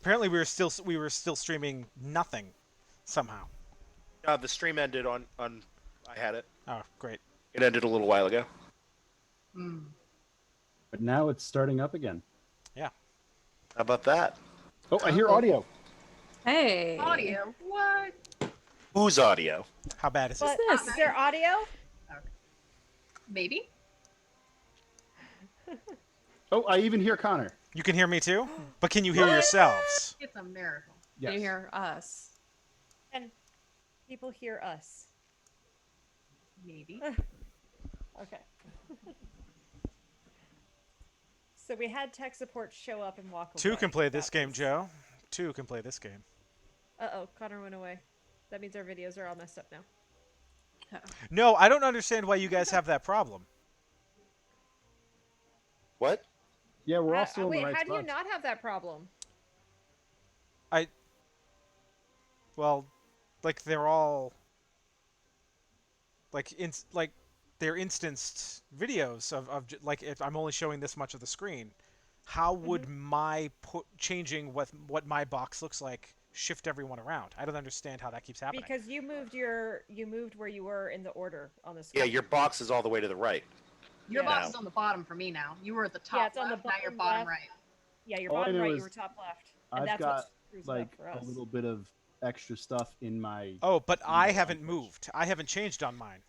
Apparently, we were still streaming nothing somehow. The stream ended on. I had it. Oh, great. It ended a little while ago. Mm. But now it's starting up again. Yeah. How about that? Oh, I hear audio. Hey. Audio. What? Whose audio? How bad is it? What's this? Is there audio? Maybe. Oh, I even hear Connor. You can hear me too, but can you hear yourselves? It's a miracle. Yes. You hear us? And people hear us. Maybe. Okay. So we had tech support show up and walk away. Two can play this That game, was- Joe. Two can play this game. Uh-oh, Connor went away. That means our videos are all messed up now. No, I don't understand why you guys have that problem. What? Yeah, we're all still in Wait, the right how do you spots. not have that problem? Well, like they're all like they're instanced videos of like if I'm only showing this much of the screen. How would my changing what my box looks like shift everyone around? I don't understand how that keeps happening. Because you moved where you were in the order on the screen. Yeah, your box is all the way to the right. Your Yeah. box is on the bottom for me now. You were at the top Yeah, it's on the left, now you're bottom bottom left. right. Yeah, your All I bottom know right, is you were top left. And I've that's got what screws it up like for a us. little bit of extra stuff in my. Oh, but I haven't Switch. moved. I haven't changed on mine.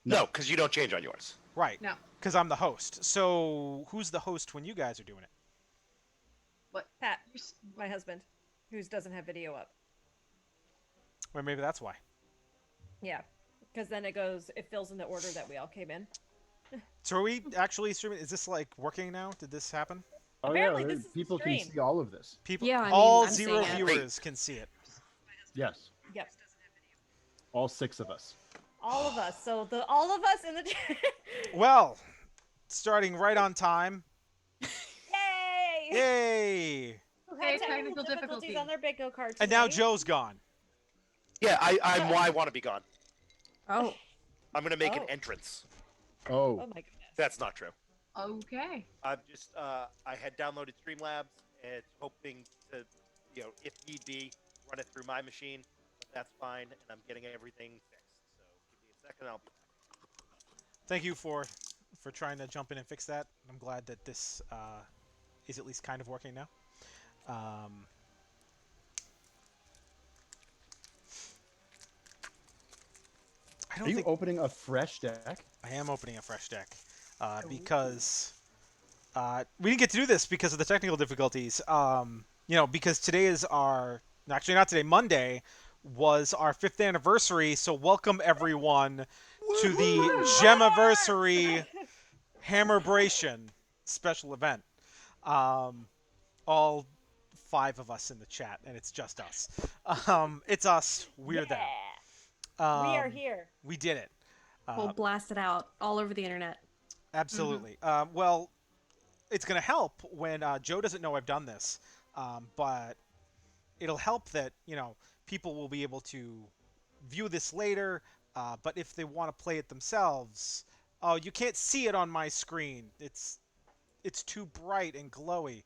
No, because you don't change on yours. Right. No. Because I'm the host. So who's the host when you guys are doing it? What? Pat, my husband, who doesn't have video up. Well, maybe that's why. Yeah, because then it fills in the order that we all came in. So are we actually streaming? Is this like working now? Did this happen? Oh Apparently yeah, this is the people can stream. see all of this. People, Yeah, I mean, all I'm 0 seeing it. viewers can see it. Yes, Yep, all 6 of us. all of us. So all of us in the chat. Well, starting right on time. Yay! Yay! Who had Okay, technical difficulties. on their bingo card And now today. Joe's gone. Yeah, I want to be gone. Oh. I'm gonna make an Oh. entrance. Oh Oh, my goodness. That's not true. Okay. I'm just I had downloaded Streamlabs and hoping to, if need be, run it through my machine. But that's fine, and I'm getting everything fixed. So give me a second, I'll be back. Thank you for trying to jump in and fix that. I'm glad that this is at least kind of working now. I are don't you think opening a fresh deck? I am opening a fresh deck because we didn't get to do this because of the technical difficulties. Because today is actually not today, Monday was our 5th anniversary. So welcome everyone to the Gemiversary Hammerbration special event. All 5 of us in the chat, and it's just us. It's us. We're them. We are here. We did it. We'll blast it out all over the internet. Absolutely. Well, it's going to help when Joe doesn't know I've done this, but it'll help that people will be able to view this later. But if they want to play it themselves, oh, you can't see it on my screen. It's too bright and glowy.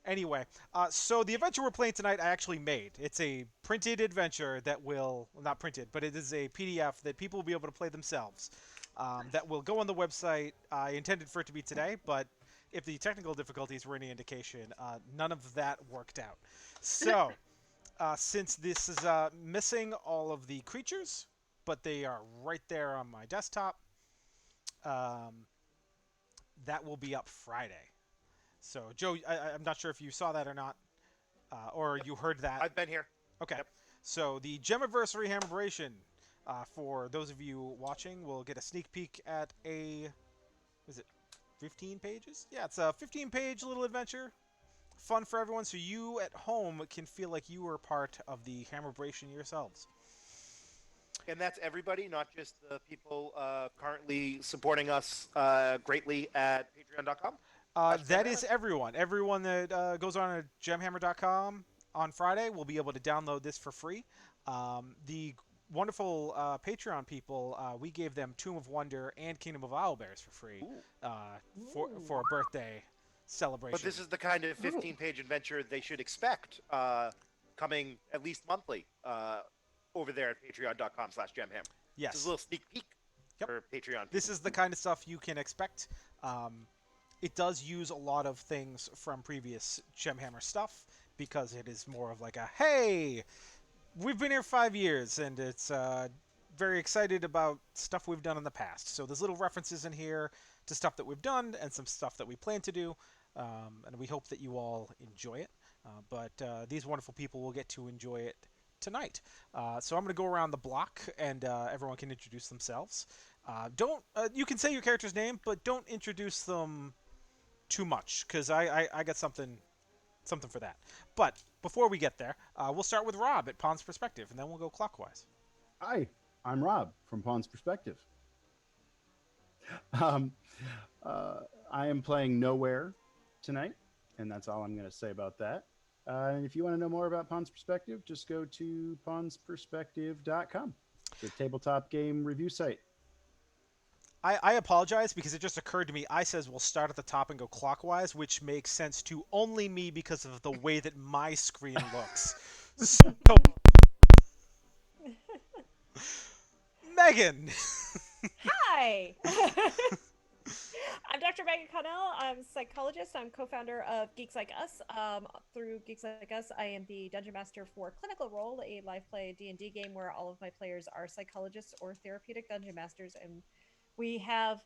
Anyway, so the adventure we're playing tonight I actually made. It's a printed adventure that will, well, not printed, but it is a PDF that people will be able to play themselves. That will go on the website. I intended for it to be today, but if the technical difficulties were any indication, none of that worked out. So, since this is missing all of the creatures, but they are right there on my desktop, that will be up Friday. So, Joe, I'm not sure if you saw that or not, or you heard that. I've been here. Okay. Yep. So, the Gemiversary Hammerbration, for those of you watching, will get a sneak peek at is it 15 pages? Yeah, it's a 15-page little adventure. Fun for everyone, so you at home can feel like you were part of the Hammerbration yourselves. And that's everybody, not just the people currently supporting us greatly at patreon.com. That is everyone. Everyone that goes on to gemhammer.com on Friday will be able to download this for free. The wonderful Patreon people, we gave them Tomb of Wonder and Kingdom of Owlbears for free for a birthday celebration. But this is the kind of 15-page adventure they should expect coming at least monthly over there at patreon.com/gemhammer. Yes. This is a little sneak peek for Patreon. This is the kind of stuff you can expect. It does use a lot of things from previous Gemhammer stuff because it is more of like a, hey, we've been here 5 years and it's very excited about stuff we've done in the past. So there's little references in here to stuff that we've done and some stuff that we plan to do. And we hope that you all enjoy it. But these wonderful people will get to enjoy it tonight. So I'm going to go around the block and everyone can introduce themselves. You can say your character's name, but don't introduce them too much because I got something for that. But before we get there, we'll start with Rob at Pawn's Perspective, and then we'll go clockwise. Hi, I'm Rob from Pawn's Perspective. I am playing Nowhere tonight, and that's all I'm going to say about that. And if you want to know more about Pawn's Perspective, just go to pawnsperspective.com. It's a tabletop game review site. I apologize because it just occurred to me. I says we'll start at the top and go clockwise, which makes sense to only me because of the way that my screen looks. So, Megan! Hi! I'm Dr. Megan Connell. I'm a psychologist. I'm co-founder of Geeks Like Us. Through Geeks Like Us, I am the Dungeon Master for Clinical Role, a live play D&D game where all of my players are psychologists or therapeutic dungeon masters, and we have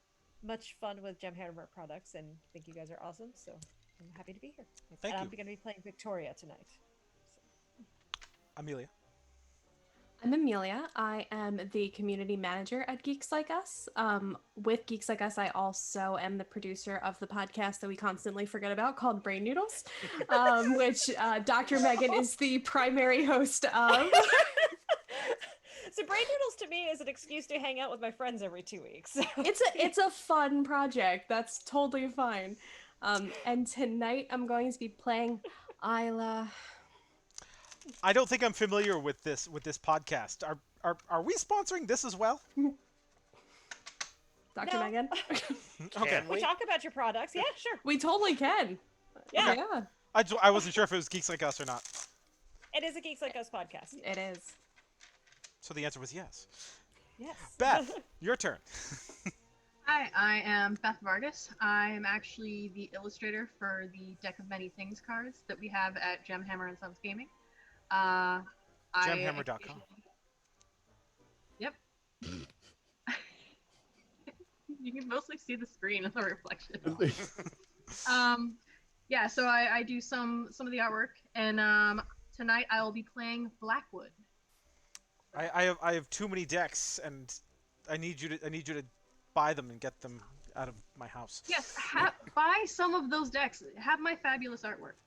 much fun with Gemhammer products, and I think you guys are awesome, so I'm happy to be here. Thank and you. I'm going to be playing Victoria tonight. Amelia. I'm Amelia. I am the community manager at Geeks Like Us. With Geeks Like Us, I also am the producer of the podcast that we constantly forget about called Brain Noodles, which Dr. Megan is the primary host of. So Brain Noodles to me is an excuse to hang out with my friends every 2 weeks. It's a fun project. That's totally fine. And tonight I'm going to be playing Isla. I don't think I'm familiar with this podcast. Are we sponsoring this as well? Dr. No. Megan? Okay. We talk about your products. Yeah, sure. We totally can. Yeah. Yeah, I wasn't sure if it was Geeks Like Us or not. It is a Geeks Like Us podcast. it is. So the answer was yes. Yes. Beth, your turn. Hi, I am Beth Vargas. I am actually the illustrator for the Deck of Many Things cards that we have at Gemhammer and Sons Gaming. Gemhammer.com. Yep. You can mostly see the screen as a reflection. Yeah, so I do some of the artwork, and tonight I will be playing Blackwood. I have too many decks, and I need you to buy them and get them out of my house. Yes, buy some of those decks. Have my fabulous artwork,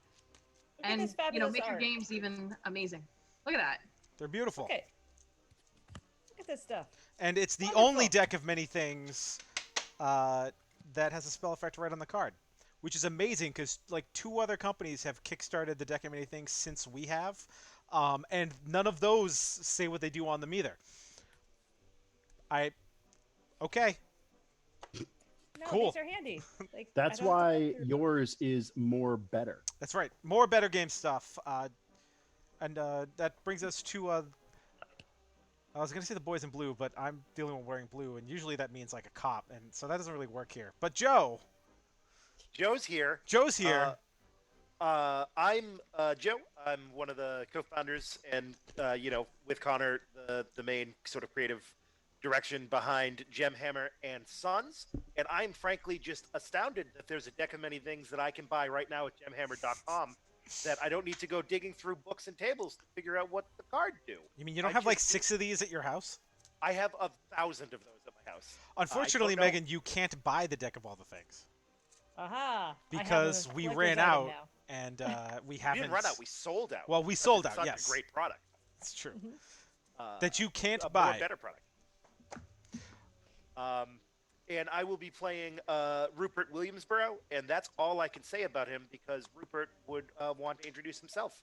Look at and this fabulous make your art. games even amazing. Look at that. They're beautiful. Okay. Look at this stuff. And it's the Wonderful. only deck of many things that has a spell effect right on the card, which is amazing because like 2 other companies have kickstarted the deck of many things since we have, and none of those say what they do on them either. Okay. No, Cool. these are handy. Like, That's I don't have to why look through them. yours is more better. That's right. More better game stuff. And that brings us to I was gonna say the boys in blue, but I'm the only one wearing blue, and usually that means like a cop, and so that doesn't really work here. But Joe's here. I'm Joe. I'm one of the co-founders, and with Connor, the main sort of creative direction behind Gemhammer and Sons. And I'm frankly just astounded that there's a deck of many things that I can buy right now at gemhammer.com that I don't need to go digging through books and tables to figure out what the cards do. You mean you don't have like 6 of these at your house? I have 1,000 of those at my house. Unfortunately, I don't know- Megan, you can't buy the deck of all the things Aha. because we ran out, and we We haven't. didn't run out. We sold out. Well, we Because sold it's out. such Yes, a great product. it's true. Mm-hmm. That you can't a buy. more better product. And I will be playing Rupert Williamsborough, and that's all I can say about him because Rupert would want to introduce himself,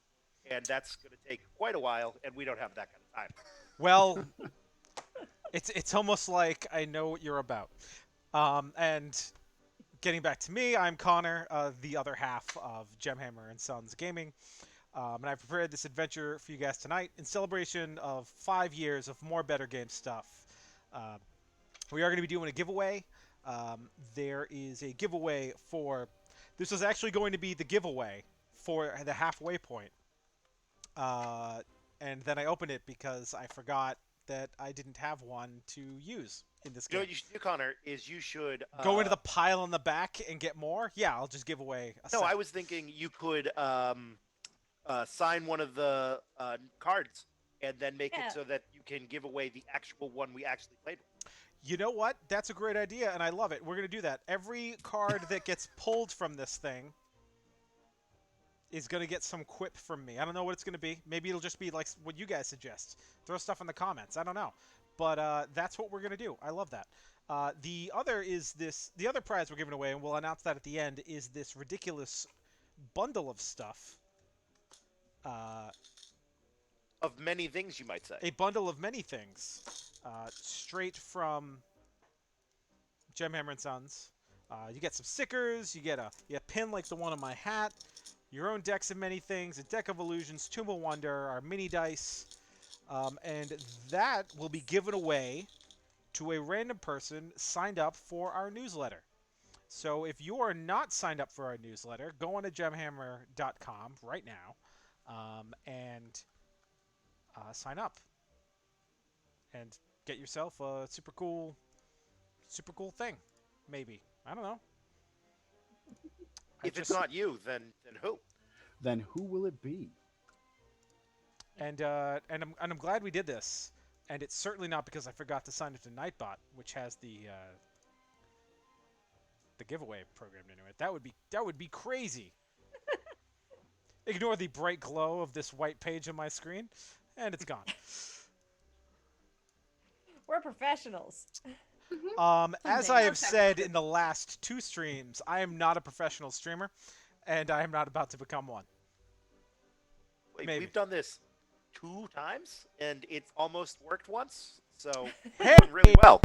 and that's going to take quite a while, and we don't have that kind of time. Well, it's almost like I know what you're about. And getting back to me, I'm Connor, the other half of Gemhammer and Sons Gaming. And I prepared this adventure for you guys tonight in celebration of 5 years of more better game stuff. Uh, we are going to be doing a giveaway. There is a giveaway for. This was actually going to be the giveaway for the halfway point. Uh, and then I opened it because I forgot that I didn't have one to use in this You know game. what you should do, Connor, is you should Go into the pile in the back and get more? Yeah, I'll just give away a No, set. I was thinking you could sign one of the cards and then make Yeah. it so that you can give away the actual one we actually played with. You know what? That's a great idea, and I love it. We're going to do that. Every card that gets pulled from this thing is going to get some quip from me. I don't know what it's going to be. Maybe it'll just be like what you guys suggest. Throw stuff in the comments. I don't know. But that's what we're going to do. I love that. The other prize we're giving away, and we'll announce that at the end, is this ridiculous bundle of stuff. Of many things, you might say. A bundle of many things. Straight from Gemhammer and Sons. You get some stickers, you get a pin like the one on my hat, your own decks of many things, a deck of illusions, Tomb of Wonder, our mini dice, and that will be given away to a random person signed up for our newsletter. So if you are not signed up for our newsletter, go on to gemhammer.com right now and sign up and get yourself a super cool thing. Maybe. I don't know. If it's not you, then who? Then who will it be? And I'm glad we did this. And it's certainly not because I forgot to sign up to Nightbot, which has the giveaway programmed into it. That would be crazy. Ignore the bright glow of this white page on my screen, and it's gone. We're professionals. As I have said in the last 2 streams, I am not a professional streamer, and I am not about to become one. Wait, Maybe. we've done this 2 times, and it's almost worked once, so Hey! doing really well.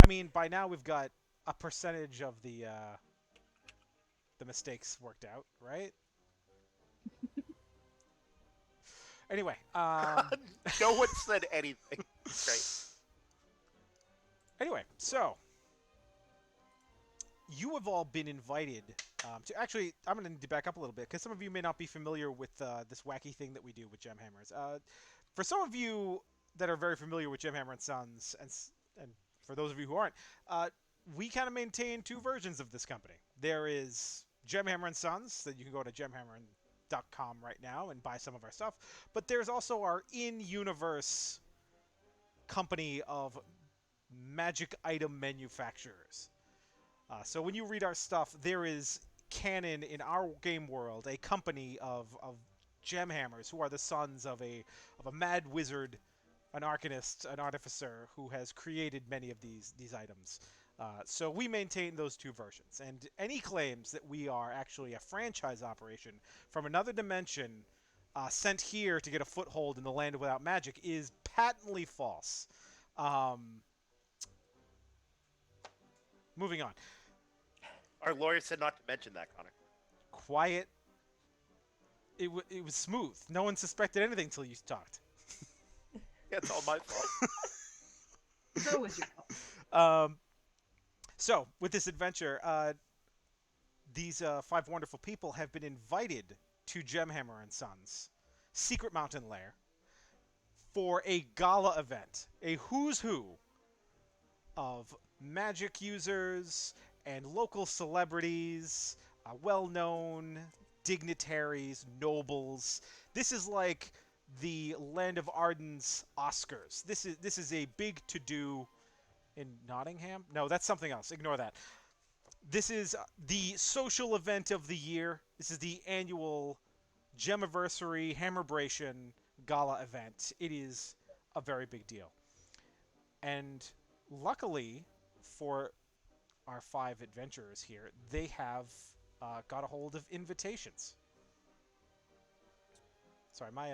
I mean, by now we've got a percentage of the mistakes worked out, right? Anyway, No one said anything. Great. Anyway, so you have all been invited to. Actually, I'm going to need to back up a little bit because some of you may not be familiar with this wacky thing that we do with Gemhammers. For some of you that are very familiar with Gemhammer and Sons, and for those of you who aren't, we kind of maintain 2 versions of this company. There is Gemhammer and Sons that you can go to gemhammer.com right now and buy some of our stuff, but there's also our in-universe company of magic item manufacturers. So when you read our stuff, there is canon in our game world a company of gemhammers who are the sons of a mad wizard, an arcanist, an artificer who has created many of these items. So we maintain those 2 versions, and any claims that we are actually a franchise operation from another dimension sent here to get a foothold in the land without magic is patently false. Moving on. Our lawyer said not to mention that, Connor. Quiet. It was smooth. No one suspected anything until you talked. Yeah, it's all my fault. So was your fault. So, with this adventure, these 5 wonderful people have been invited to Gemhammer and Sons' secret mountain lair for a gala event, a who's who of magic users and local celebrities, well-known dignitaries, nobles. This is like the Land of Arden's Oscars. This is a big to-do in Nottingham? No, that's something else. Ignore that. This is the social event of the year. This is the annual Gemiversary Hammerbration gala event. It is a very big deal. And luckily for our 5 adventurers here, they have got a hold of invitations. Sorry, my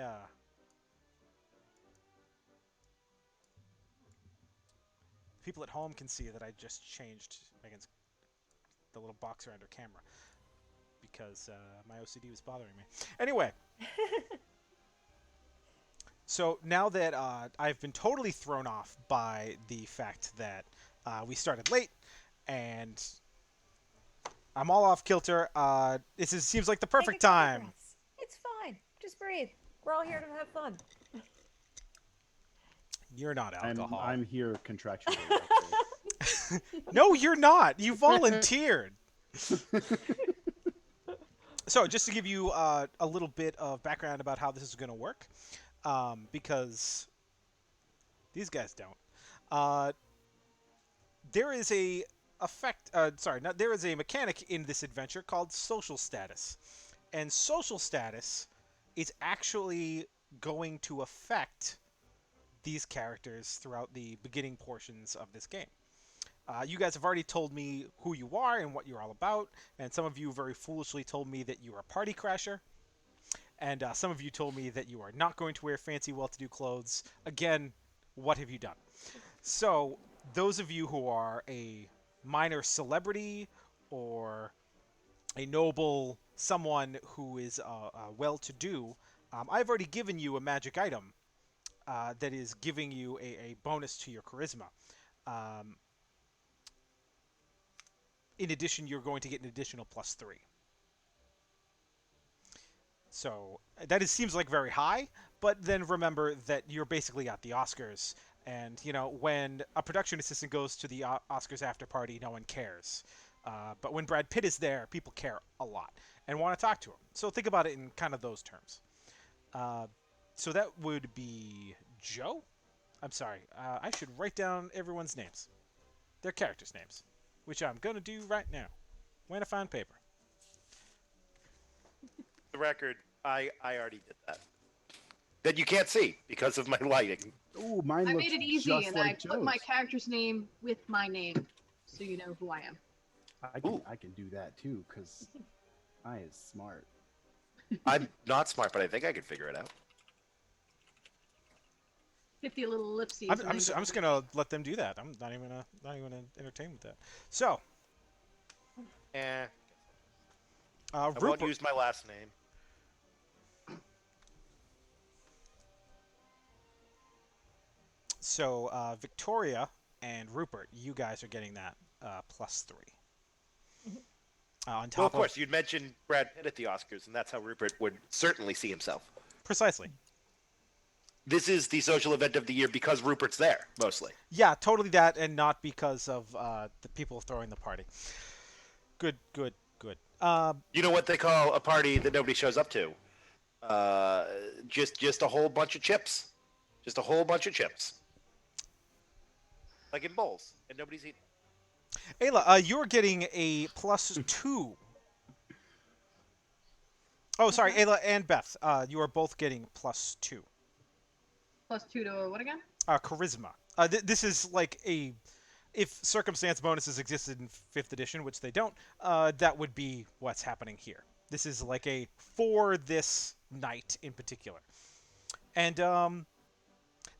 people at home can see that I just changed Megan's the little box around her camera because my OCD was bothering me. Anyway, so now that I've been totally thrown off by the fact that we started late and I'm all off kilter, seems like the Take perfect a couple time. breaths. It's fine. Just breathe. We're all here to have fun. You're not alcohol. I'm here contractually. No, you're not. You volunteered. So, just to give you a little bit of background about how this is going to work, because these guys don't. There is a there is a mechanic in this adventure called social status, and social status is actually going to affect these characters throughout the beginning portions of this game. You guys have already told me who you are and what you're all about, and some of you very foolishly told me that you are a party crasher, and some of you told me that you are not going to wear fancy, well-to-do clothes. Again, what have you done? So, those of you who are a minor celebrity or a noble, someone who is well-to-do, I've already given you a magic item that is giving you a bonus to your charisma. In addition, you're going to get an additional +3. So seems like very high, but then remember that you're basically at the Oscars, and when a production assistant goes to the Oscars after party, no one cares. But when Brad Pitt is there, people care a lot and want to talk to him. So think about it in kind of those terms. So that would be Joe. I'm sorry. I should write down everyone's names, their characters' names, which I'm going to do right now. When I find paper. The record, I already did that. That you can't see because of my lighting. Ooh, mine I looks made it easy just and like I put Joe's. my character's name with my name, so you know who I am. I can do that too, because I is smart. I'm not smart, but I think I can figure it out. 50 little ellipses. I'm just gonna let them do that. I'm not even gonna entertain with that. So, I Rupert, won't use my last name. so Victoria and Rupert, you guys are getting that +3. On top Well, of course, you'd mentioned Brad Pitt at the Oscars, and that's how Rupert would certainly see himself. Precisely. This is the social event of the year because Rupert's there, mostly. Yeah, totally that, and not because of the people throwing the party. Good. You know what they call a party that nobody shows up to? Just a whole bunch of chips. Just a whole bunch of chips. Like in bowls, and nobody's eating. Ayla, you're getting a +2. Oh, sorry, Ayla and Beth, you are both getting +2. +2 to what again? Charisma. This is like if circumstance bonuses existed in 5th edition, which they don't, that would be what's happening here. This is like for this night in particular. And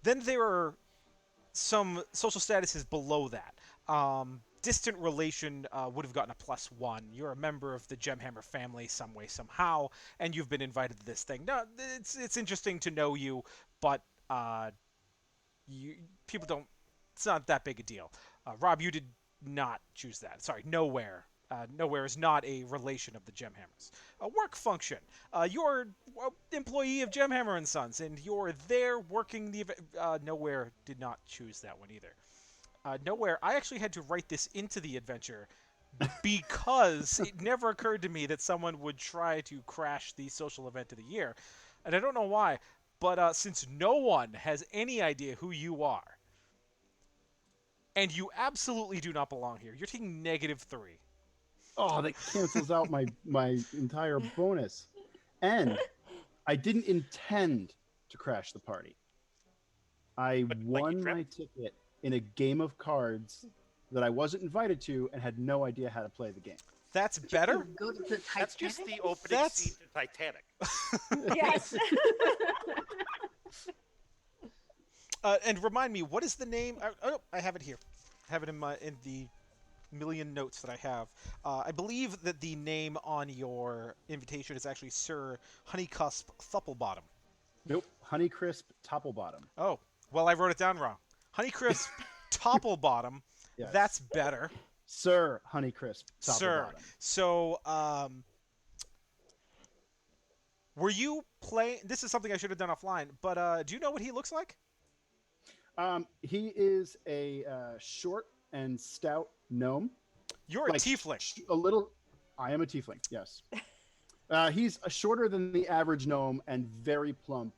then there are some social statuses below that. Distant relation would have gotten a +1. You're a member of the Gemhammer family some way, somehow, and you've been invited to this thing. No, it's interesting to know you, but people don't. It's not that big a deal. Rob, you did not choose that. Sorry, Nowhere. Nowhere is not a relation of the Gemhammers. A work function. You're an employee of Gemhammer and Sons, and you're there working the event. Nowhere did not choose that one either. Nowhere, I actually had to write this into the adventure because it never occurred to me that someone would try to crash the social event of the year. And I don't know why, but since no one has any idea who you are, and you absolutely do not belong here, you're taking -3. Oh, that cancels out my entire bonus. And I didn't intend to crash the party. I But, like, you won my dreamt? ticket in a game of cards that I wasn't invited to and had no idea how to play the game. That's better? Go to the Titanic. That's just the opening That's- scene to Titanic. Yes. And remind me, what is the name? Oh, I have it here. I have it in the million notes that I have. I believe that the name on your invitation is actually Sir Honeycusp Thupplebottom. Nope. Honeycrisp Topplebottom. Oh, well, I wrote it down wrong. Honeycrisp Topplebottom. Yes. That's better. Sir Honeycrisp Sir. Topplebottom. So, were you playing? This is something I should have done offline, but do you know what he looks like? He is a short and stout gnome. You're a tiefling. A little. I am a tiefling. Yes. He's shorter than the average gnome and very plump.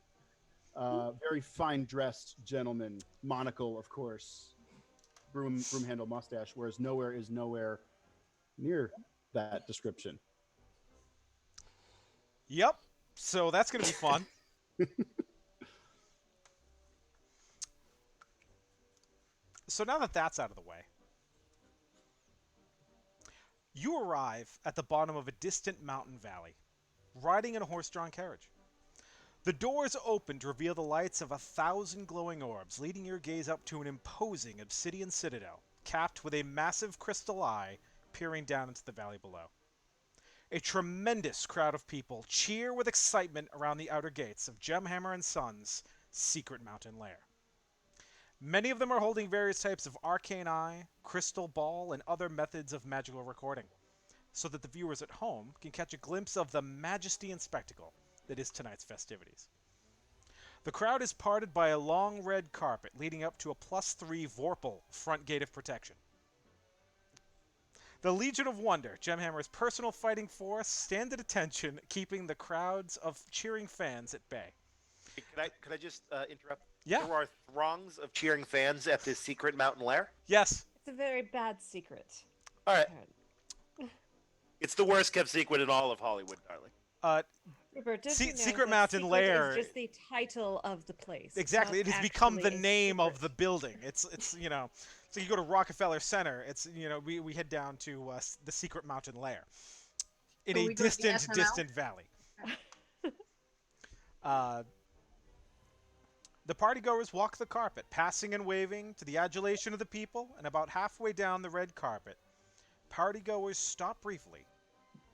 Very fine dressed gentleman. Monocle, of course. Broom handle mustache. Whereas nowhere is nowhere near that description. Yep. So that's going to be fun. So now that that's out of the way, you arrive at the bottom of a distant mountain valley, riding in a horse-drawn carriage. The doors open to reveal the lights of 1,000 glowing orbs, leading your gaze up to an imposing obsidian citadel, capped with a massive crystal eye peering down into the valley below. A tremendous crowd of people cheer with excitement around the outer gates of Gemhammer and Sons' secret mountain lair. Many of them are holding various types of arcane eye, crystal ball, and other methods of magical recording, so that the viewers at home can catch a glimpse of the majesty and spectacle that is tonight's festivities. The crowd is parted by a long red carpet leading up to a +3 Vorpal front gate of protection. The Legion of Wonder, Gemhammer's personal fighting force, stand at attention, keeping the crowds of cheering fans at bay. Could I just interrupt? Yeah. There are throngs of cheering fans at this secret mountain lair. Yes. It's a very bad secret. All right. It's the worst kept secret in all of Hollywood, darling. Rupert, did you know Secret that Mountain secret Lair is just the title of the place. Exactly. It It's has not become the actually a name of secret. the building. It's you know, so you go to Rockefeller Center. It's we head down to the Secret Mountain Lair in So a we go to the SNL? distant valley. The partygoers walk the carpet, passing and waving to the adulation of the people, and about halfway down the red carpet, partygoers stop briefly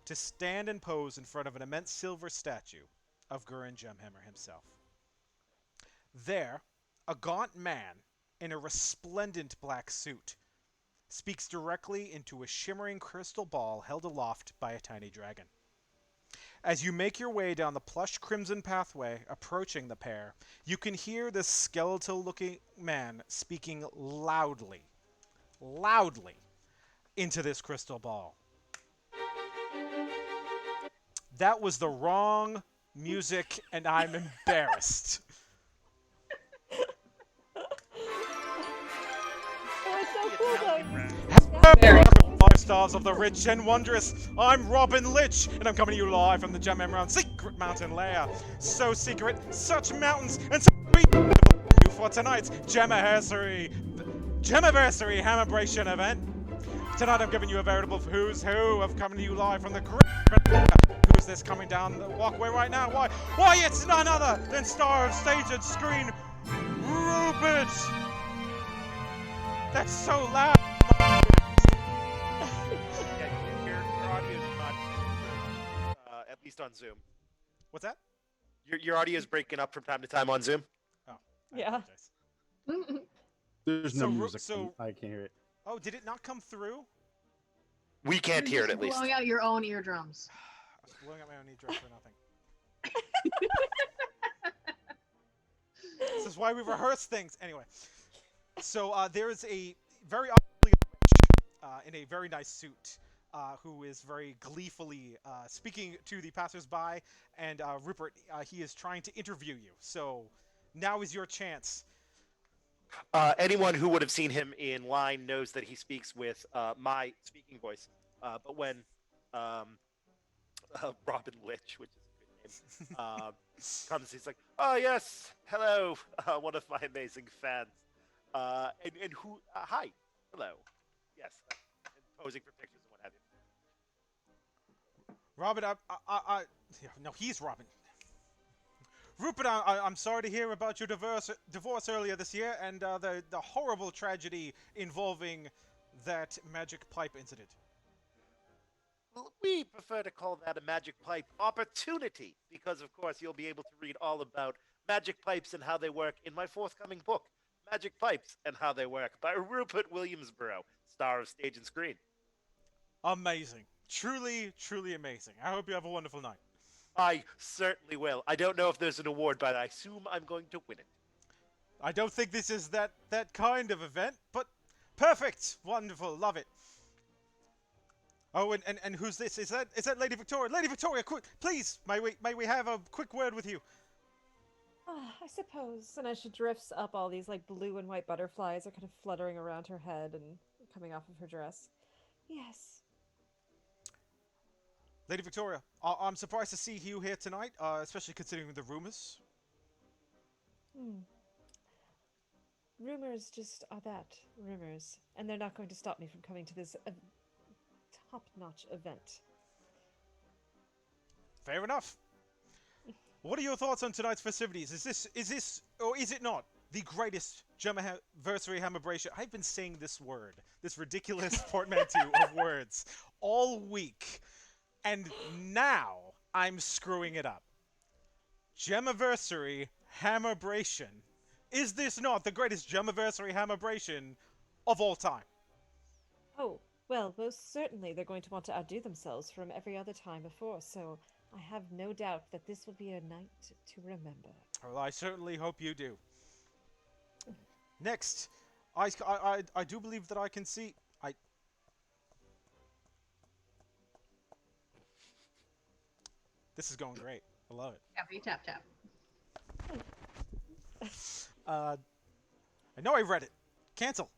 to stand and pose in front of an immense silver statue of Gurren Gemhammer himself. There, a gaunt man in a resplendent black suit speaks directly into a shimmering crystal ball held aloft by a tiny dragon. As you make your way down the plush crimson pathway approaching the pair, you can hear this skeletal-looking man speaking loudly into this crystal ball. That was the wrong music, and I'm embarrassed. Oh, it's so cool though. Very Lifestyles of the rich and wondrous. I'm Robin Lich, and I'm coming to you live from the Gemhammer Secret Mountain Lair. So secret, such mountains, and so beautiful for tonight's Gemiversary Hammerbration event. Tonight I'm giving you a veritable who's who of coming to you live from the Who's this coming down the walkway right now? Why, it's none other than star of stage and screen, Rupert! That's so loud! Yeah, your audio is not, at least on Zoom. What's that? Your audio is breaking up from time to time on Zoom. Oh, I Yeah. apologize. There's So no music. so- I can't hear it. Oh, did it not come through? We can't hear it at least. Blowing out your own eardrums. I was blowing up my own eardrum for nothing. This is why we rehearse things. Anyway, so there is a very ugly in a very nice suit who is very gleefully speaking to the passersby, and Rupert, he is trying to interview you. So now is your chance. Anyone who would have seen him in line knows that he speaks with my speaking voice. But when Robin Lich, which is a good name, comes, he's like, "Oh yes, hello, one of my amazing fans." And who? Hi, hello, yes, and posing for pictures and what have you. Robin, no, he's Robin. Rupert, I'm sorry to hear about your divorce earlier this year, and the horrible tragedy involving that magic pipe incident? Well, we prefer to call that a magic pipe opportunity because, of course, you'll be able to read all about magic pipes and how they work in my forthcoming book, Magic Pipes and How They Work, by Rupert Williamsborough, star of stage and screen. Amazing. Truly, truly amazing. I hope you have a wonderful night. I certainly will. I don't know if there's an award, but I assume I'm going to win it. I don't think this is that kind of event, but perfect. Wonderful. Love it. Oh, and who's this? Is that Lady Victoria? Lady Victoria, quick, please, may we have a quick word with you? I suppose. And as she drifts up, all these like blue and white butterflies are kind of fluttering around her head and coming off of her dress. Yes. Lady Victoria, I'm surprised to see you here tonight, especially considering the rumors. Hmm. Rumors just are that, rumors. And they're not going to stop me from coming to this top-notch event. Fair enough. What are your thoughts on tonight's festivities? Is this, or is it not, the greatest Gemiversary Hammerbration? I've been saying this word, this ridiculous portmanteau of words, all week. And now I'm screwing it up. Gemiversary Hammerbration. Is this not the greatest Gemiversary Hammerbration of all time? Oh, well, most certainly they're going to want to outdo themselves from every other time before, so I have no doubt that this will be a night to remember. Well, I certainly hope you do. Next, I do believe that I can see... This is going great. I love it. Tappity tap tap. I know I read it. Cancel.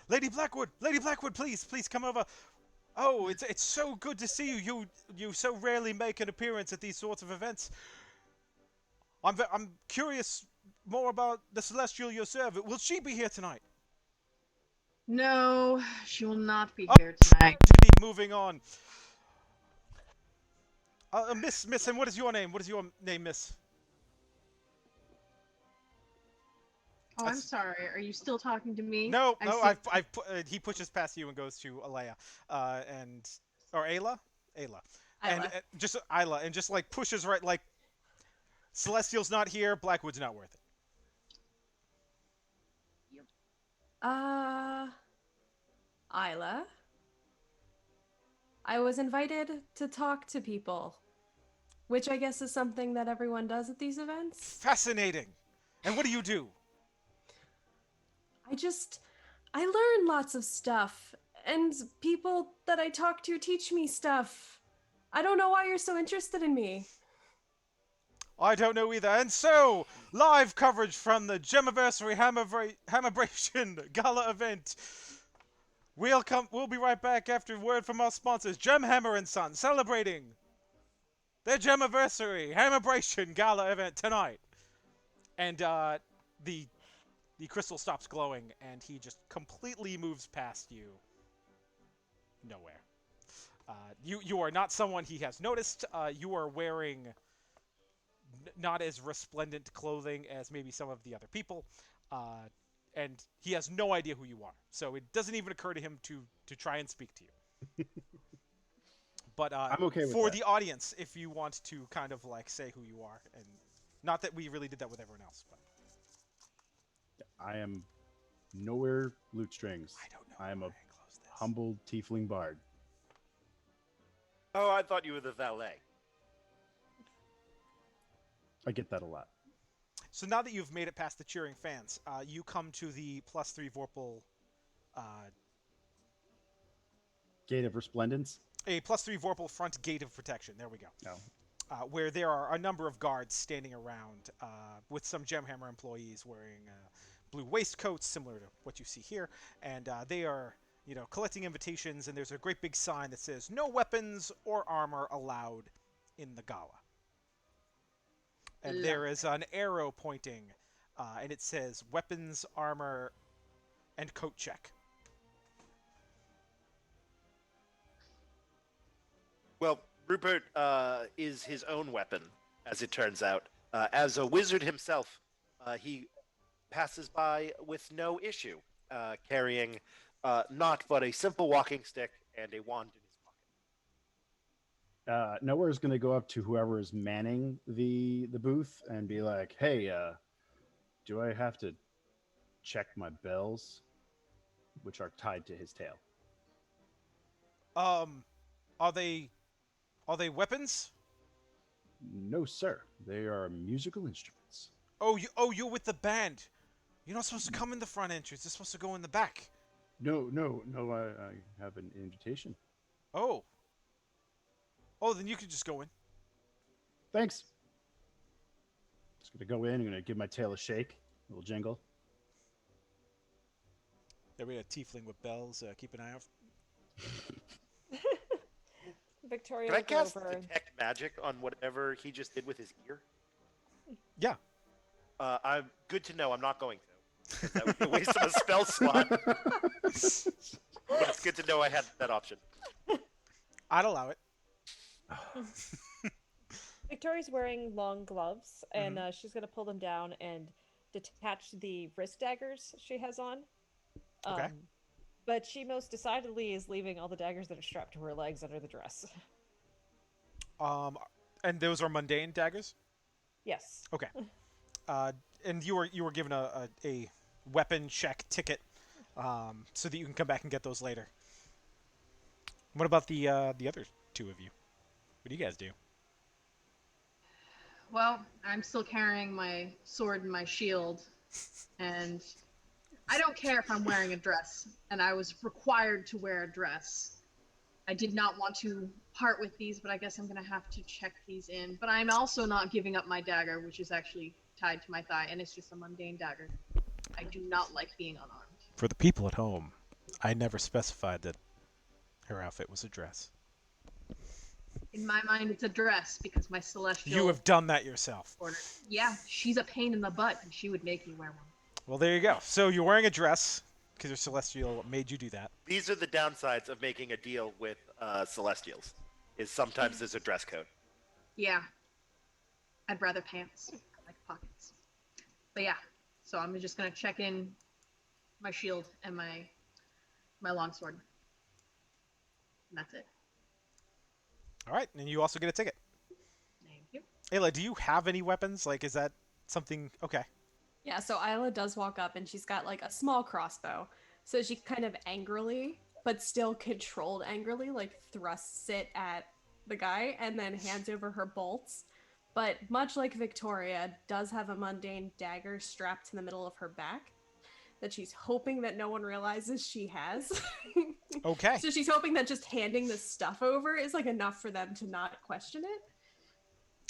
Lady Blackwood, please come over. Oh, it's so good to see you. You so rarely make an appearance at these sorts of events. I'm curious more about the Celestial you serve. Will she be here tonight? No, she will not be Oh, here tonight. moving on. Miss, and what is your name? What is your name, Miss? Oh, I'm sorry. Are you still talking to me? No, I no. see- He pushes past you and goes to Alea, or Ayla, and Isla. just Ayla, and just like pushes right like Celestial's not here. Blackwood's not worth it. Isla. I was invited to talk to people, which I guess is something that everyone does at these events. Fascinating. And what do you do? I learn lots of stuff, and people that I talk to teach me stuff. I don't know why you're so interested in me. I don't know either. And so, live coverage from the Gemiversary Hammerbration Gala event. We'll be right back after a word from our sponsors, Gemhammer and Son, celebrating their Gemiversary Hammerbration Gala event tonight. And the crystal stops glowing, and he just completely moves past you. Nowhere. You are not someone he has noticed. You are wearing not as resplendent clothing as maybe some of the other people. And he has no idea who you are. So it doesn't even occur to him to try and speak to you. But I'm okay with for that. the audience, if you want to kind of like say who you are, and not that we really did that with everyone else, but I am nowhere loot strings. I don't know. I am how a to close this. humble tiefling bard. Oh, I thought you were the valet. I get that a lot. So now that you've made it past the cheering fans, you come to the +3 Vorpal, Gate of Resplendence. a +3 Vorpal front gate of protection. There we go. No. Where there are a number of guards standing around with some Gemhammer employees wearing blue waistcoats, similar to what you see here, and they are, collecting invitations. And there's a great big sign that says "No weapons or armor allowed in the gala." And there is an arrow pointing, and it says "Weapons, armor, and coat check." Well, Rupert is his own weapon, as it turns out. As a wizard himself, he passes by with no issue, carrying not but a simple walking stick and a wand in his pocket. Nowhere is going to go up to whoever is manning the booth and be like, "Hey, do I have to check my bells, which are tied to his tail?" Um, are they weapons? No, sir. They are musical instruments. You're with the band. You're not supposed to come in the front entrance. You're supposed to go in the back. No, no, no. I have an invitation. Oh. Oh, then you can just go in. Thanks. Just gonna go in. I'm gonna give my tail a shake, a little jingle. There we a tiefling with bells. Keep an eye out. Victoria Can I will go cast over. detect magic on whatever he just did with his ear? Yeah. I'm good to know. I'm not going to. 'Cause that would be a waste of a spell slot. But it's good to know I had that option. I'd allow it. Victoria's wearing long gloves, and she's gonna pull them down and detach the wrist daggers she has on. Okay. But she most decidedly is leaving all the daggers that are strapped to her legs under the dress. And those are mundane daggers. Yes. Okay. And you were given a weapon check ticket, so that you can come back and get those later. What about the other two of you? What do you guys do? Well, I'm still carrying my sword and my shield, and I don't care if I'm wearing a dress, and I was required to wear a dress. I did not want to part with these, but I guess I'm going to have to check these in. But I'm also not giving up my dagger, which is actually tied to my thigh, and it's just a mundane dagger. I do not like being unarmed. For the people at home, I never specified that her outfit was a dress. In my mind, it's a dress because my celestial. You have done that yourself. Order. Yeah, she's a pain in the butt, and she would make me wear one. Well, there you go. So you're wearing a dress because your celestial made you do that. These are the downsides of making a deal with Celestials. Is sometimes there's a dress code. Yeah. I'd rather pants. I like pockets. But yeah, so I'm just gonna check in my shield and my longsword. And that's it. All right, and you also get a ticket. Thank you. Ayla, do you have any weapons? Like, is that something? Okay. Yeah, so Isla does walk up and she's got like a small crossbow. So she kind of angrily, but still controlled angrily, like thrusts it at the guy and then hands over her bolts. But much like Victoria, does have a mundane dagger strapped to the middle of her back that she's hoping that no one realizes she has. Okay. So she's hoping that just handing this stuff over is like enough for them to not question it.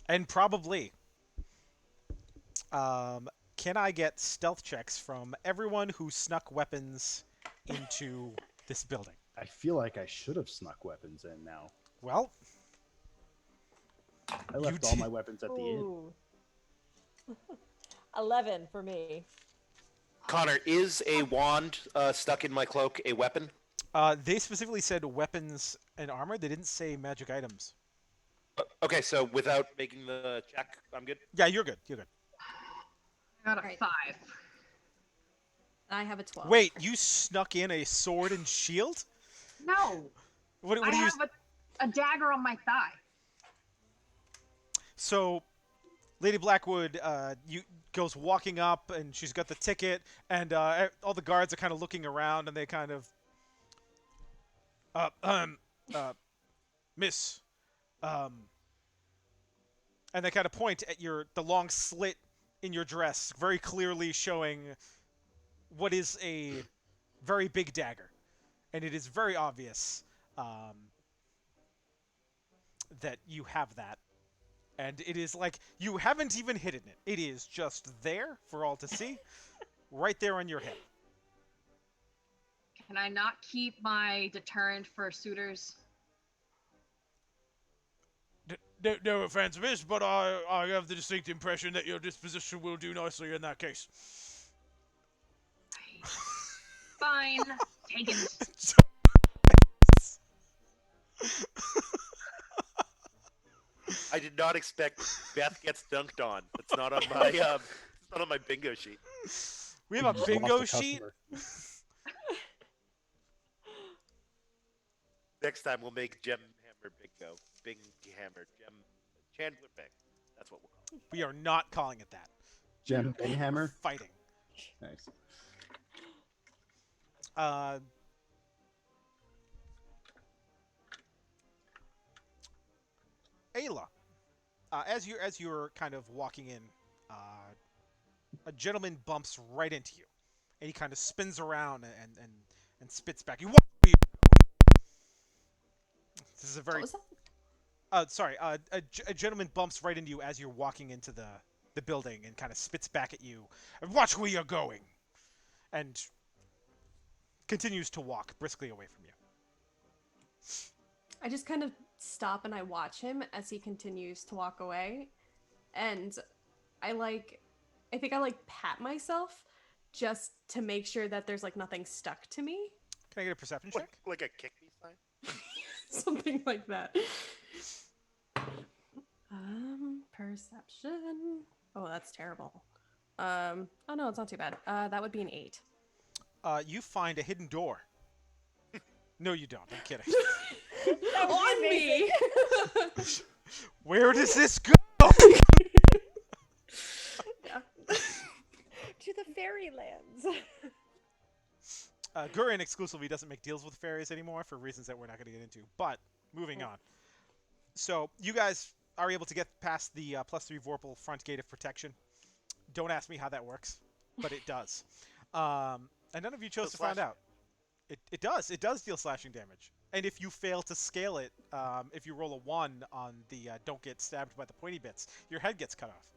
And probably. Can I get stealth checks from everyone who snuck weapons into this building? I feel like I should have snuck weapons in now. Well, I left all did. my weapons at the inn. Ooh. 11 for me. Connor, is a wand stuck in my cloak a weapon? they specifically said weapons and armor. They didn't say magic items. Okay, so without making the check, I'm good? Yeah, you're good. You're good. I got a Right. 5. I have a 12. Wait, you snuck in a sword and shield? No, What I do you? have a dagger on my thigh. So, Lady Blackwood, you goes walking up, and she's got the ticket, and all the guards are kind of looking around, and they kind of, Miss, and they kind of point at the long slit in your dress, very clearly showing what is a very big dagger, and it is very obvious that you have that. And it is like you haven't even hidden it. It is just there for all to see, right there on your hip. Can I not keep my deterrent for suitors? No offense, miss, but I have the distinct impression that your disposition will do nicely in that case. Fine, take it. I did not expect Beth gets dunked on. It's not on my it's not on my bingo sheet. We have We a just bingo lost a sheet. customer. Next time we'll make Gemhammer bingo. Bing Hammer. Chandler Bing. That's what we'll call it. We are not calling it that. Gem We're Hammer. fighting. Nice. Uh, Ayla, as you're kind of walking in, uh, a gentleman bumps right into you, and he kind of spins around and spits back. You what? This is a What very was that? sorry. A gentleman bumps right into you as you're walking into the building and kind of spits back at you. Watch where you're going, and continues to walk briskly away from you. I just kind of stop and I watch him as he continues to walk away. And I think I like pat myself just to make sure that there's like nothing stuck to me. Can I get a perception check? Like a kick me sign? Something like that. Perception. Oh, that's terrible. Oh no, it's not too bad. That would be an 8. You find a hidden door. No, you don't. I'm kidding. That would On be me! Where does this go? Yeah. to the fairylands. Gurion exclusively doesn't make deals with fairies anymore for reasons that we're not going to get into. But moving on. So you guys are able to get past the +3 Vorpal front gate of protection. Don't ask me how that works, but it does. And none of you chose to find out. It does. It does deal slashing damage. And if you fail to scale it, if you roll a 1 on the don't get stabbed by the pointy bits, your head gets cut off.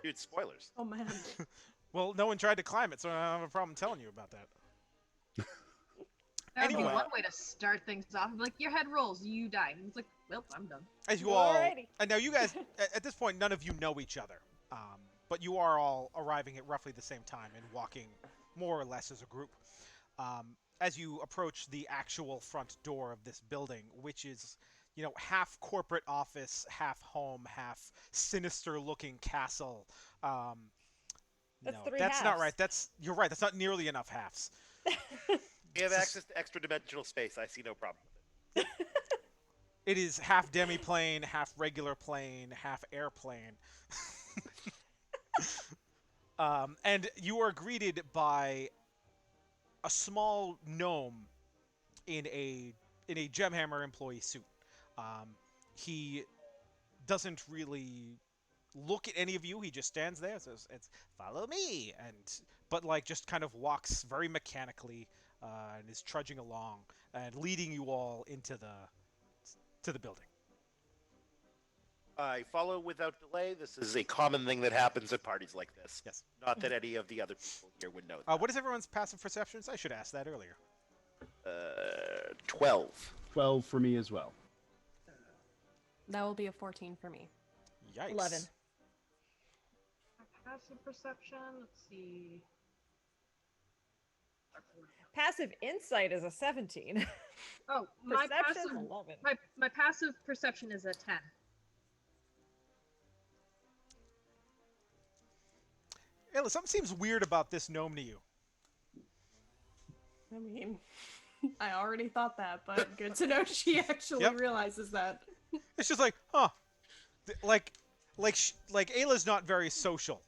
Dude, spoilers. Oh man. Well, no one tried to climb it, so I don't have a problem telling you about that. That would be Anyway. one way to start things off. Like, your head rolls, you die. And it's like, well, I'm done. As you all, Alrighty. and now you guys, at this point, none of you know each other, but you are all arriving at roughly the same time and walking more or less as a group. As you approach the actual front door of this building, which is, half corporate office, half home, half sinister-looking castle. That's No, 3 that's not halves. right. You're right. That's not nearly enough halves. We have access to extra dimensional space. I see no problem with it. It is half demi-plane, half regular plane, half airplane. And you are greeted by a small gnome in a Gemhammer employee suit. He doesn't really look at any of you. He just stands there, says, "It's follow me," but just kind of walks very mechanically and is trudging along and leading you all into the building. I follow without delay. This is a common thing that happens at parties like this. Yes. Not that any of the other people here would know that. What is everyone's passive perceptions? I should ask that earlier. 12. 12 for me as well. That will be a 14 for me. Yikes. 11. Passive perception, let's see. Passive insight is a 17. Oh, my Perception, passive, 11. my passive perception is a 10. Ayla, something seems weird about this gnome to you. I mean, I already thought that, but good to know she actually Yep. realizes that. It's just like, huh. Like Ayla's not very social.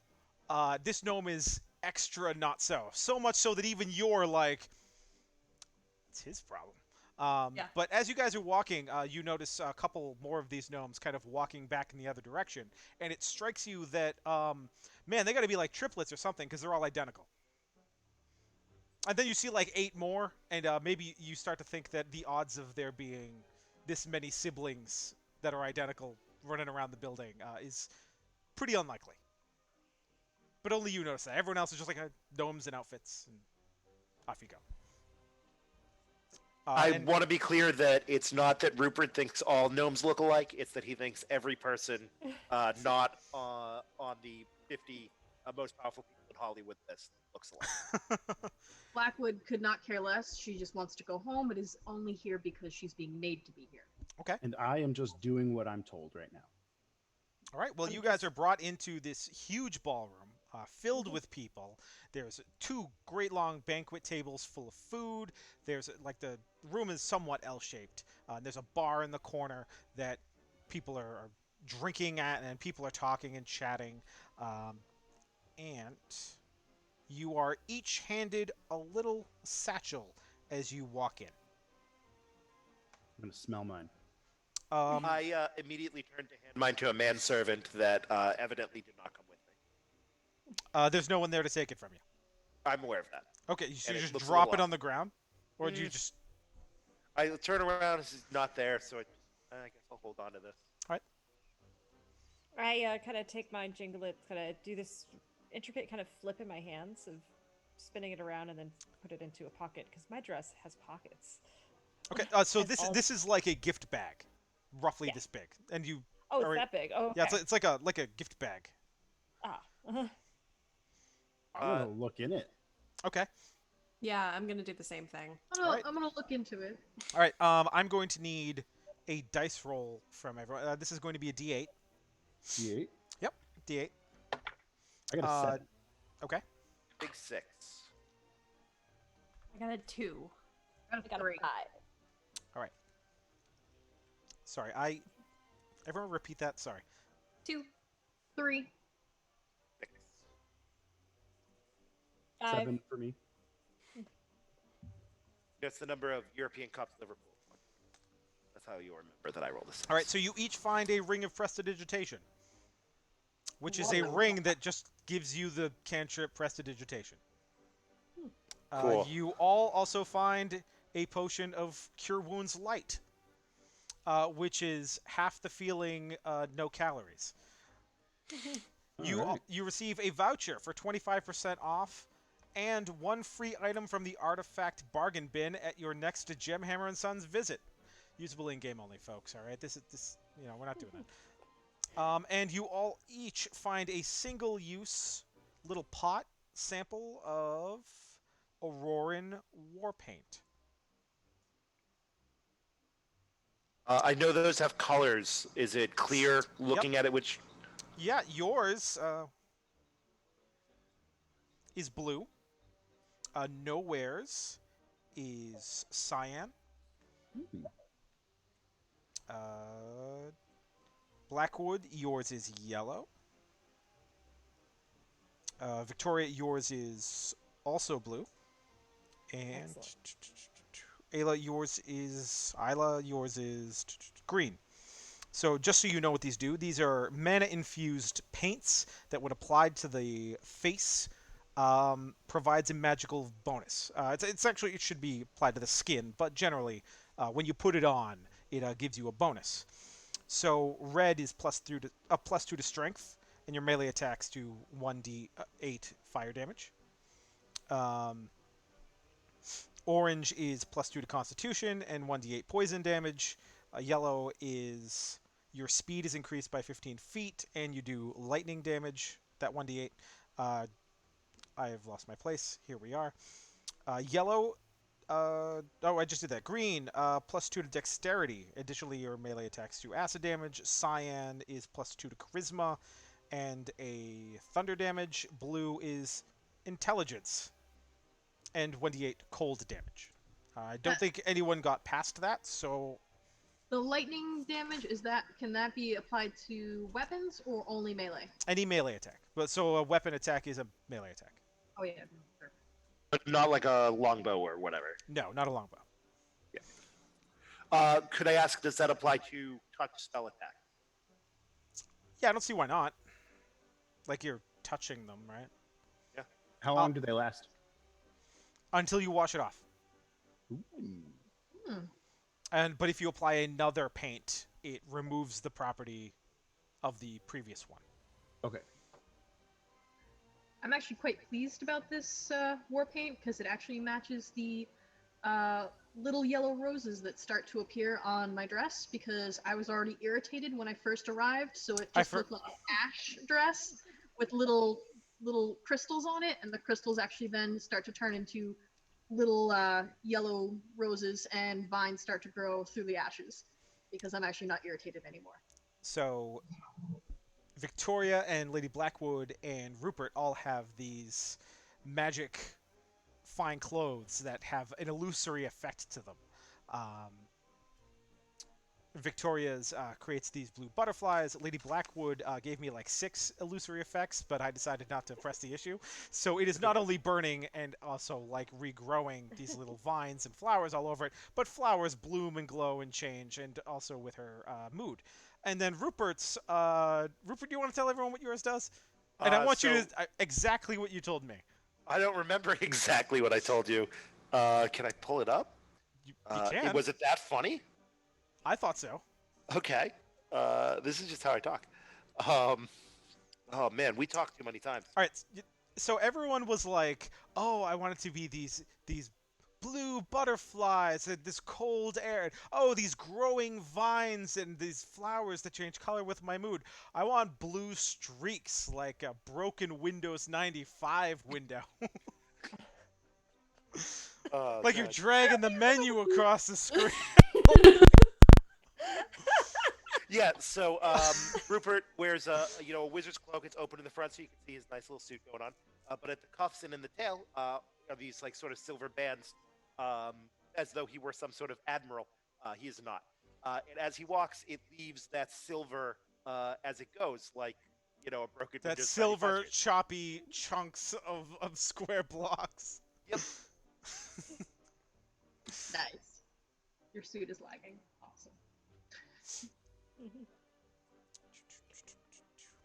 This gnome is extra not so. So much so that even you're like, it's his problem. Yeah. But as you guys are walking, you notice a couple more of these gnomes kind of walking back in the other direction. And it strikes you that, man, they got to be like triplets or something because they're all identical. And then you see like 8 more, and maybe you start to think that the odds of there being this many siblings that are identical running around the building is pretty unlikely. But only you notice that. Everyone else is just like gnomes and outfits, and off you go. I And- want to be clear that it's not that Rupert thinks all gnomes look alike. It's that he thinks every person not on the 50 most powerful people in Hollywood list looks alike. Blackwood could not care less. She just wants to go home, but is only here because she's being made to be here. Okay. And I am just doing what I'm told right now. All right. Well, you guys are brought into this huge ballroom. filled with people. There's two great long banquet tables full of food. There's like the room is somewhat L-shaped. There's a bar in the corner that people are drinking at, and people are talking and chatting. And you are each handed a little satchel as you walk in. I'm gonna smell mine. I immediately turned to hand mine to a manservant that evidently did not come with me. There's no one there to take it from you. I'm aware of that. Okay, so And you it just looks a drop little it off. on the ground? Or do you just... I turn around, it's not there, so I guess I'll hold on to this. All right. I kind of take mine, jingle it, kind of do this intricate kind of flip in my hands of spinning it around and then put it into a pocket because my dress has pockets. Okay, so As all- this is like a gift bag, roughly Yeah. this big. And you... Oh, it's already- that big. Oh, okay. Yeah, it's like a gift bag. Ah. I'm gonna look in it. Okay. Yeah, I'm gonna do the same thing. Alright. I'm gonna look into it. All right. I'm going to need a dice roll from everyone. This is going to be a D8. D8. Yep, D8. I got a 7. Okay. Big 6. I got a 2. I I got a three. 5. All right. Sorry, everyone repeat that. Sorry. 2. 3. 6. 7 for me. That's the number of European Cups Liverpool. That's how you remember that I rolled this. All right. So you each find a ring of prestidigitation, which is a Whoa. ring that just gives you the cantrip prestidigitation. Cool. You all also find a potion of Cure Wounds Light, which is half the feeling, no calories. Alright. You receive a voucher for 25% off and one free item from the artifact bargain bin at your next Gemhammer and Sons visit. Usable in game only, folks. All right, this we're not doing that. And you all each find a single-use little pot sample of Auroran war paint. I know those have colors. Is it clear looking at it? Which Yeah, yours is blue. Nowhere's is cyan. Hmm. Blackwood, yours is yellow. Victoria, yours is also blue. And Excellent. Isla, yours is green. So just so you know what these do, these are mana-infused paints that when applied to the face, provides a magical bonus. It's actually, it should be applied to the skin, but generally, when you put it on, it gives you a bonus. So red is +2 to strength, and your melee attacks do 1d8 fire damage. Orange is +2 to constitution and 1d8 poison damage. Yellow is your speed is increased by 15 feet, and you do lightning damage, that 1d8. I have lost my place. Here we are. Yellow, I just did that. Green, +2 to dexterity. Additionally, your melee attacks do acid damage. Cyan is +2 to charisma and a thunder damage. Blue is intelligence and 1d8 cold damage. I don't think anyone got past that, so... The lightning damage, can that be applied to weapons or only melee? Any melee attack. But so a weapon attack is a melee attack. Oh yeah. Sure. but not like a longbow or whatever. No, not a longbow. Could I ask, does that apply to touch spell attack? Yeah, I don't see why not. Like you're touching them, right? How long do they last? Until you wash it off. Ooh. But if you apply another paint, it removes the property of the previous one. Okay. I'm actually quite pleased about this war paint because it actually matches the little yellow roses that start to appear on my dress because I was already irritated when I first arrived, so it just looked like an ash dress with little crystals on it, and the crystals actually then start to turn into little yellow roses, and vines start to grow through the ashes because I'm actually not irritated anymore. So, Victoria and Lady Blackwood and Rupert all have these magic fine clothes that have an illusory effect to them. Um, Victoria's creates these blue butterflies. Lady Blackwood gave me like 6 illusory effects, but I decided not to press the issue. So it is not only burning and also like regrowing these little vines and flowers all over it, but flowers bloom and glow and change, and also with her mood. And then Rupert's, Rupert, do you want to tell everyone what yours does? And I want you So to exactly what you told me. I don't remember exactly what I told you. Can I pull it up? You can. Was it that funny? I thought so. Okay. This is just how I talk. Um, oh man, we talked too many times. All right. So everyone was like, "Oh, I want it to be these blue butterflies and this cold air. Oh, these growing vines and these flowers that change color with my mood. I want blue streaks like a broken Windows 95 window." Like you're God. dragging the menu across the screen. Yeah. So Rupert wears a wizard's cloak. It's open in the front, so you can see his nice little suit going on. But at the cuffs and in the tail are these like sort of silver bands, as though he were some sort of admiral. He is not. And as he walks, it leaves that silver as it goes, like a broken. That Windows silver 95 screen. choppy chunks of square blocks. Yep. Nice. Your suit is lagging. Awesome.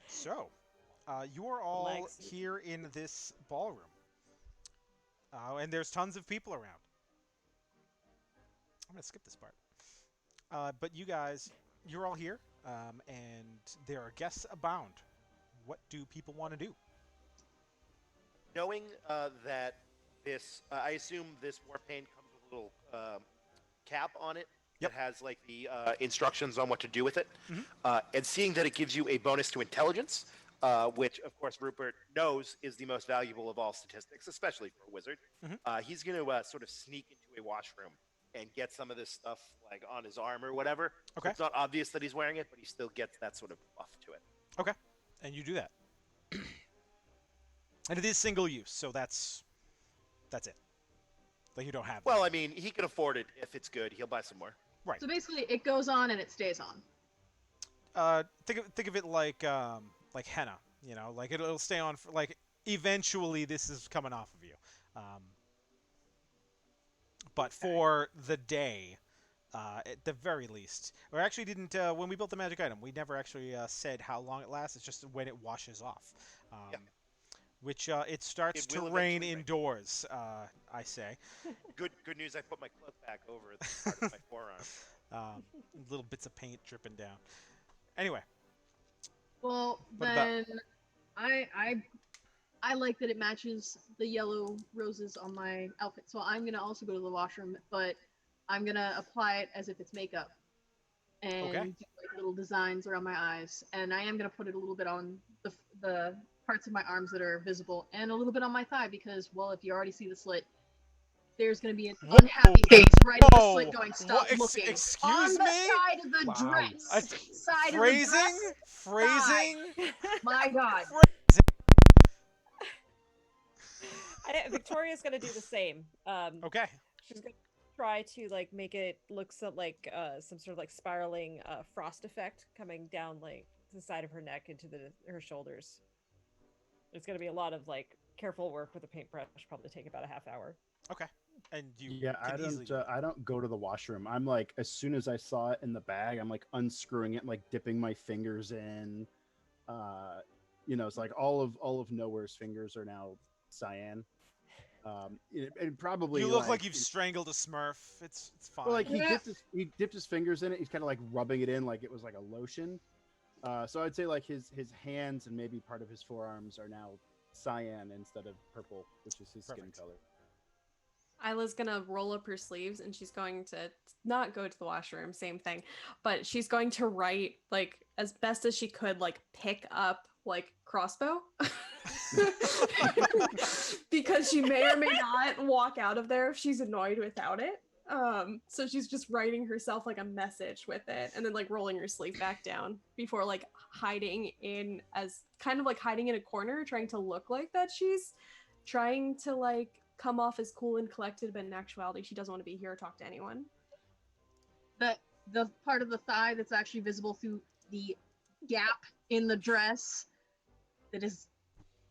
So, you are all Legs. here in this ballroom. And there's tons of people around. I'm going to skip this part. But you guys, you're all here, and there are guests abound. What do people want to do? Knowing that this, I assume this war paint comes with a little cap on it. Yep. That has like the instructions on what to do with it, Mhm. and seeing that it gives you a bonus to intelligence, which of course Rupert knows is the most valuable of all statistics, especially for a wizard. Mhm. He's going to sort of sneak into a washroom and get some of this stuff like on his arm or whatever. So Okay. it's not obvious that he's wearing it, but he still gets that sort of buff to it. Okay. And you do that. And it is single use, so that's it. Like you don't have Well, that. I mean, he can afford it if it's good. He'll buy some more. Right. So basically, it goes on and it stays on. Think of it like henna. Like it'll stay on for like eventually this is coming off of you. But for the day, at the very least, we actually didn't when we built the magic item. We never actually said how long it lasts. It's just when it washes off. Yep. Which it starts It to will rain eventually rain. indoors. I say. Good news. I put my cloak back over the part of my forearm. Little bits of paint dripping down. Anyway, Well, What about- then I like that it matches the yellow roses on my outfit. So I'm gonna also go to the washroom, but I'm gonna apply it as if it's makeup and Okay. do like little designs around my eyes. And I am gonna put it a little bit on the parts of my arms that are visible and a little bit on my thigh because, well, if you already see the slit, there's gonna be an Whoa. unhappy face right in the Whoa. slit going, stop What? looking. Excuse on the me? side of the Wow. dress. Side phrasing, of the dress. phrasing. My God. Victoria's gonna do the same. Okay. She's gonna try to like make it look like some sort of like spiraling frost effect coming down like the side of her neck into her shoulders. It's gonna be a lot of like careful work with a paintbrush. Probably take about a half hour. Okay. And you Yeah, can easily. I don't go to the washroom. I'm like, as soon as I saw it in the bag, I'm like unscrewing it, like dipping my fingers in. It's like all of Nowhere's fingers are now cyan. And probably You look like you've strangled a Smurf. It's fine. well, like Yeah. he dipped his fingers in it. He's kind of like rubbing it in like it was like a lotion. So I'd say like his hands and maybe part of his forearms are now cyan instead of purple, which is his skin Perfect. color. Isla's gonna roll up her sleeves and she's going to not go to the washroom, same thing, but she's going to write like as best as she could, like pick up like crossbow. Because she may or may not walk out of there if she's annoyed without it. So she's just writing herself like a message with it, and then like rolling her sleeve back down before like hiding in a corner, trying to look like that she's trying to like come off as cool and collected, but in actuality she doesn't want to be here or talk to anyone. The part of the thigh that's actually visible through the gap in the dress that is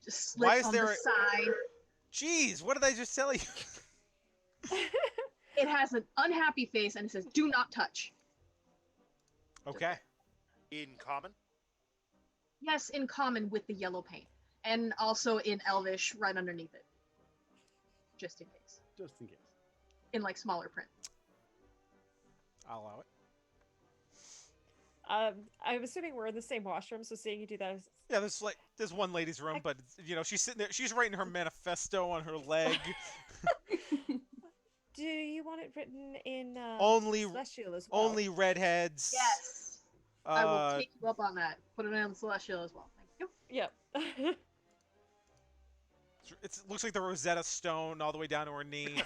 just Why slit is on there the side. Jeez, what did I just tell you? It has an unhappy face and it says, "Do not touch." Okay. In common? Yes, in common with the yellow paint. And also in Elvish right underneath it. Just in case. Just in case. In like smaller print. I'll allow it. I'm assuming we're in the same washroom, so seeing you do that is... Yeah, there's one lady's room, but she's sitting there. She's writing her manifesto on her leg. Do you want it written in Only- Celestial as well? Only redheads. Yes. I will take you up on that. Put it on the Celestial as well. Thank you. Yep. It looks like the Rosetta Stone all the way down to her knee.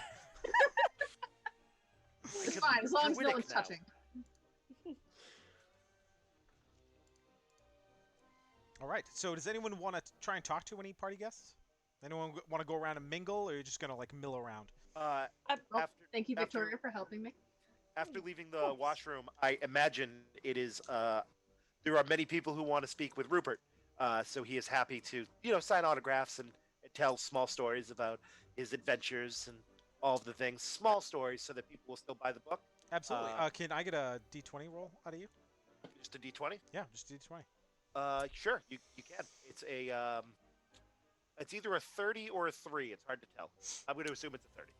It's fine, as long as no one's touching. All right. So does anyone want to try and talk to any party guests? Anyone want to go around and mingle, or are you just gonna like mill around? Well, After thank you, after- Victoria, for helping me. After leaving the washroom, I imagine it is. There are many people who want to speak with Rupert, so he is happy to, sign autographs and tell small stories about his adventures and all of the things. Small stories, so that people will still buy the book. Absolutely. Can I get a D20 roll out of you? Just a D20. Yeah, just a D20. Sure, you can. It's a it's either a 30 or a 3. It's hard to tell. I'm going to assume it's a 30.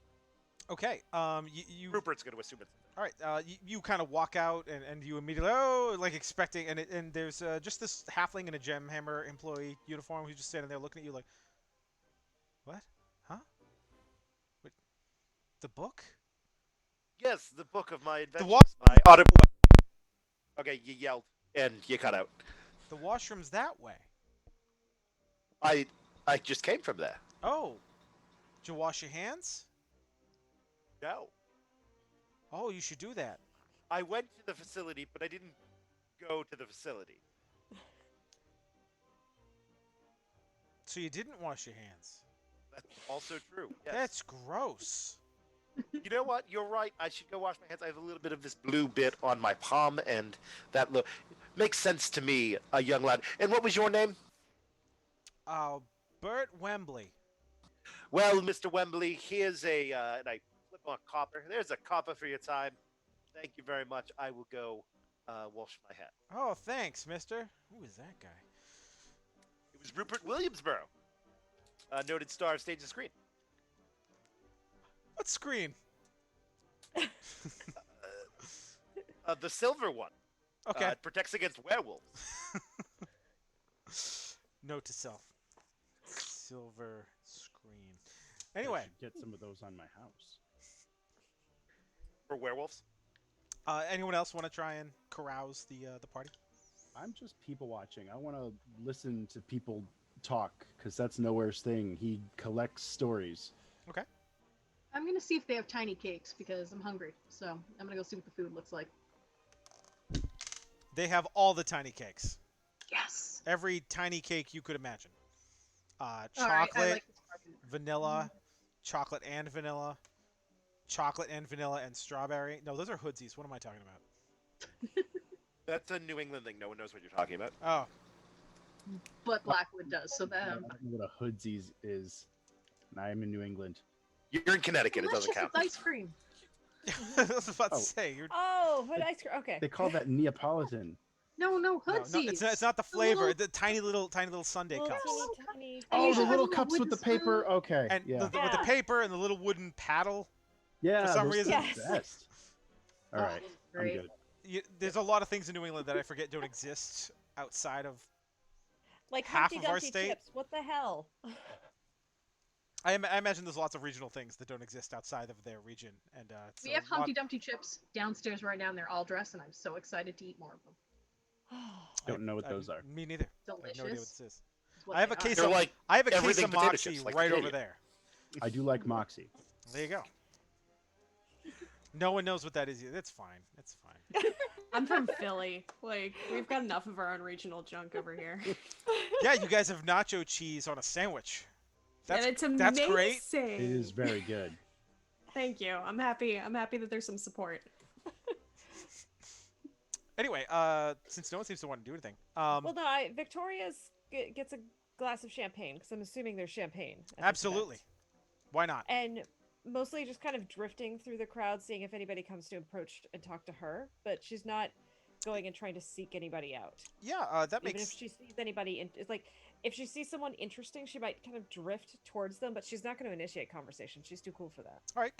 Okay. You Rupert's going to assume it's a 30. all right. You kind of walk out and you immediately like expecting and there's just this halfling in a Gemhammer employee uniform who's just standing there looking at you like, what? Huh? Wait, the book? Yes, the book of my adventures. wa- My auto. Okay, you yelled and you cut out. The washroom's that way. I just came from there. Oh, did you wash your hands? No. Oh, you should do that. I went to the facility, but I didn't go to the facility. So you didn't wash your hands. That's also true. Yes. That's gross. You know what? You're right. I should go wash my hands. I have a little bit of this blue bit on my palm, and that makes sense to me, a young lad. And what was your name? Bert Wembley. Well, Mr. Wembley, here's and I flip on copper. There's a copper for your time. Thank you very much. I will go wash my hands. Oh, thanks, mister. Who is that guy? It was Rupert Williamsborough, noted star of stage and screen. What screen? The silver one. Okay. It protects against werewolves. Note to self. Silver screen. I Anyway, should get some of those on my house. For werewolves? anyone else want to try and carouse the party? I'm just people watching. I want to listen to people talk because that's Nowhere's thing. He collects stories. Okay. I'm gonna see if they have tiny cakes because I'm hungry. So I'm gonna go see what the food looks like. They have all the tiny cakes. Yes. Every tiny cake you could imagine. All right, Chocolate, I like this market. vanilla, chocolate and vanilla, and strawberry. No, those are hoodsies. What am I talking about? That's a New England thing. No one knows what you're talking about. Oh, But Blackwood does. So I that don't know what a hoodsies is. And I'm in New England. You're in Connecticut. It doesn't delicious count. with ice cream. I was about to Oh. say. You're, Oh, but ice cream. Okay. They call that Neapolitan. No, no, hoodsies. it's not the flavor. little- The tiny little Sunday Little cups. teeny, And Oh, you the have little a cups with the wooden paper. spoon. Okay. And yeah. with the Yeah. paper and the little wooden paddle. Yeah. some those reason- are the Yes. best. All Oh, right. I'm great. good. There's a lot of things in New England that I forget don't exist outside of. like half Humpty of our Dumpty state- chips. What the hell? I imagine there's lots of regional things that don't exist outside of their region, and We so have a lot- Humpty Dumpty chips downstairs right now, and they're all dressed, and I'm so excited to eat more of them. Don't know what those are. Me neither. I have no idea what Delicious. this is. is what I have they a case They're of like I have a case everything of potato Moxie chips, like right over Canadian. there. I do like Moxie. There you go. No one knows what that is. That's fine. That's fine. I'm from Philly. Like, we've got enough of our own regional junk over here. Yeah, you guys have nacho cheese on a sandwich. And it's amazing. That's great. It is very good. Thank you. I'm happy that there's some support. Anyway, since no one seems to want to do anything, Well, no, Victoria's gets a glass of champagne because I'm assuming there's champagne. At this absolutely. event. Why not? And mostly just kind of drifting through the crowd, seeing if anybody comes to approach and talk to her. But she's not going and trying to seek anybody out. Yeah, that Even makes. if she sees anybody, it's like if she sees someone interesting, she might kind of drift towards them, but she's not going to initiate conversation. She's too cool for that. All right,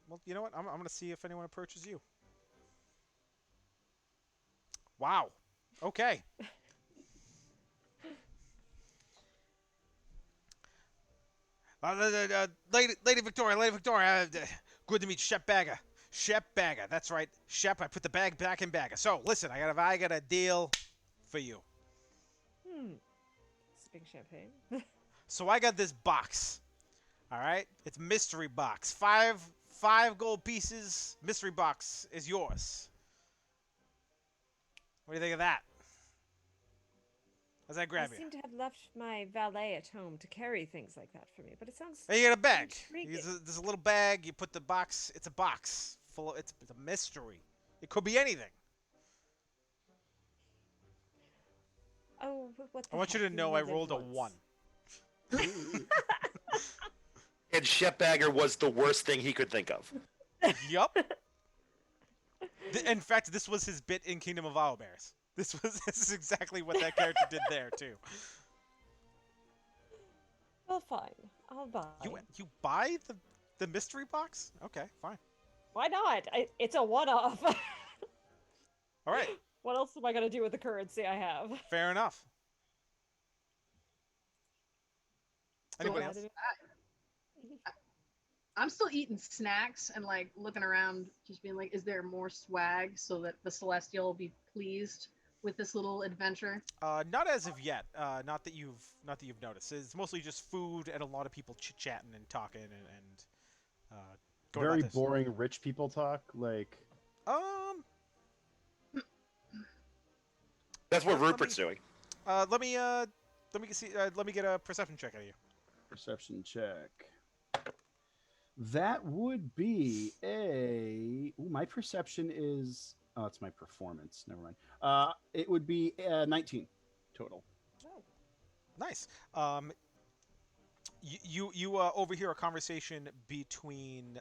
well, you know what? I'm gonna see if anyone approaches you. Wow. Okay. Lady Victoria, good to meet Shep Bagger. Shep Bagger, that's right. Shep, I put the bag back in Bagger. So, listen, I got a deal for you. Sipping champagne. So I got this box. All right? It's a mystery box. Five gold pieces. Mystery box is yours. What do you think of that? How's that grab I you? seem to have left my valet at home to carry things like that for me, but it sounds. Hey, you got a bag. intriguing. There's a little bag. You put the box. It's a box full of. It's a mystery. It could be anything. Oh, what the I want you heck, to we know I only live rolled a once. 1. And Shep Bagger was the worst thing he could think of. Yup. In fact, this was his bit in Kingdom of Owlbears. This is exactly what that character did there too. Well, fine. I'll buy. You buy the mystery box? Okay, fine. Why not? It's a one-off. All right, What else am I gonna do with the currency I have? fair enough. Anybody So, else? I'm still eating snacks and like looking around, just being like, is there more swag so that the Celestial will be pleased with this little adventure? Not as of yet. Not that you've noticed. It's mostly just food and a lot of people chit chatting and talking and going Very about this. boring rich people talk. Like, That's what Let me- Rupert's doing. let me see. Let me get a perception check out of you. perception check. That would be a. Ooh, my perception is. Oh, it's my performance. Never mind. It would be 19 total. Nice. You overhear a conversation between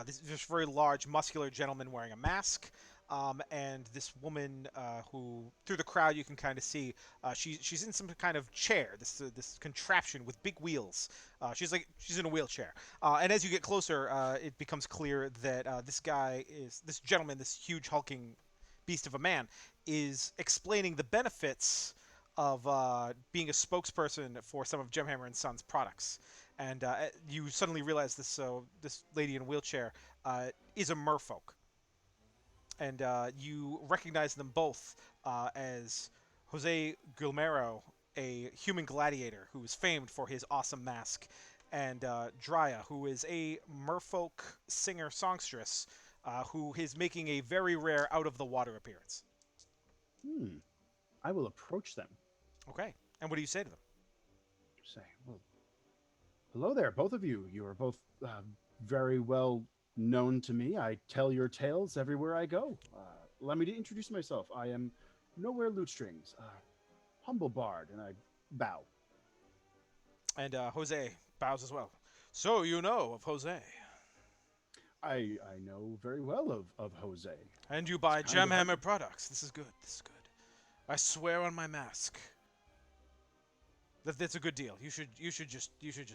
this very large, muscular gentleman wearing a mask, and this woman who, through the crowd, you can kind of see she's in some kind of chair, this contraption with big wheels. She's in a wheelchair, and as you get closer, it becomes clear that this gentleman, this huge hulking beast of a man, is explaining the benefits of being a spokesperson for some of Gemhammer and Sons products. And you suddenly realize this lady in a wheelchair is a merfolk. And you recognize them both as Jose Gulmero, a human gladiator who is famed for his awesome mask, and Drya, who is a merfolk singer-songstress who is making a very rare out-of-the-water appearance. I will approach them. Okay. And what do you say to them? Say, well, hello there, both of you. You are both very well known to me. I tell your tales everywhere I go. Allow me to introduce myself. I am Nowhere Lutestrings, humble bard, and I bow. And Jose bows as well. So you know of Jose. I know very well of Jose. And you buy It's kind of Gemhammer products. This is good. This is good. I swear on my mask. That's a good deal. You should just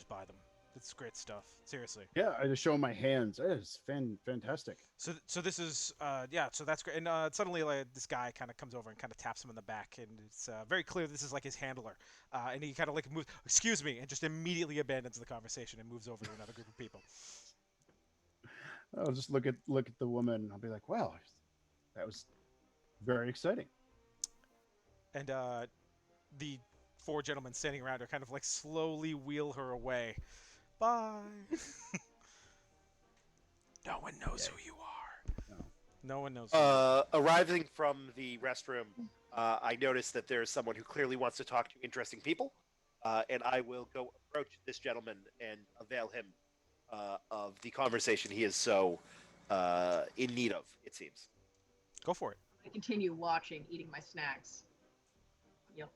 buy them. It's great stuff. Seriously. Yeah, I just show my hands. It's fantastic. So this is so that's great. And suddenly this guy kind of comes over and kind of taps him in the back, and it's very clear this is like his handler. And he kind of like moves, excuse me, and just immediately abandons the conversation and moves over to another group of people. I'll just look at the woman. I'll be like, wow, that was very exciting. And the 4 gentlemen standing around her kind of like slowly wheel her away. Bye. No one knows Yay. who you are. No. No one knows who you are. Arriving from the restroom, I notice that there is someone who clearly wants to talk to interesting people, and I will go approach this gentleman and avail him of the conversation he is so in need of, it seems. Go for it. I continue watching, eating my snacks. Yep.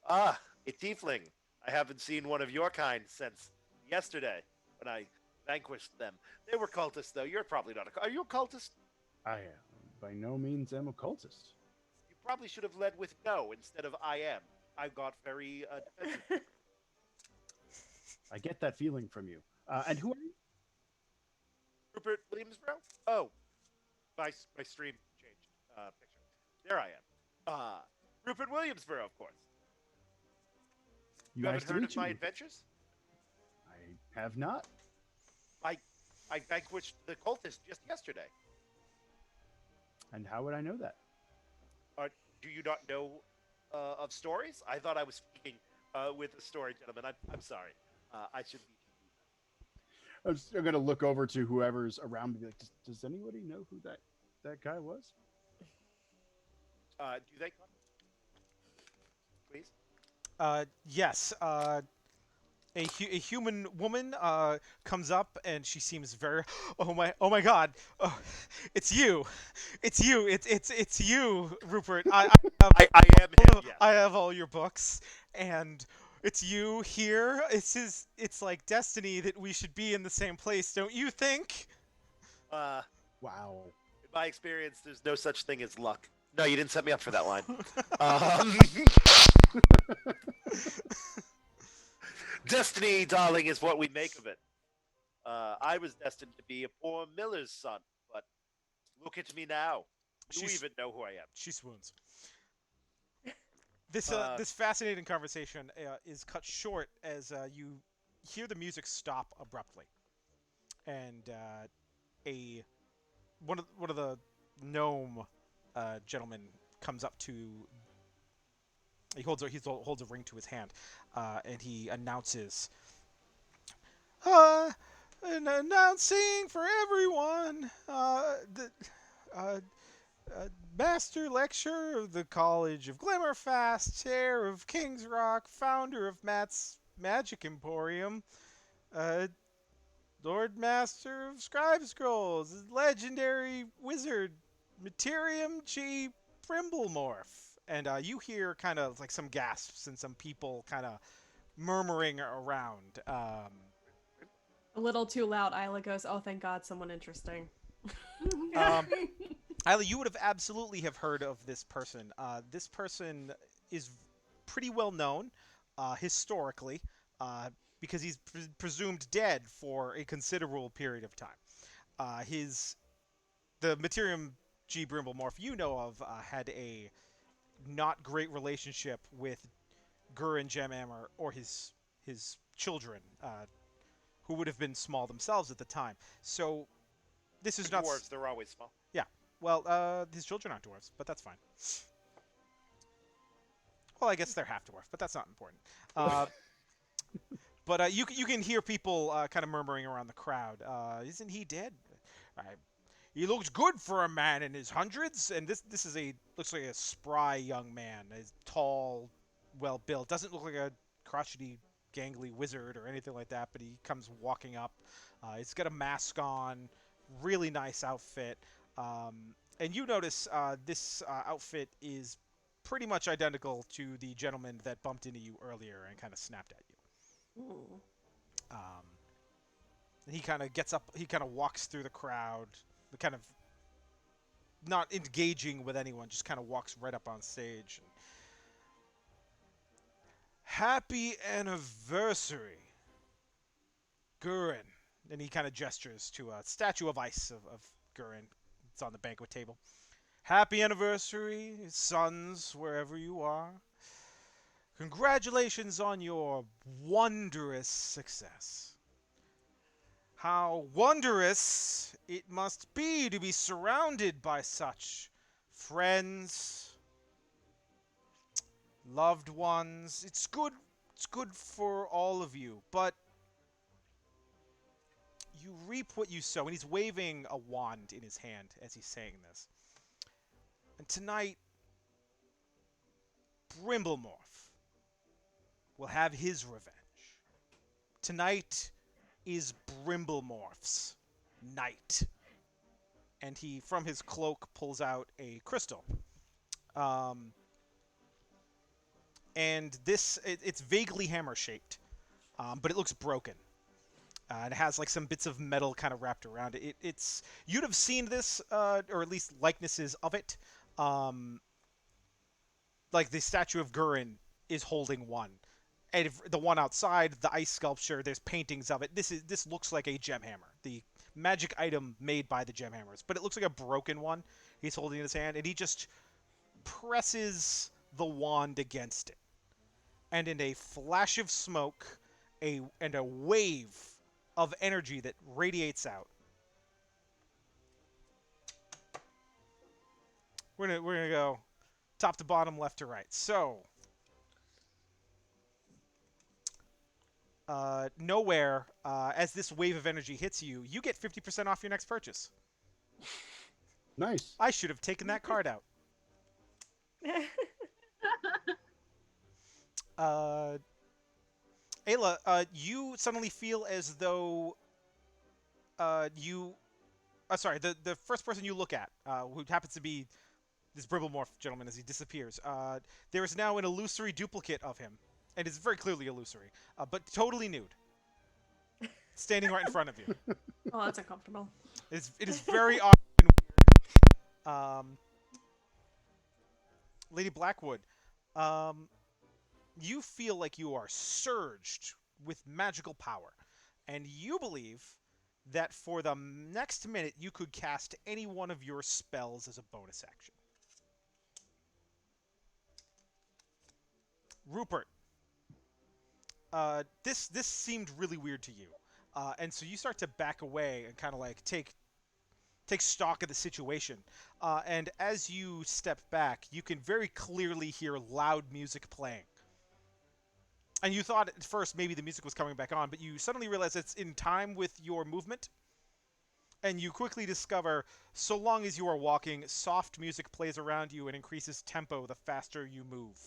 Ah, a tiefling. I haven't seen one of your kind since yesterday when I vanquished them. They were cultists, though. You're probably not a. Are you a cultist? I by no means am a cultist. You probably should have led with no instead of I am. I got very defensive. I get that feeling from you. And who are you? Rupert Williamsborough? Oh, my stream changed picture. There I am. Rupert Williamsborough, of course. You Nice haven't to heard meet of my you. adventures? I have not. I vanquished the cultist just yesterday. And how would I know that? Do you not know of stories? I thought I was speaking with a story gentleman. I'm sorry. I should be. I'm going to look over to whoever's around me. Like, does anybody know who that guy was? Do they come? Please. Yes. A human woman comes up and she seems very. Oh my God! Oh, it's you! It's you! It's you, Rupert! I am him. Yes. I have all your books, and it's you here. It's like destiny that we should be in the same place, don't you think? Wow. In my experience, there's no such thing as luck. No, you didn't set me up for that line. Um, Destiny, darling, is what we make of it. I was destined to be a poor miller's son, but look at me now. You even know who I am. She swoons. This Uh, fascinating conversation is cut short as you hear the music stop abruptly, and one of the gnome gentlemen comes up to. He holds a ring to his hand, and he announces, and announcing for everyone, the uh, Master Lecturer of the College of Glimmerfast, Chair of King's Rock, founder of Matt's Magic Emporium, uh, Lord Master of Scribe Scrolls, legendary wizard, Materium G. Primblemorph. And you hear kind of like some gasps and some people kind of murmuring around. A little too loud. Isla goes, "Oh, thank God, someone interesting." Um, Isla, you would have absolutely have heard of this person. This person is pretty well known historically because he's presumed dead for a considerable period of time. The Materium G. Brimblemorph you know of had a not great relationship with Gur and Gemhammer or his children, who would have been small themselves at the time. So this is not. dwarves, they're always small. Yeah. Well, his children aren't dwarves, but that's fine. Well, I guess they're half dwarf, but that's not important. But you can hear people kind of murmuring around the crowd. Isn't he dead? He looks good for a man in his hundreds, and this looks like a spry young man. He's tall, well built. Doesn't look like a crotchety, gangly wizard or anything like that. But he comes walking up. He's got a mask on, really nice outfit. And you notice this outfit is pretty much identical to the gentleman that bumped into you earlier and kind of snapped at you. Ooh. And he kind of gets up. He kind of walks through the crowd, kind of not engaging with anyone, just kind of walks right up on stage. And, happy anniversary, Gurin. And he kind of gestures to a statue of ice of Gurin. It's on the banquet table. Happy anniversary, sons, wherever you are. Congratulations on your wondrous success. How wondrous it must be to be surrounded by such friends, loved ones. It's good for all of you, but You reap what you sow. And he's waving a wand in his hand as he's saying this. And tonight, Brimblemorph will have his revenge. Tonight is Brimblemorph's night. And he, from his cloak, pulls out a crystal. And it's vaguely hammer-shaped, but it looks broken. And it has like some bits of metal kind of wrapped around it. You'd have seen this, or at least likenesses of it. Like the statue of Gurin is holding one, and the one outside, the ice sculpture, there's paintings of it. This looks like a Gemhammer, the magic item made by the Gemhammers, but it looks like a broken one. He's holding in his hand, and he just presses the wand against it, and in a flash of smoke, and a wave of energy that radiates out. We're gonna go top to bottom, left to right. So, nowhere, as this wave of energy hits you, you get 50% off your next purchase. Nice. I should have taken that card out. Ayla, you suddenly feel as though the first person you look at, who happens to be this Brimblemorph gentleman as he disappears, there is now an illusory duplicate of him, and it's very clearly illusory, but totally nude, standing right in front of you. Oh, that's uncomfortable. It is very odd and weird. Lady Blackwood, you feel like you are surged with magical power, and you believe that for the next minute you could cast any one of your spells as a bonus action. Rupert, this seemed really weird to you, and so you start to back away and kind of like take stock of the situation. And as you step back, you can very clearly hear loud music playing. And you thought at first maybe the music was coming back on, but you suddenly realize it's in time with your movement. And you quickly discover, so long as you are walking, soft music plays around you and increases tempo the faster you move.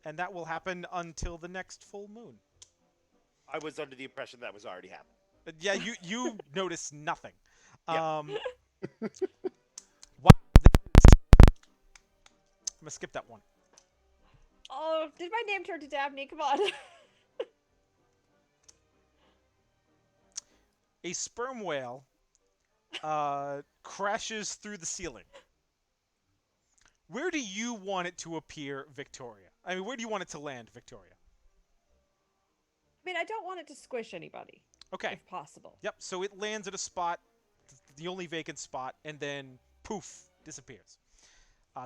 And that will happen until the next full moon. I was under the impression that was already happening. Yeah, you notice nothing. Yeah. Wow. I'm gonna skip that one. Oh, did my name turn to Dabney? Come on. A sperm whale crashes through the ceiling. Where do you want it to appear, Victoria? I mean, where do you want it to land, Victoria? I mean, I don't want it to squish anybody. Okay. If possible. Yep, so it lands at a spot, the only vacant spot, and then poof, disappears.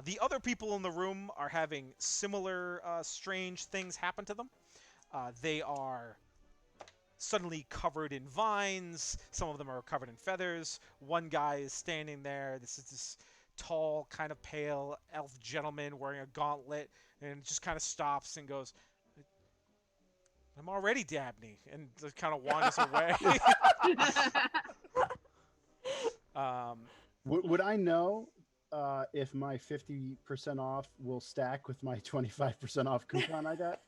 The other people in the room are having similar strange things happen to them. They are suddenly covered in vines. Some of them are covered in feathers. One guy is standing there. This is this tall, kind of pale elf gentleman wearing a gauntlet, and just kind of stops and goes, "I'm already Dabney," and just kind of wanders away. Would I know if my 50% off will stack with my 25% off coupon I got?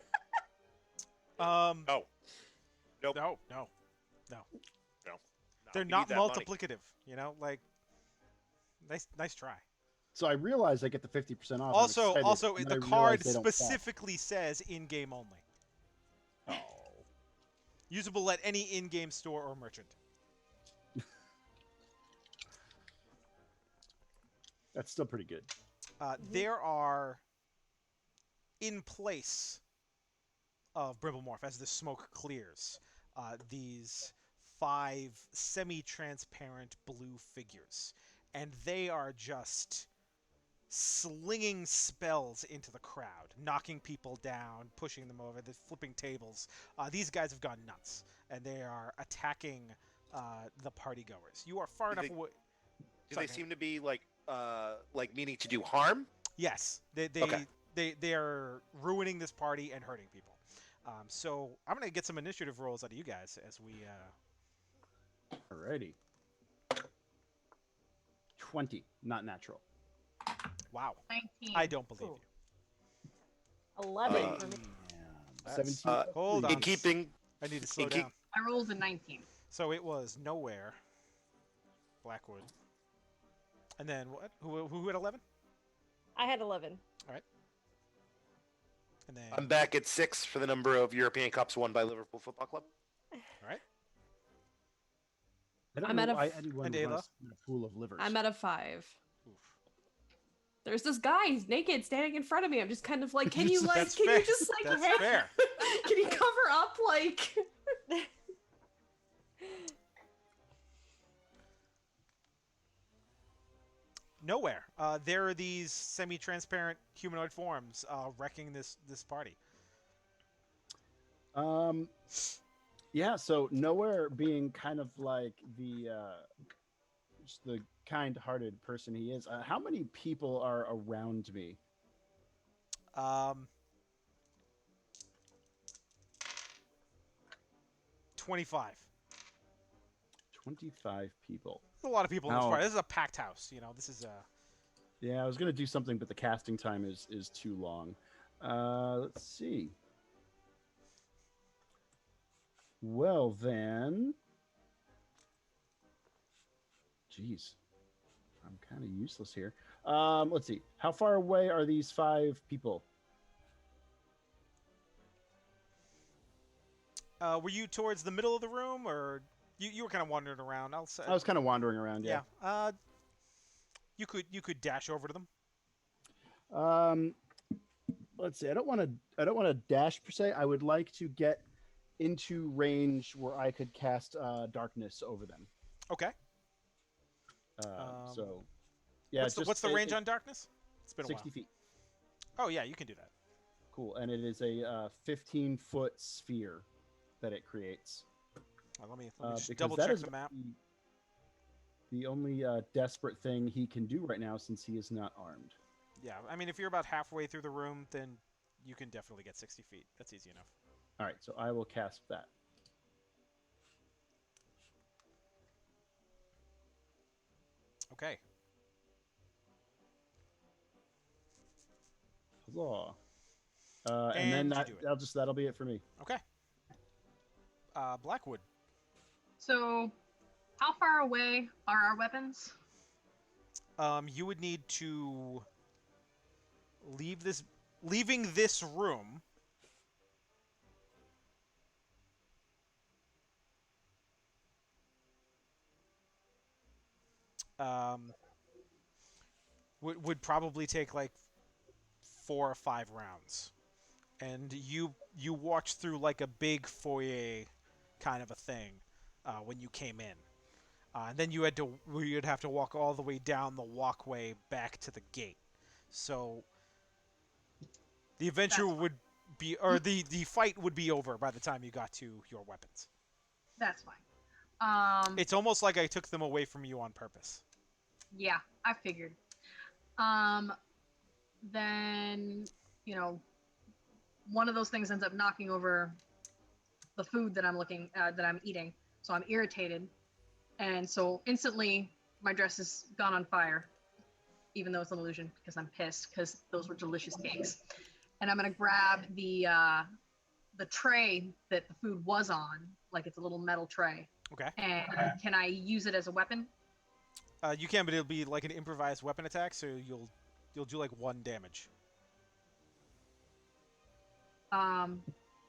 No. Nope. No. No, They're we not need that money. multiplicative, you know? Like, nice try. So I realize I get the 50% off. Also, I'm excited, and the I card realize they don't stack. specifically says in-game only. Oh. Usable at any in-game store or merchant. That's still pretty good. There are, in place of Brimblemorph, as the smoke clears, these 5 semi-transparent blue figures. And they are just slinging spells into the crowd, knocking people down, pushing them over, flipping tables. These guys have gone nuts, and they are attacking the partygoers. You are far enough away. Do they seem to be like meaning to do harm? Yes, Okay. they are ruining this party and hurting people. So I'm gonna get some initiative rolls out of you guys as we Alrighty. 20, not natural. Wow. 19. I don't believe Ooh. you. 11 for me. That's- 17. Hold in on. keeping I need to slow in keep- down. I rolled a 19. So it was nowhere. Blackwood. And then what? Who had 11? I had 11. And then I'm back at 6 for the number of European Cups won by Liverpool Football Club. all right. I don't I'm know at a why f- anyone And would want Ayla? to spin a pool of livers. I'm at a 5. Oof. There's this guy, he's naked, standing in front of me. I'm just kind of like, can you That's can fair. you just like, That's fair. can you cover up like? Nowhere. There are these semi-transparent humanoid forms wrecking this party. Yeah, so nowhere being kind of like just the kind-hearted person he is. How many people are around me? 25. 25 people. There's a lot of people in this Now- party. This is a packed house. You know, this is a. Yeah, I was gonna do something, but the casting time is too long. Let's see. Well then, jeez, I'm kind of useless here. Let's see. How far away are these 5 people? Were you towards the middle of the room, or you were kind of wandering around? I'll say. I was kind of wandering around. Yeah. Yeah. You could dash over to them. Let's see. I don't want to dash per se. I would like to get into range where I could cast darkness over them. Okay. So, yeah. What's the range on darkness? It's been a 60 while. feet. Oh yeah, you can do that. Cool, and it is a 15-foot sphere that it creates. Let me just Because double that check is the map. the only desperate thing he can do right now since he is not armed. Yeah, I mean, if you're about halfway through the room, then you can definitely get 60 feet. That's easy enough. All right, so I will cast that. Okay. Huzzah. And then And you do it. that'll be it for me. Okay. Blackwood. So, how far away are our weapons? You would need to leaving this room. Would probably take like 4 or 5 rounds, and you watch through like a big foyer kind of a thing when you came in, and then you'd have to walk all the way down the walkway back to the gate. So the adventure That's would be, or the fight would be over by the time you got to your weapons. That's fine. It's almost like I took them away from you on purpose. Yeah, I figured. Then, one of those things ends up knocking over the food that I'm eating. So I'm irritated. And so instantly my dress has gone on fire, even though it's an illusion because I'm pissed because those were delicious cakes. And I'm going to grab the tray that the food was on, like it's a little metal tray. Okay. And can I use it as a weapon? You can, but it'll be like an improvised weapon attack, so you'll do like 1 damage.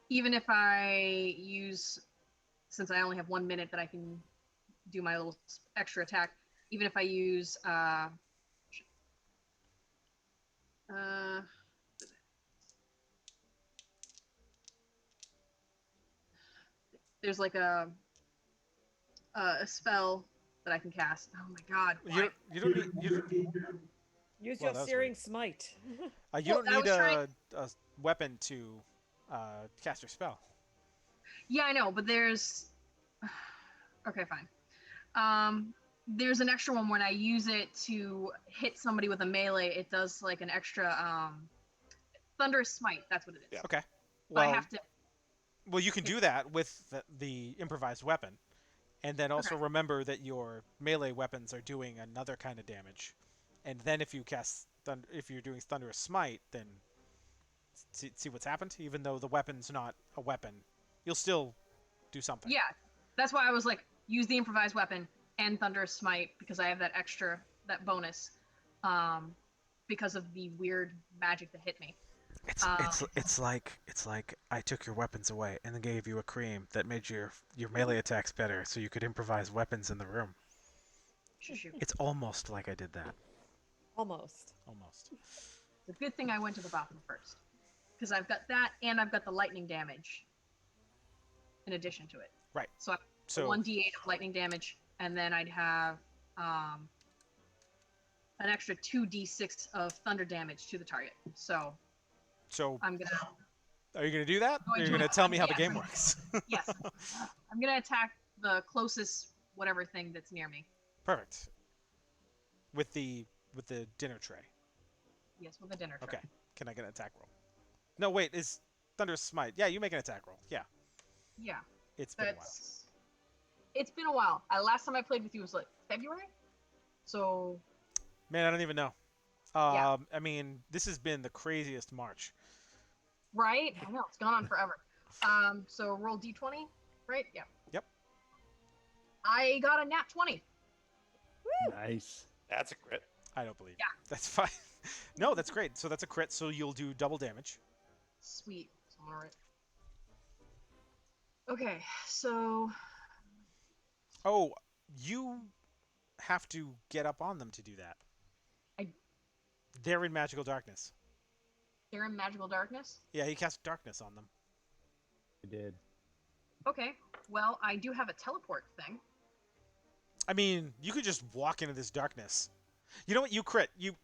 Even if I use, since I only have 1 minute that I can do my little extra attack, even if I use, there's like a spell that I can cast. Oh my god. why? You don't need Use Well, your that was searing smite. you Well, don't I need was trying- a weapon to cast your spell. Yeah, I know, but there's. Okay, fine. There's an extra one when I use it to hit somebody with a melee. It does like an extra thunderous smite. That's what it is. Yeah. Okay. But I Well, have to. you can do that with the improvised weapon, And then also Okay. remember that your melee weapons are doing another kind of damage. And then if you cast if you're doing thunderous smite, then see what's happened. Even though the weapon's not a weapon, you'll still do something. Yeah, that's why I was like, use the improvised weapon and thunderous smite because I have that bonus, um, because of the weird magic that hit me. It's like I took your weapons away and then gave you a cream that made your melee attacks better, so you could improvise weapons in the room. Shoo. It's almost like I did that. Almost. Almost. It's a good thing I went to the bathroom first because I've got that and I've got the lightning damage in addition to it. Right. So I So 1d8 of lightning damage, and then I'd have an extra 2d6 of thunder damage to the target. So so I'm gonna are you gonna do that? Or are going you to gonna tell me how the yes. game works? yes, I'm gonna attack the closest whatever thing that's near me. Perfect. With the dinner tray. Yes, with a dinner tray. Okay. Can I get an attack roll? No, wait. Is thunderous smite? Yeah, you make an attack roll. Yeah. Yeah, It's been a while. it's been a while. Last time I played with you was like February, so Man, I don't even know. Yeah. I mean, this has been the craziest March. right. I know it's gone on forever. So roll d20, right? Yeah. Yep. I got a nat 20. Nice. That's a crit. I don't believe. Yeah. That's fine. No, that's great. So that's a crit. So you'll do double damage. Sweet. So I'm gonna write. Okay, so Oh, you have to get up on them to do that. I- They're in magical darkness. they're in magical darkness. Yeah, he cast darkness on them. I did. Okay, well I do have a teleport thing. I mean, you could just walk into this darkness. You know what? You crit. You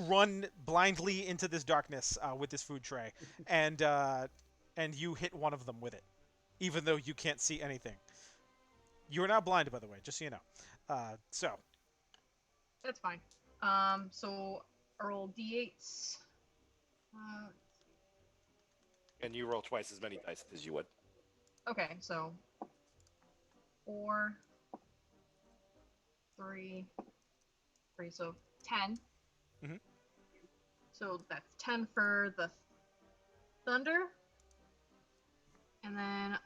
run blindly into this darkness with this food tray, and you hit one of them with it, even though you can't see anything. You are now blind, by the way, just so you know. So That's fine. So I roll d8s. And you roll twice as many dice as you would. Okay, so 4, 3, so 10. Mhm. So that's 10 for the thunder, and then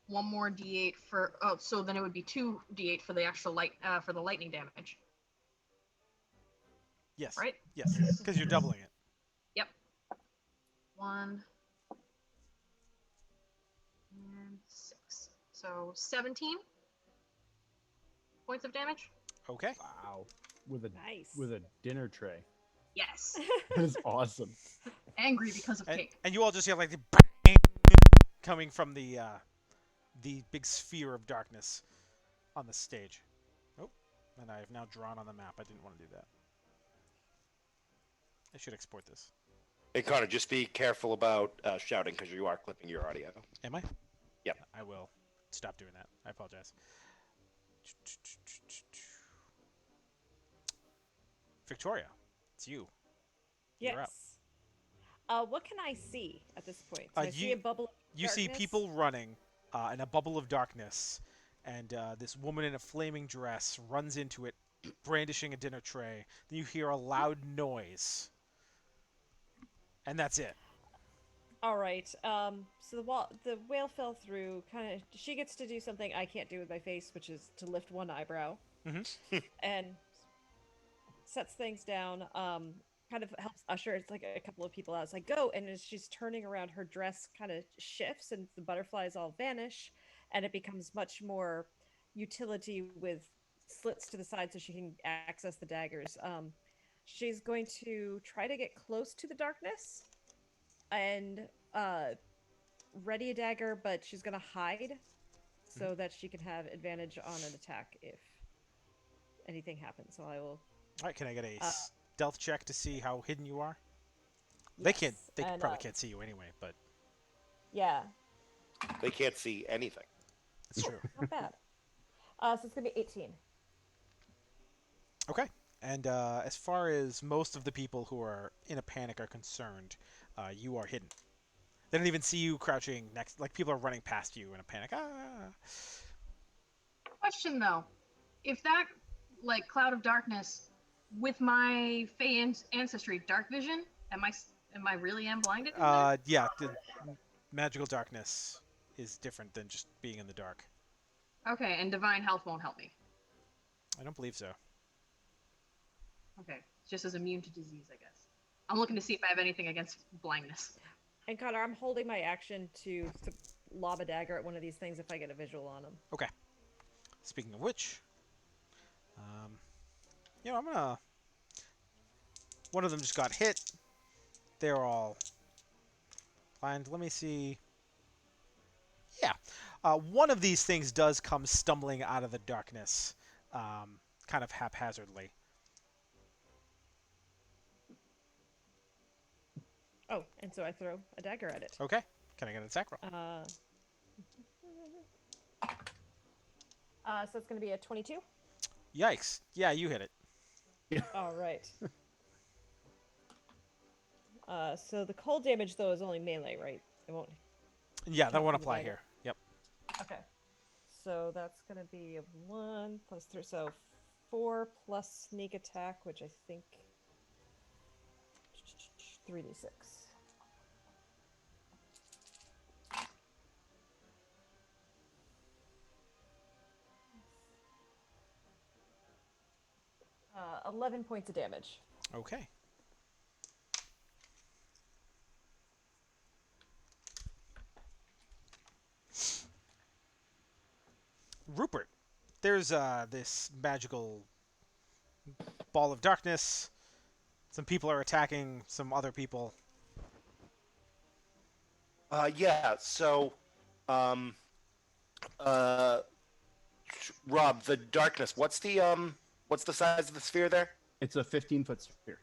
one more d8 for. Oh, so then it would be 2d8 for the actual for the lightning damage, yes, right? yes, because you're doubling it. Yep. 1 and 6. So 17 points of damage. Okay. Wow. With a Nice. with a dinner tray. Yes. That is awesome. Angry because of cake. And you all just hear like the bang coming from the big sphere of darkness on the stage. Oh, and I have now drawn on the map. I didn't want to do that. I should export this. Hey, Connor, just be careful about shouting because you are clipping your audio. Am I? Yep. I will stop doing that. I apologize. Victoria, it's you. You're up. Yes. What can I see at this point? Uh, I see you- a bubble of You see darkness? people running in a bubble of darkness, and this woman in a flaming dress runs into it, brandishing a dinner tray. Then you hear a loud noise, and that's it. All right. So the whale fell through. Kind of. She gets to do something I can't do with my face, which is to lift one eyebrow, and sets things down. Kind of helps usher. It's like a couple of people out. It's like go, and as she's turning around, her dress kind of shifts, and the butterflies all vanish, and it becomes much more utility with slits to the side so she can access the daggers. She's going to try to get close to the darkness and ready a dagger, but she's gonna hide so that she can have advantage on an attack if anything happens. So I will. All right, can I get a stealth check to see how hidden you are? They can't. Yes, They and, probably can't see you anyway, but Yeah, They can't see anything. it's true. not bad. So it's gonna be 18. Okay. And as far as most of the people who are in a panic are concerned, you are hidden. They don't even see you crouching next. Like people are running past you in a panic. Ah! Question though, if that like cloud of darkness with my Fey ancestry, dark vision, am I really blinded in there? Yeah, the magical darkness is different than just being in the dark. Okay, and divine health won't help me. I don't believe so. Okay, it's just as immune to disease, I guess. I'm looking to see if I have anything against blindness. And Connor, I'm holding my action to lob a dagger at one of these things if I get a visual on them. Okay. Speaking of which, I'm gonna. One of them just got hit. They're all blind. Let me see. Yeah. One of these things does come stumbling out of the darkness, kind of haphazardly. Oh, and so I throw a dagger at it. Okay. Can I get an attack roll? So it's going to be a 22. Yikes. Yeah, you hit it. All right. So the cold damage, though, is only melee, right? It won't. Yeah, that Count won't for the apply dagger. here. Yep. Okay. So that's going to be a 1 plus 3. So 4 plus sneak attack, which I think. 3d6. Uh, 11 points of damage. Okay. Rupert, there's this magical ball of darkness. Some people are attacking some other people. Yeah. So, um, uh, Rob, the darkness. What's the size of the sphere there? It's a 15-foot sphere.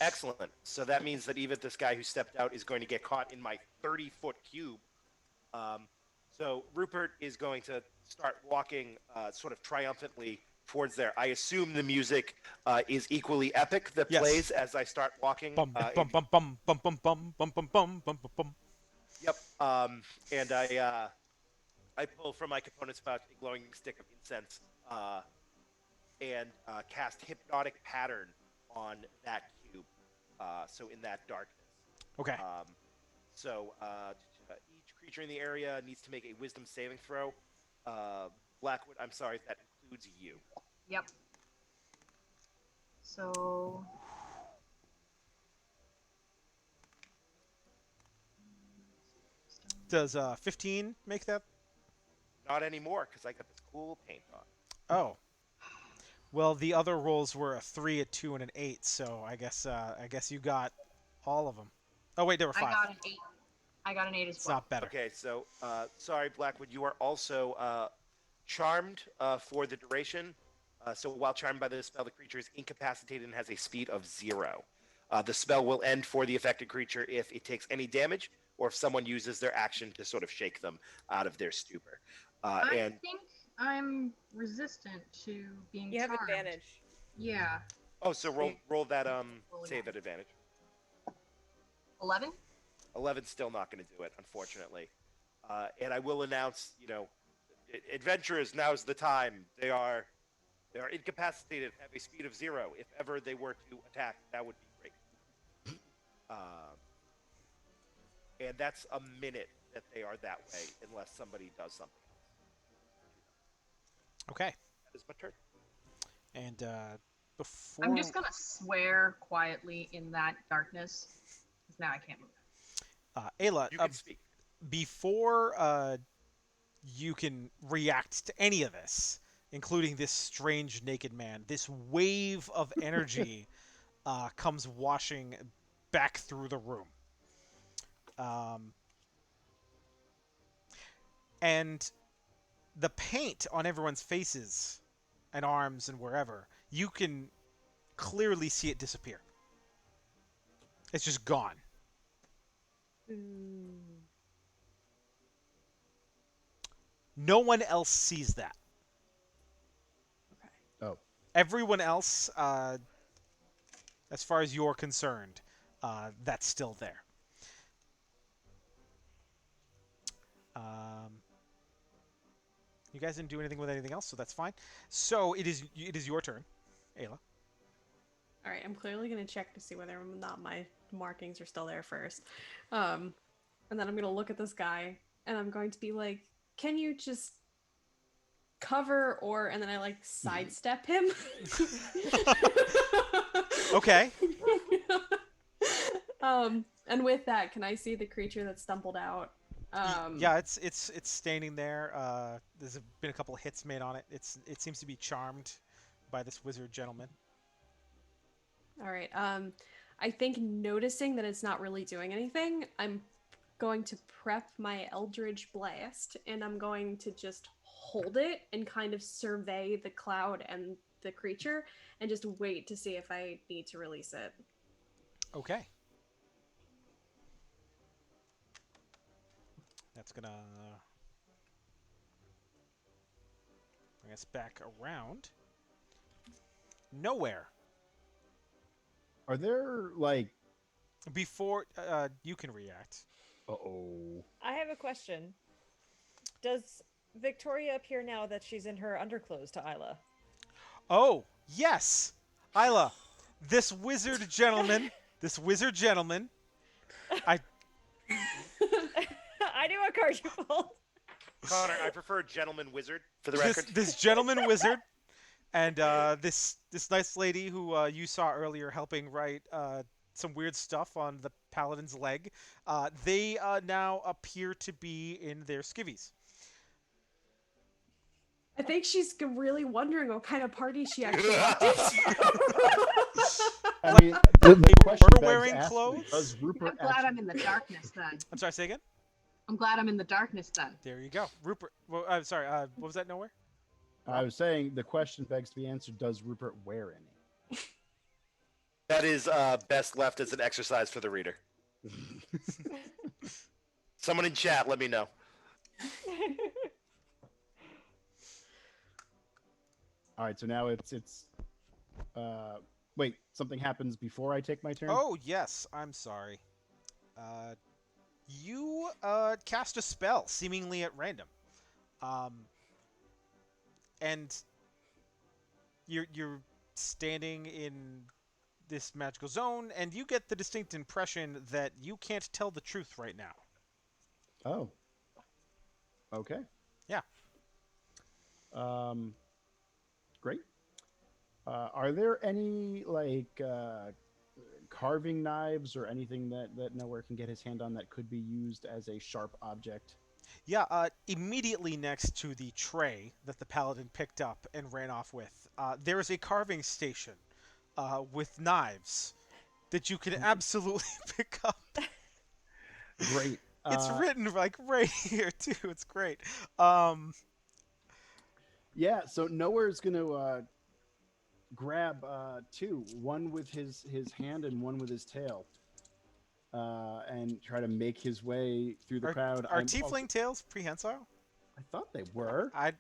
Excellent. So that means that even this guy who stepped out is going to get caught in my 30-foot cube. So Rupert is going to start walking sort of triumphantly towards there. I assume the music is equally epic that Yes. plays as I start walking. Bum bum bum bum bum bum bum bum bum bum bum bum. Yep. And I pull from my component's pouch a glowing stick of incense and cast hypnotic pattern on that cube. So in that darkness. Okay. So each creature in the area needs to make a wisdom saving throw. Blackwood, I'm sorry, that includes you. Yep. So. Does 15 make that? Not anymore, because I got this cool paint on. Oh. Well, the other rolls were a 3, a 2, and an 8, so I guess you got all of them. Oh wait, there were 5. I got an 8. I got an 8 as It's well. not better. Okay, so sorry, Blackwood, you are also charmed for the duration. So while charmed by the spell, the creature is incapacitated and has a speed of 0. The spell will end for the affected creature if it takes any damage or if someone uses their action to sort of shake them out of their stupor. I And think I'm resistant to being You have charmed. advantage. Yeah. oh, so roll that Rolling save on. at advantage. 11? 11's still not going to do it, unfortunately. And I will announce, adventurers, now's the time. They are incapacitated, have a speed of 0. If ever they were to attack, that would be great. And that's a minute that they are that way, unless somebody does something else. Okay. That is my turn. And before I'm just gonna swear quietly in that darkness. 'Cause now I can't move. Ayla, You can speak. before you can react to any of this, including this strange naked man, this wave of energy comes washing back through the room. And the paint on everyone's faces and arms and wherever, you can clearly see it disappear. It's just gone. No one else sees that. Oh, Everyone else, as far as you're concerned, that's still there. You guys didn't do anything with anything else, so that's fine. So it is your turn, Ayla. All right, I'm clearly gonna check to see whether or not my markings are still there first, and then I'm gonna look at this guy and I'm going to be like, "Can you just cover or?" And then I like sidestep him. Okay. And with that, can I see the creature that stumbled out? Yeah, it's standing there. There's been a couple of hits made on it. It seems to be charmed by this wizard gentleman. All right. I think noticing that it's not really doing anything, I'm going to prep my Eldritch Blast, and I'm going to just hold it and kind of survey the cloud and the creature, and just wait to see if I need to release it. Okay. That's gonna bring us back around. Nowhere. Are there like? Before you can react. Uh-oh. I have a question. Does Victoria appear now that she's in her underclothes to Isla? Oh, yes. Isla, this wizard gentleman, I I knew what card you pulled. Connor, I prefer gentleman wizard for the this record. this gentleman wizard and this nice lady who you saw earlier helping write some weird stuff on the paladin's leg. They now appear to be in their skivvies. I think she's really wondering what kind of party she actually walked into. I mean, the question were begs wearing asking, clothes? does Rupert I'm glad I'm in the darkness then. I'm sorry, say again? I'm glad I'm in the darkness then. There you go. Rupert. Well, I'm sorry. What was that? Nowhere? I was saying the question begs to be answered, does Rupert wear any? That is best left as an exercise for the reader. Someone in chat, let me know. All right, so now it's wait, something happens before I take my turn? Oh, yes. I'm sorry. You cast a spell seemingly at random. And you're standing in this magical zone, and you get the distinct impression that you can't tell the truth right now. Oh. Okay. Yeah. Great. Are there any like carving knives or anything that Nowhere can get his hand on that could be used as a sharp object? Yeah, immediately next to the tray that the paladin picked up and ran off with, there is a carving station with knives that you can absolutely pick up. Great. It's written like right here too. It's great. Yeah, so Nowhere's gonna grab two, one with his hand and one with his tail, and try to make his way through the crowd. Are tiefling tails prehensile? I thought they were. I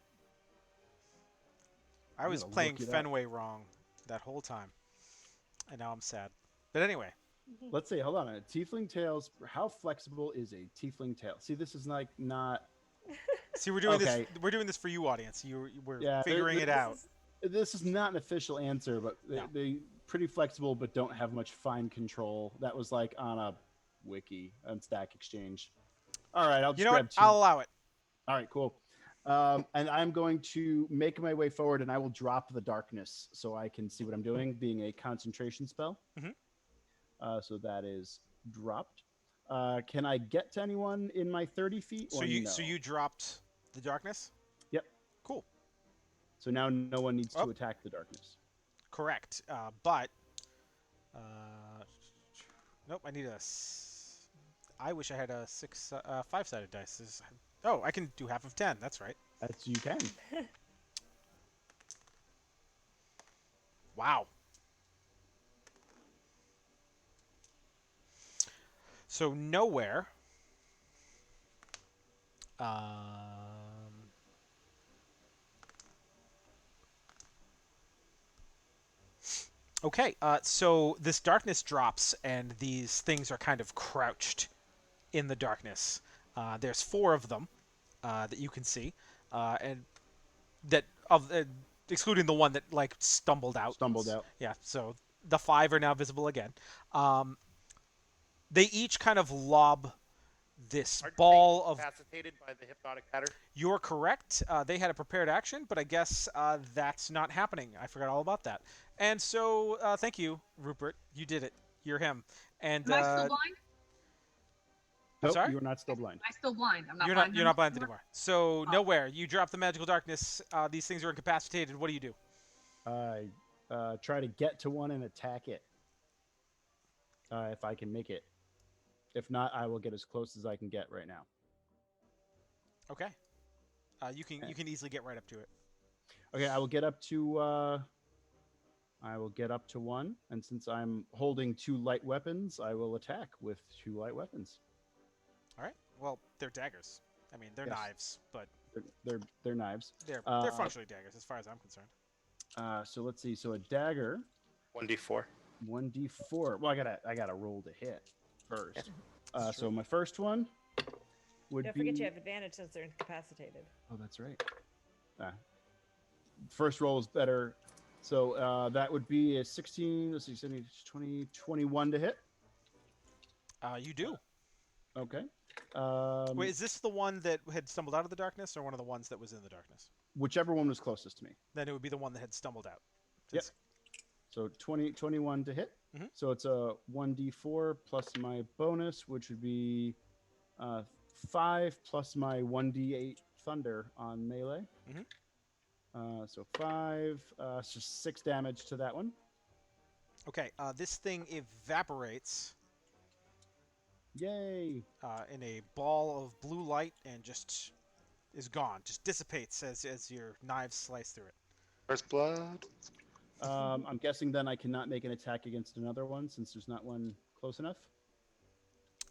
I'm was gonna playing look it up. Fenway wrong that whole time, and now I'm sad. But anyway, Let's see. Hold on. Tiefling tails. How flexible is a tiefling tail? See, this is like not. see, we're doing Okay. this. We're doing this for you, audience. We're Yeah, figuring it out. This is not an official answer, but No. they pretty flexible, but don't have much fine control. That was like on a wiki on Stack Exchange. All right, I'll just You know grab what? two. I'll allow it. All right, cool. And I'm going to make my way forward, and I will drop the darkness so I can see what I'm doing, being a concentration spell. Mhm. So that is dropped. Can I get to anyone in my 30 feet? So or you no? so you dropped the darkness? Yep. Cool. So now no one needs Oh. to attack the darkness. Correct. But nope. I need I wish I had a five-sided dice. Oh, I can do half of 10. That's right. That's you can. Wow. So nowhere. Okay, so this darkness drops, and these things are kind of crouched in the darkness. There's 4 of them that you can see, and that of excluding the one that like stumbled out. Stumbled out. Yeah, so the 5 are now visible again. Um, they each kind of lob this Aren't ball they of. incapacitated by the hypnotic pattern? You're correct. They had a prepared action, but I guess that's not happening. I forgot all about that. And so, thank you, Rupert. You did it. You're him. And Am I still blind? Nope, sorry? you are not still blind. Am I still blind? I'm not you're blind. not. You're not blind anymore. So Oh. nowhere. You drop the magical darkness. These things are incapacitated. What do you do? I try to get to one and attack it. If I can make it. If not, I will get as close as I can get right now. Okay. You can easily get right up to it. Okay, I will get up to. I will get up to one, and since I'm holding 2 light weapons, I will attack with 2 light weapons. All right. Well, they're daggers. I mean, they're Yes. knives, but They're knives. they're functionally daggers as far as I'm concerned. So let's see. So a dagger, 1d4. 1d4. Well, I gotta roll to hit first. So my first one would Don't be. forget you have advantage since they're incapacitated. Oh, that's right. First roll is better. So that would be a 16, let's see, 17, 20, 21 to hit. You do. Okay. Wait, is this the one that had stumbled out of the darkness, or one of the ones that was in the darkness? Whichever one was closest to me. Then it would be the one that had stumbled out. Yep. So 21 to hit. Mhm. So it's a 1d4 plus my bonus, which would be 5 plus my 1d8 thunder on melee. Mhm. So 5, it's just 6 damage to that one. Okay. This thing evaporates Yay! in a ball of blue light and just is gone. Just dissipates as your knives slice through it. First blood. I'm guessing then I cannot make an attack against another one since there's not one close enough.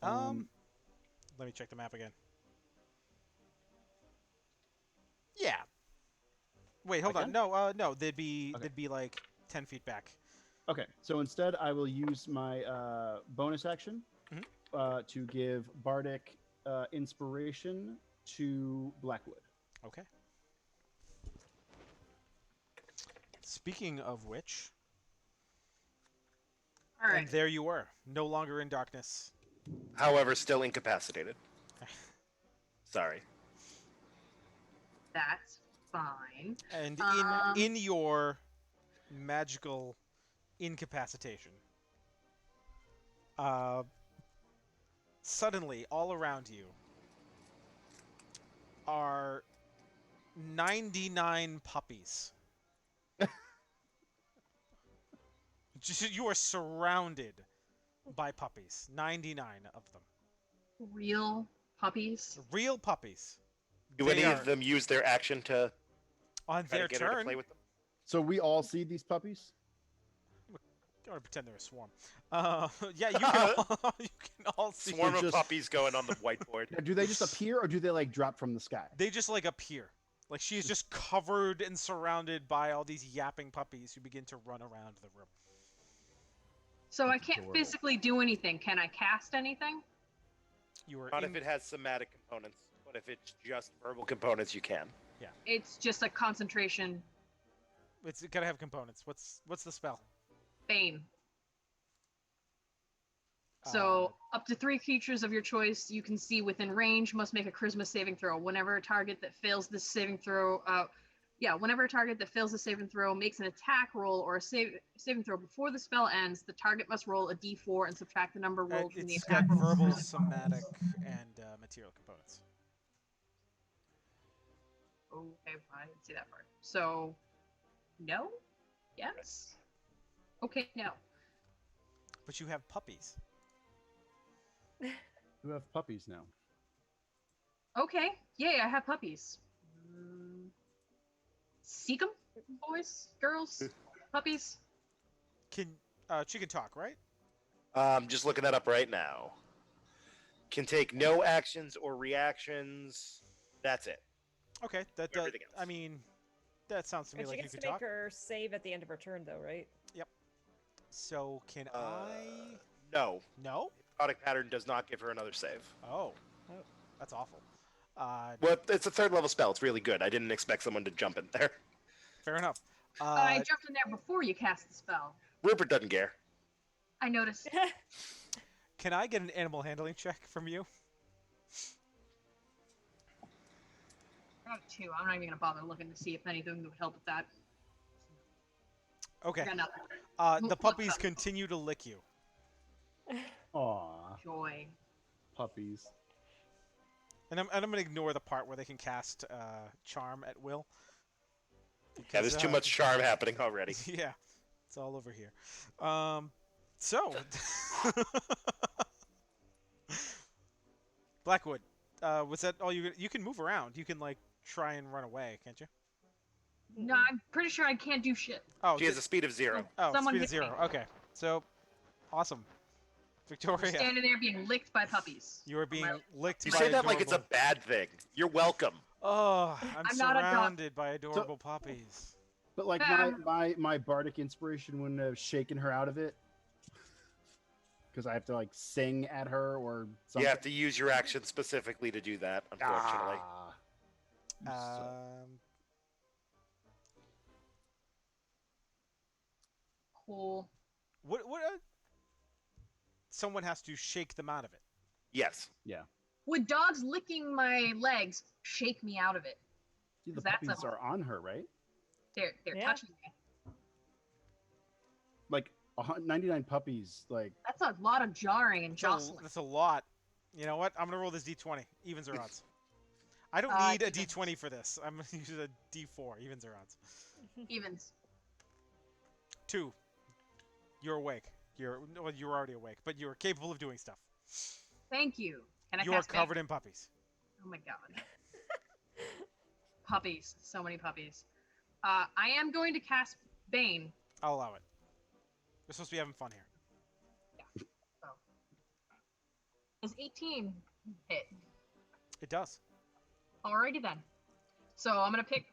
Let me check the map again. Yeah. Wait, hold on. can? No. They'd be Okay. they'd be like 10 feet back. Okay, so instead I will use my bonus action to give Bardic Inspiration to Blackwood. Okay. Speaking of which, All right. and there you were, no longer in darkness. However, still incapacitated. Sorry. That's fine. And Um, in your magical incapacitation, suddenly all around you are 99 puppies. You are surrounded by puppies. 99 of them. Real puppies. Real puppies. Do They any are of them use their action to on try their to get her to turn? play with them? So we all see these puppies? Don't want to pretend they're a swarm. Yeah, you can all, you can all see. Swarm of just- puppies going on the whiteboard. Do they just appear or do they like drop from the sky? They just like appear. Like she is just covered and surrounded by all these yapping puppies who begin to run around the room. So I That's can't adorable. physically do anything. Can I cast anything? You are Not in, if it has somatic components, but if it's just verbal components, you can. It's just a concentration it's gotta have components. What's the spell? bane. So up to 3 creatures of your choice you can see within range must make a charisma saving throw. Whenever a target that fails this saving throw, whenever a target that fails the saving throw makes an attack roll or a saving throw before the spell ends, the target must roll a d4 and subtract the number rolled from the It's attack got roll. verbal, somatic, and material components. Okay, I didn't see that part. So, no? Yes? Okay, no. But you have puppies. You have puppies now. Okay, yay, I have puppies. Seek 'em, boys, girls, puppies. She can talk, right? Just looking that up right now. Can take no actions or reactions. That's it. Okay, that Everything else. I mean, that sounds to me And she like you gets could to make talk. her save at the end of her turn, though, right? So can I? No. No. Hypnotic pattern does not give her another save. Oh, that's awful. Well, it's a third level spell. It's really good. I didn't expect someone to jump in there. Fair enough. I jumped in there before you cast the spell. Rupert doesn't care. I noticed. Can I get an animal handling check from you? I got 2. I'm not even gonna bother looking to see if anything would help with that. Okay. I got nothing. The Look puppies up. continue to lick you. Aw, Joy. puppies. And I'm going to ignore the part where they can cast charm at will. Yeah, there's too much charm happening already. Yeah, it's all over here. So, Blackwood, was that all you can move around? You can like try and run away, can't you? No, I'm pretty sure I can't do shit. Oh, She has a speed of 0. Someone speed of hit me. 0. Okay, so awesome, We're Victoria. standing there being licked by puppies. You are being licked You by say that like it's a adorable- bad thing. You're welcome. Oh, I'm not a dog. surrounded by adorable puppies. But like my bardic inspiration wouldn't have shaken her out of it. Because I have to like sing at her or something. You have to use your action specifically to do that, unfortunately. Ah. Cool. What? Someone has to shake them out of it. Yes. Yeah. Would dogs licking my legs shake me out of it? See, the That's puppies a- are on her, right? They're Yeah. touching me. Like 99 puppies. Like That's a lot of jarring and jostling. That's a lot. You know what? I'm gonna roll this d20. Evens or odds? I don't need a Evens. d20 for this. I'm gonna use a d4. Evens or odds? Evens. 2. You're awake. You're already awake, but you're capable of doing stuff. Thank you. Can I You're cast covered in puppies. Oh my god. Puppies. So many puppies. I am going to cast Bane. I'll allow it. We're supposed to be having fun here. So. Does 18 hit? It does. Alrighty then. So I'm gonna pick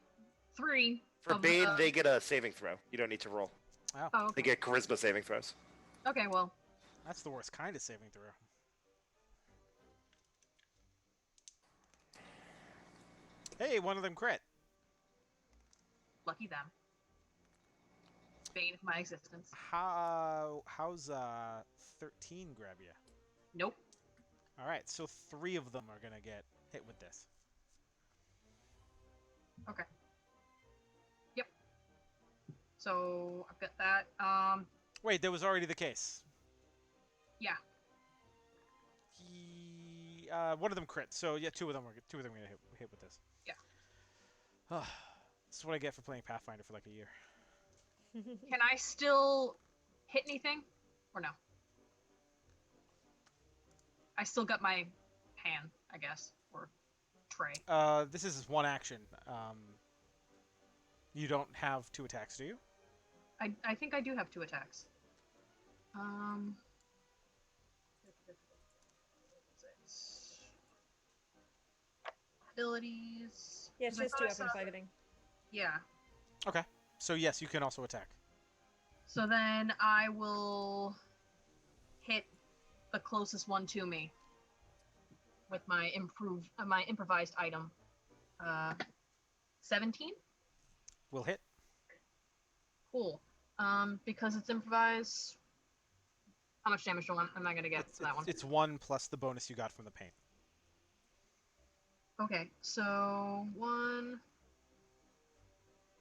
3. For of Bane, the- they get a saving throw. You don't need to roll. Wow, Oh, They okay. get charisma saving throws. Okay, well, that's the worst kind of saving throw. Hey, one of them crit. lucky them. Bane of my existence. How's 13 grab you? Nope. All right, so 3 of them are gonna get hit with this. Okay. Yep. So I've got that. Wait, that was already the case. Yeah. One of them crit. So yeah, two of them are gonna hit with this. Yeah. This is what I get for playing Pathfinder for like a year. Can I still hit anything? Or no? I still got my hand, I guess. Or tray. This is one action. You don't have 2 attacks, do you? I think I do have 2 attacks. Abilities. Yeah, it's 'Cause I just thought 2 I up and saw- fighting. Yeah. Okay. So yes, you can also attack. So then I will hit the closest one to me with my improvised item. 17? Will hit. Cool. Because it's improvised. How much damage do I'm not gonna get to that one? It's 1 plus the bonus you got from the paint. Okay, so 1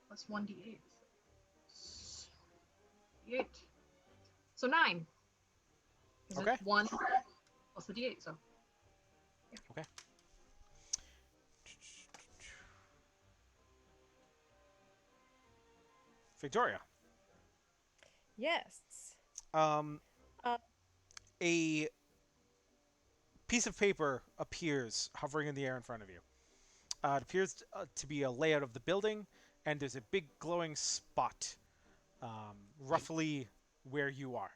plus 1d8. D8. So 9. 'Cause Okay. It's 1 plus the d8, so. Okay. Victoria. Yes. Um, Uh, a piece of paper appears hovering in the air in front of you. It appears to be a layout of the building, and there's a big glowing spot roughly where you are.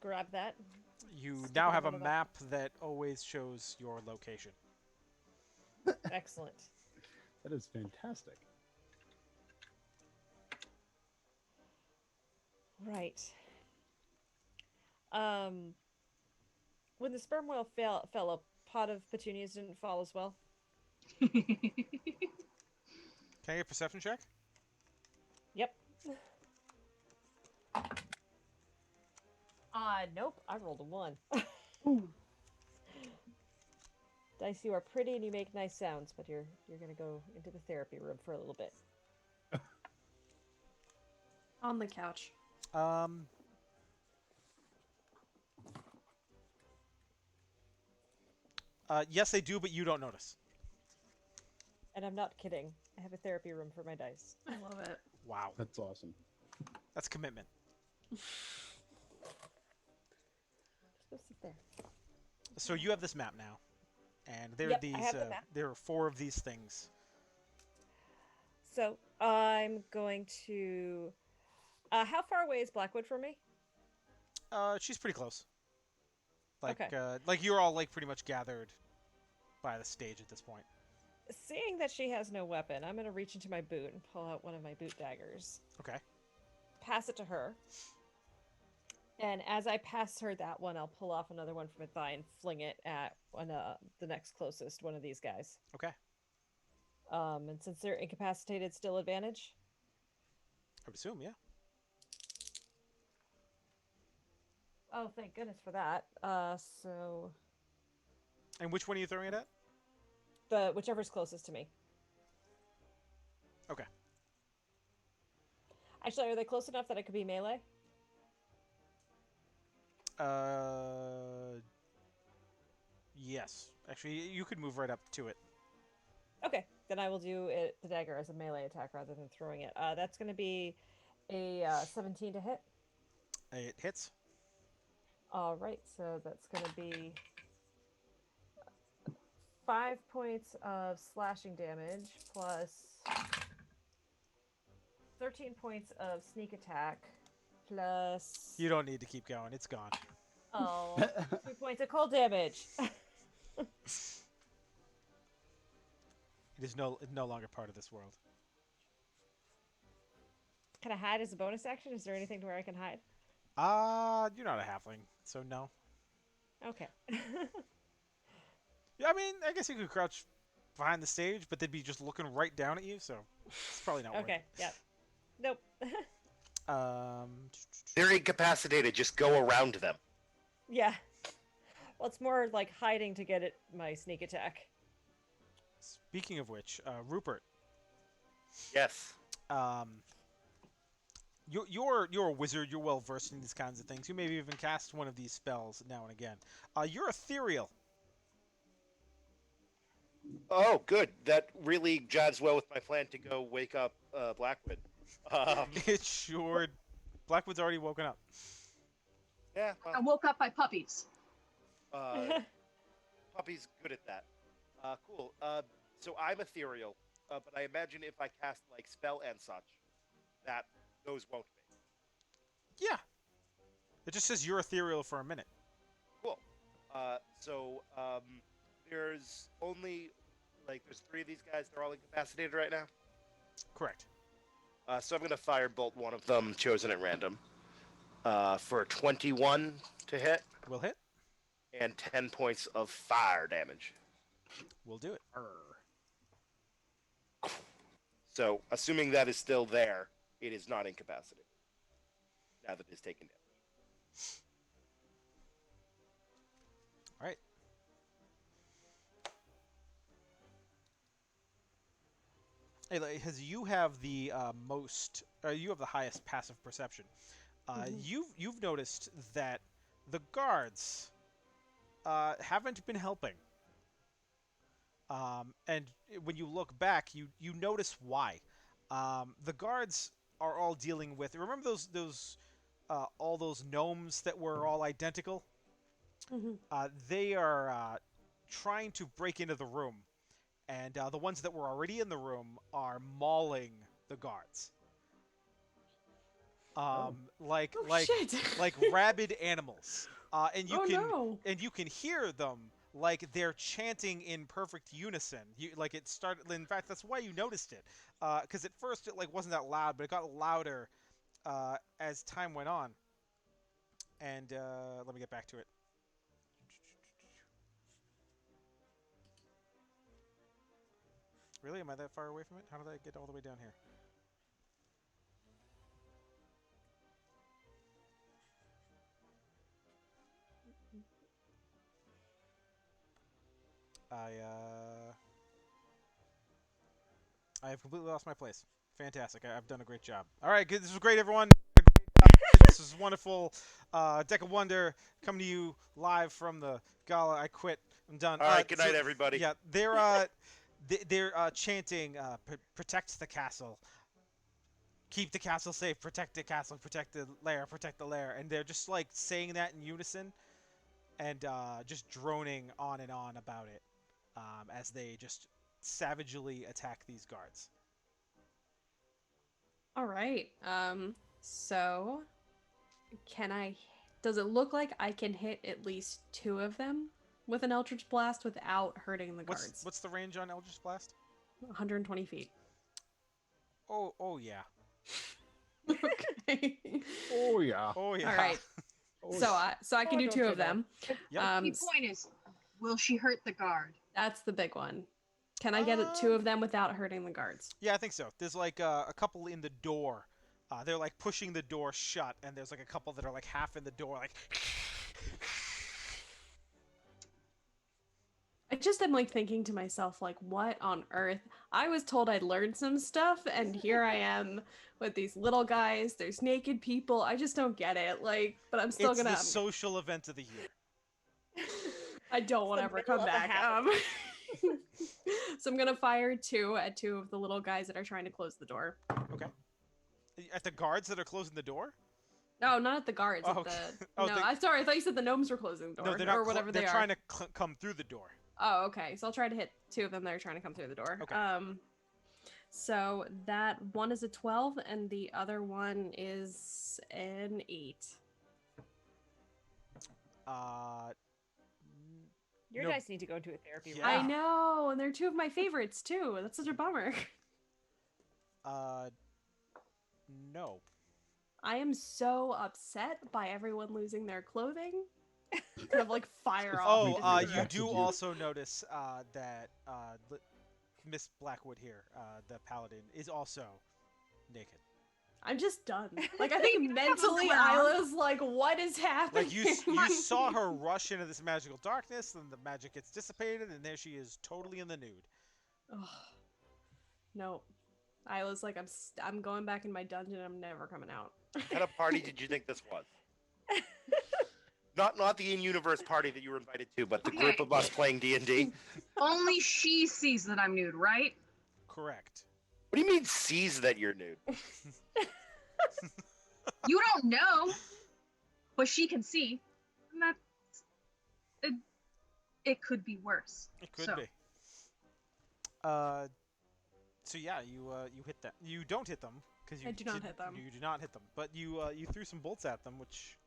Grab that. You Stick now it have a on the map that always shows your location. Excellent. that is fantastic. Right. When the sperm whale fell pot of petunias didn't fall as well. Can I get a perception check? Yep. Nope. I rolled a 1. Ooh. Dice, you are pretty and you make nice sounds, but you're gonna go into the therapy room for a little bit. On the couch. Yes, they do, but you don't notice. And I'm not kidding. I have a therapy room for my dice. I love it. Wow, That's awesome. that's commitment. Just go sit there. So you have this map now, and there are Yep, I these. have the map. There are 4 of these things. So I'm going to. How far away is Blackwood from me? She's pretty close. Like, Okay. like you're all like pretty much gathered by the stage at this point. Seeing that she has no weapon, I'm going to reach into my boot and pull out one of my boot daggers. Okay. Pass it to her. And as I pass her that one, I'll pull off another one from my thigh and fling it at the next closest one of these guys. Okay. And since they're incapacitated, still advantage. I would assume, yeah. Oh, thank goodness for that. So And which one are you throwing it at? whichever's closest to me. Okay. Actually, are they close enough that it could be melee? Yes. Actually, you could move right up to it. Okay, then I will do the dagger as a melee attack rather than throwing it. That's going to be a 17 to hit. It hits. All right, so that's going to be 5 points of slashing damage plus 13 points of sneak attack plus You don't need to keep going. It's gone. 2 points of cold damage. It is no longer part of this world. Can I hide as a bonus action? Is there anything to where I can hide? You're not a halfling, so no. Okay. Yeah, I mean, I guess you could crouch behind the stage, but they'd be just looking right down at you, so it's probably not Okay, yeah. Nope. worth it. They're incapacitated. Just go around them. Yeah. Well, it's more like hiding to get it my sneak attack. Speaking of which, Rupert, Yes. you're a wizard. You're well versed in these kinds of things. You maybe even cast one of these spells now and again. You're ethereal. Oh, good. That really jives well with my plan to go wake up Blackwood. It sure. Blackwood's already woken up. Yeah. I Well, woke up by puppies. Puppy's good at that. Cool. So I'm ethereal, but I imagine if I cast like spell and such, that those won't be. Yeah. It just says you're ethereal for a minute. Cool. So there's only there's 3 of these guys. They're all incapacitated right now. Correct. So I'm gonna firebolt one of them, chosen at random, for 21 to hit We'll hit. and 10 points of fire damage. We'll do it. So assuming that is still there, it is not incapacitated. Now that it's taken damage. All right. Hey, because you have the you have the highest passive perception. You've noticed that the guards haven't been helping. And when you look back, you notice why. The guards are all dealing with. Remember those all those gnomes that were all identical? They are trying to break into the room, and the ones that were already in the room are mauling the guards. Like shit. like rabid animals. And you Oh, can no. and you can hear them like they're chanting in perfect unison. Like it started. In fact, that's why you noticed it. Because at first it like wasn't that loud, but it got louder as time went on. And let me get back to it. Really? Am I that far away from it? How did I get all the way down here? I have completely lost my place. Fantastic. I've done a great job. All right, good. This was great, everyone. This was wonderful. Deck of Wonder coming to you live from the gala. I quit. I'm done. All right, good night, everybody. Yeah, they're chanting, "Protect the castle, keep the castle safe, protect the castle, protect the lair," and they're just like saying that in unison, and just droning on and on about it, as they just savagely attack these guards. All right. So can I? Does it look like I can hit at least 2 of them with an Eldritch Blast without hurting the guards? What's the range on Eldritch Blast? 120 feet. Oh yeah. Okay. Oh yeah. Oh yeah. All right. Oh, So I can do don't 2 say of that. them. Yep. The point is, will she hurt the guard? That's the big one. Can I get 2 of them without hurting the guards? Yeah, I think so. There's like a couple in the door. They're like pushing the door shut, and there's like a couple that are like half in the door, like. I just am like thinking to myself, like, what on earth? I was told I'd learned some stuff, and here I am with these little guys. There's naked people. I just don't get it. Like, but I'm still It's gonna. the social event of the year. I don't want to ever middle come of a back. happening. So I'm gonna fire 2 at 2 of the little guys that are trying to close the door. Okay. At the guards that are closing the door? No, not at the guards. Oh, At okay. the... Oh, no, they- I'm sorry. I thought you said the gnomes were closing the door, No, they're not. or whatever They're they are. trying to come through the door. Oh, okay. So I'll try to hit 2 of them that are trying to come through the door. Okay. So that one is a 12, and the other one is an 8. Your No. dice need to go into a therapy room. Yeah. I know, and they're 2 of my favorites too. That's such a bummer. No. I am so upset by everyone losing their clothing. Kind of like fire off. Oh, into the you direction. affected do you. also notice that Miss Blackwood here, the paladin, is also naked. I'm just done. Like I think mentally, Isla's like, "What is happening?" Like you saw her rush into this magical darkness, and the magic gets dissipated, and there she is, totally in the nude. Ugh. No, Isla's like, I'm going back in my dungeon. I'm never coming out. What kind of party did you think this was? Not the in-universe party that you were invited to, but the group of us playing D&D. Only she sees that I'm nude, right? Correct. What do you mean sees that you're nude? You don't know, but she can see. And that's it could be worse. It could So. be. So yeah, you hit that. You don't hit them because you I do not hit them. You do not hit them, but you threw some bolts at them, which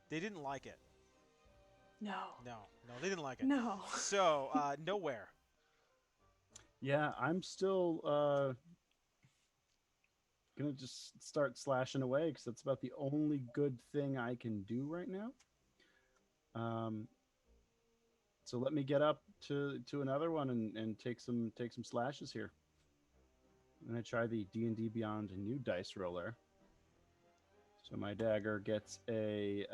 they didn't like it. No. No, they didn't like it. No. So nowhere. Yeah, I'm still gonna just start slashing away because that's about the only good thing I can do right now. So let me get up to another one and take some slashes here. I'm gonna try the D&D Beyond new dice roller. So my dagger gets a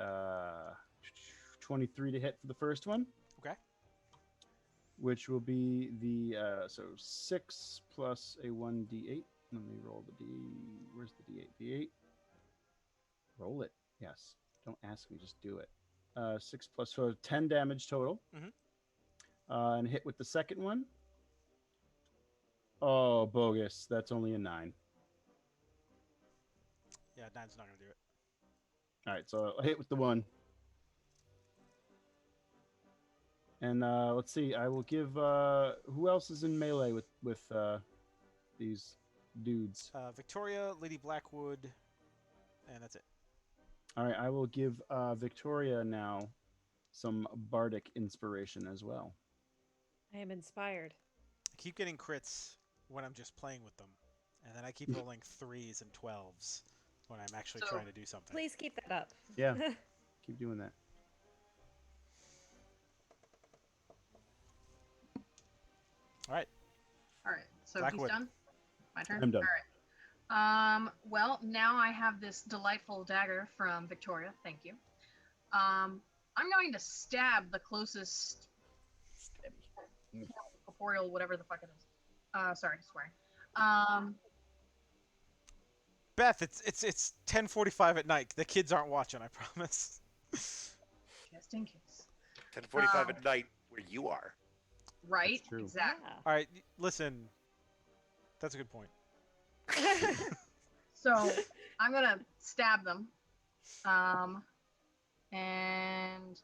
23 to hit for the first one. Okay. Which will be the so 6 plus a 1d8. Let me roll the d. Where's the d8? D8. Roll it. Yes. Don't ask me. Just do it. 6 plus so 10 damage total. Mhm. And hit with the second one. Oh, bogus. That's only a 9. Yeah, 9's not gonna do it. All right, so I'll hit with the 1. And let's see. I will give. Who else is in melee with these dudes? Victoria, Lady Blackwood, and that's it. All right, I will give Victoria now some bardic inspiration as well. I am inspired. I keep getting crits when I'm just playing with them, and then I keep rolling 3s and 12s when I'm actually So, trying to do something. Please keep that up. Yeah, keep doing that. All right. All right. So he's Blackwood. done. My turn. I'm done. All right. Well, now I have this delightful dagger from Victoria. Thank you. I'm going to stab the closest corporeal, whatever the fuck it is. Sorry, swearing. Beth, it's 10:45 at night. The kids aren't watching, I promise. Just in case. 10:45 at night where you are. Right? That's true. Exactly. All right, listen. That's a good point. Yeah. So I'm gonna stab them. And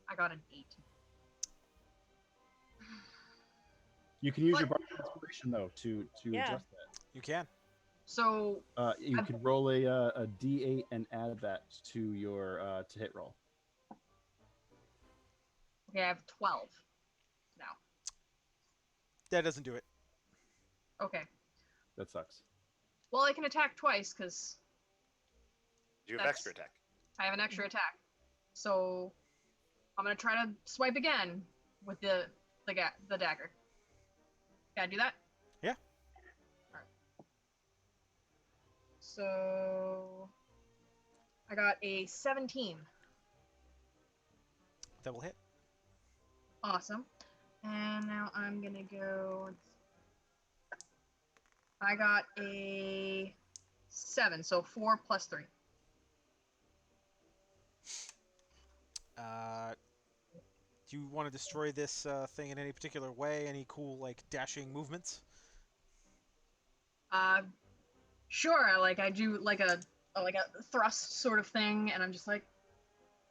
I got an 8. You can use But- your bardic inspiration though to Yeah. adjust that. You can. So You I've- could roll a d8 and add that to your to hit roll. okay, I have 12 now. That doesn't do it. Okay. That sucks. Well, I can attack twice because You have That's- extra attack. I have an extra attack. So I'm gonna try to swipe again with the dagger. Can I do that? Yeah. Alright. So I got a 17. That will hit. Awesome. And now I'm gonna go. I got a 7, so 4 plus 3. Do you want to destroy this thing in any particular way? Any cool like dashing movements? Sure. Like I do like a thrust sort of thing, and I'm just like,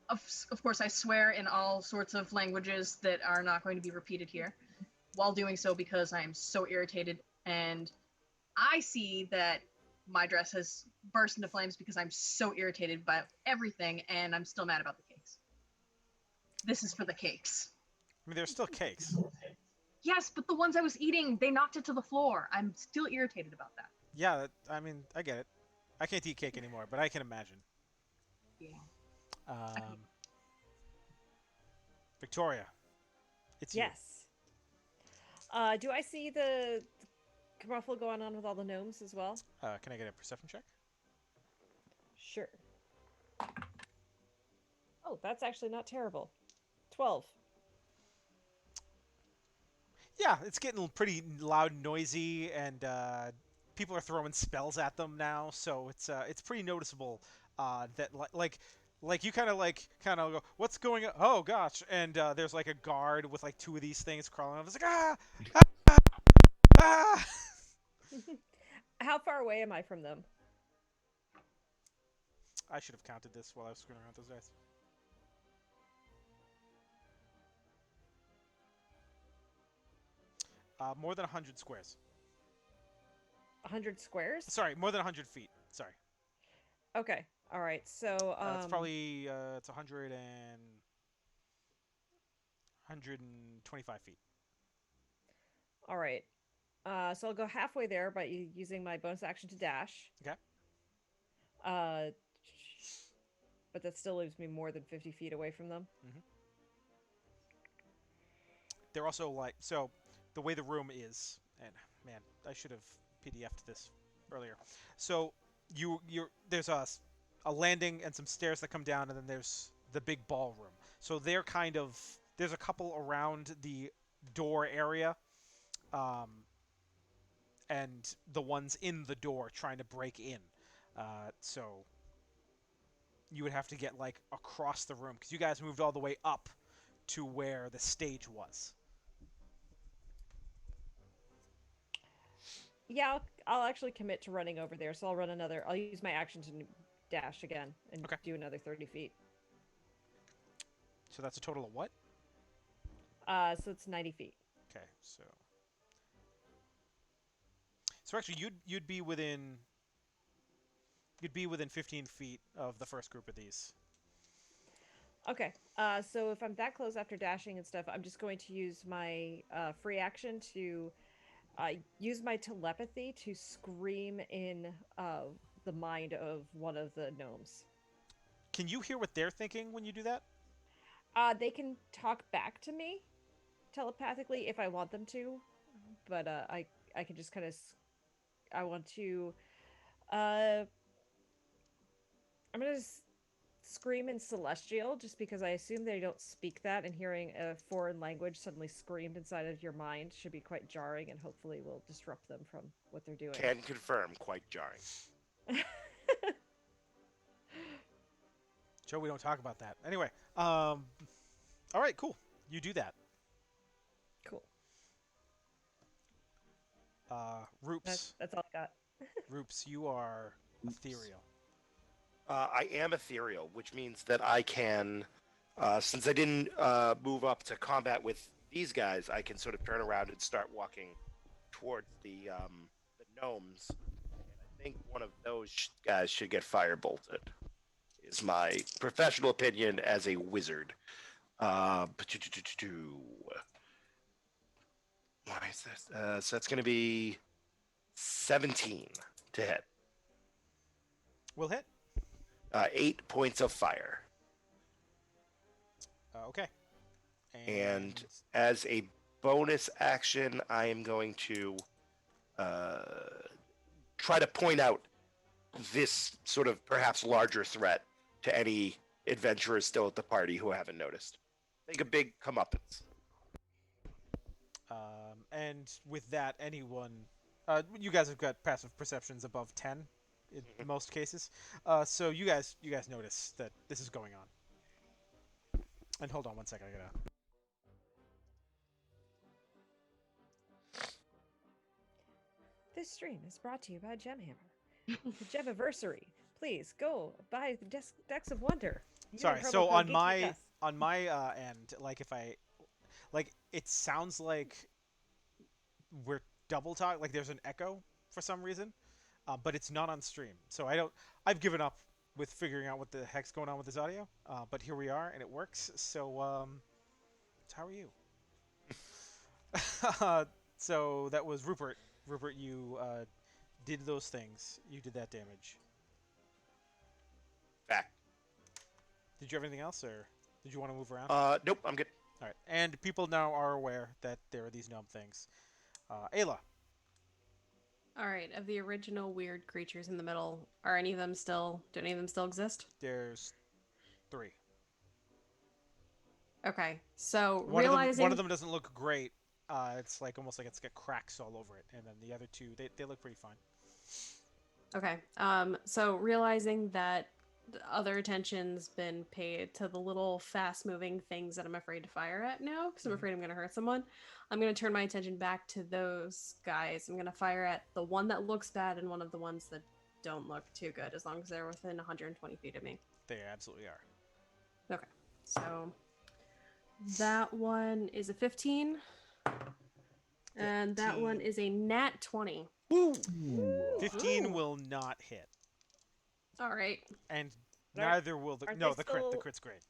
of course I swear in all sorts of languages that are not going to be repeated here, while doing so because I am so irritated, and I see that my dress has burst into flames because I'm so irritated by everything, and I'm still mad about the cakes. This is for the cakes. I mean, they're still cakes. Yes, but the ones I was eating, they knocked it to the floor. I'm still irritated about that. Yeah, I mean, I get it. I can't eat cake anymore, but I can imagine. Yeah. Victoria, it's you. Yes. Do I see the kerfuffle going on with all the gnomes as well? Can I get a perception check? Sure. Oh, that's actually not terrible. 12. Yeah, it's getting pretty loud, and noisy, and people are throwing spells at them now. So it's pretty noticeable that like you kind of go, what's going on? Oh gosh! And there's like a guard with like 2 of these things crawling up. It's like ah. How far away am I from them? I should have counted this while I was screwing around with those dice. More than 100 squares. 100 squares? Sorry, more than 100 feet. Sorry. Okay. All right. So It's probably it's 125 feet. all right. So I'll go halfway there by using my bonus action to dash. Okay. But that still leaves me more than 50 feet away from them. They're also like, so the way the room is, and man, I should have PDF'd this earlier. So there's a landing and some stairs that come down, and then there's the big ballroom. So they're kind of, there's a couple around the door area, and the ones in the door trying to break in. So you would have to get like across the room because you guys moved all the way up to where the stage was. Yeah, I'll actually commit to running over there. So I'll use my action to dash again and Okay. do another 30 feet. So that's a total of what? So it's 90 feet. Okay, so actually you'd be within 15 feet of the first group of these. Okay. So if I'm that close after dashing and stuff, I'm just going to use my free action to use my telepathy to scream in the mind of one of the gnomes. Can you hear what they're thinking when you do that? They can talk back to me. telepathically if I want them to, but I can just kind of I want to I'm gonna scream in Celestial just because I assume they don't speak that, and hearing a foreign language suddenly screamed inside of your mind should be quite jarring and hopefully will disrupt them from what they're doing. Can confirm, quite jarring. Joe, we don't talk about that. Anyway, all right, cool. You do that. Cool. Roops. That's all I got. Roops, you are ethereal. I am ethereal, which means that I can, since I didn't move up to combat with these guys, I can sort of turn around and start walking towards the gnomes. And I think one of those guys should get firebolted. Is my professional opinion as a wizard. Why is this? So that's going to be 17 to hit. Will hit. 8 points of fire. Okay. And as a bonus action, I am going to try to point out this sort of perhaps larger threat to any adventurers still at the party who haven't noticed. Make a big comeuppance. And with that, anyone, you guys have got passive perceptions above 10 in most cases. So you guys notice that this is going on. And hold on one second, I gotta. This stream is brought to you by Gemhammer. The Gemiversary. Please go buy the decks of wonder. Sorry. So on my end, like if I, like it sounds like we're double talk. Like there's an echo for some reason, but it's not on stream. So I've given up with figuring out what the heck's going on with this audio. But here we are, and it works. So how are you? So that was Rupert. Rupert, you did those things. You did that damage. Fact. Did you have anything else, or did you want to move around? Nope, I'm good. All right, and people now are aware that there are these gnome things. Ayla. All right, of the original weird creatures in the middle, do any of them still exist? There's 3. Okay, so One realizing one of them doesn't look great. It's like almost like it's got cracks all over it, and then the other 2, they look pretty fine. Okay, so realizing that other attention's been paid to the little fast-moving things that I'm afraid to fire at now, because I'm afraid I'm going to hurt someone, I'm going to turn my attention back to those guys. I'm going to fire at the one that looks bad and one of the ones that don't look too good, as long as they're within 120 feet of me. They absolutely are. Okay, so that one is a 15. And that one is a nat 20. Woo! 15 will not hit. All right. And Are- neither will the... aren't No, they the crit. The still- crit's great.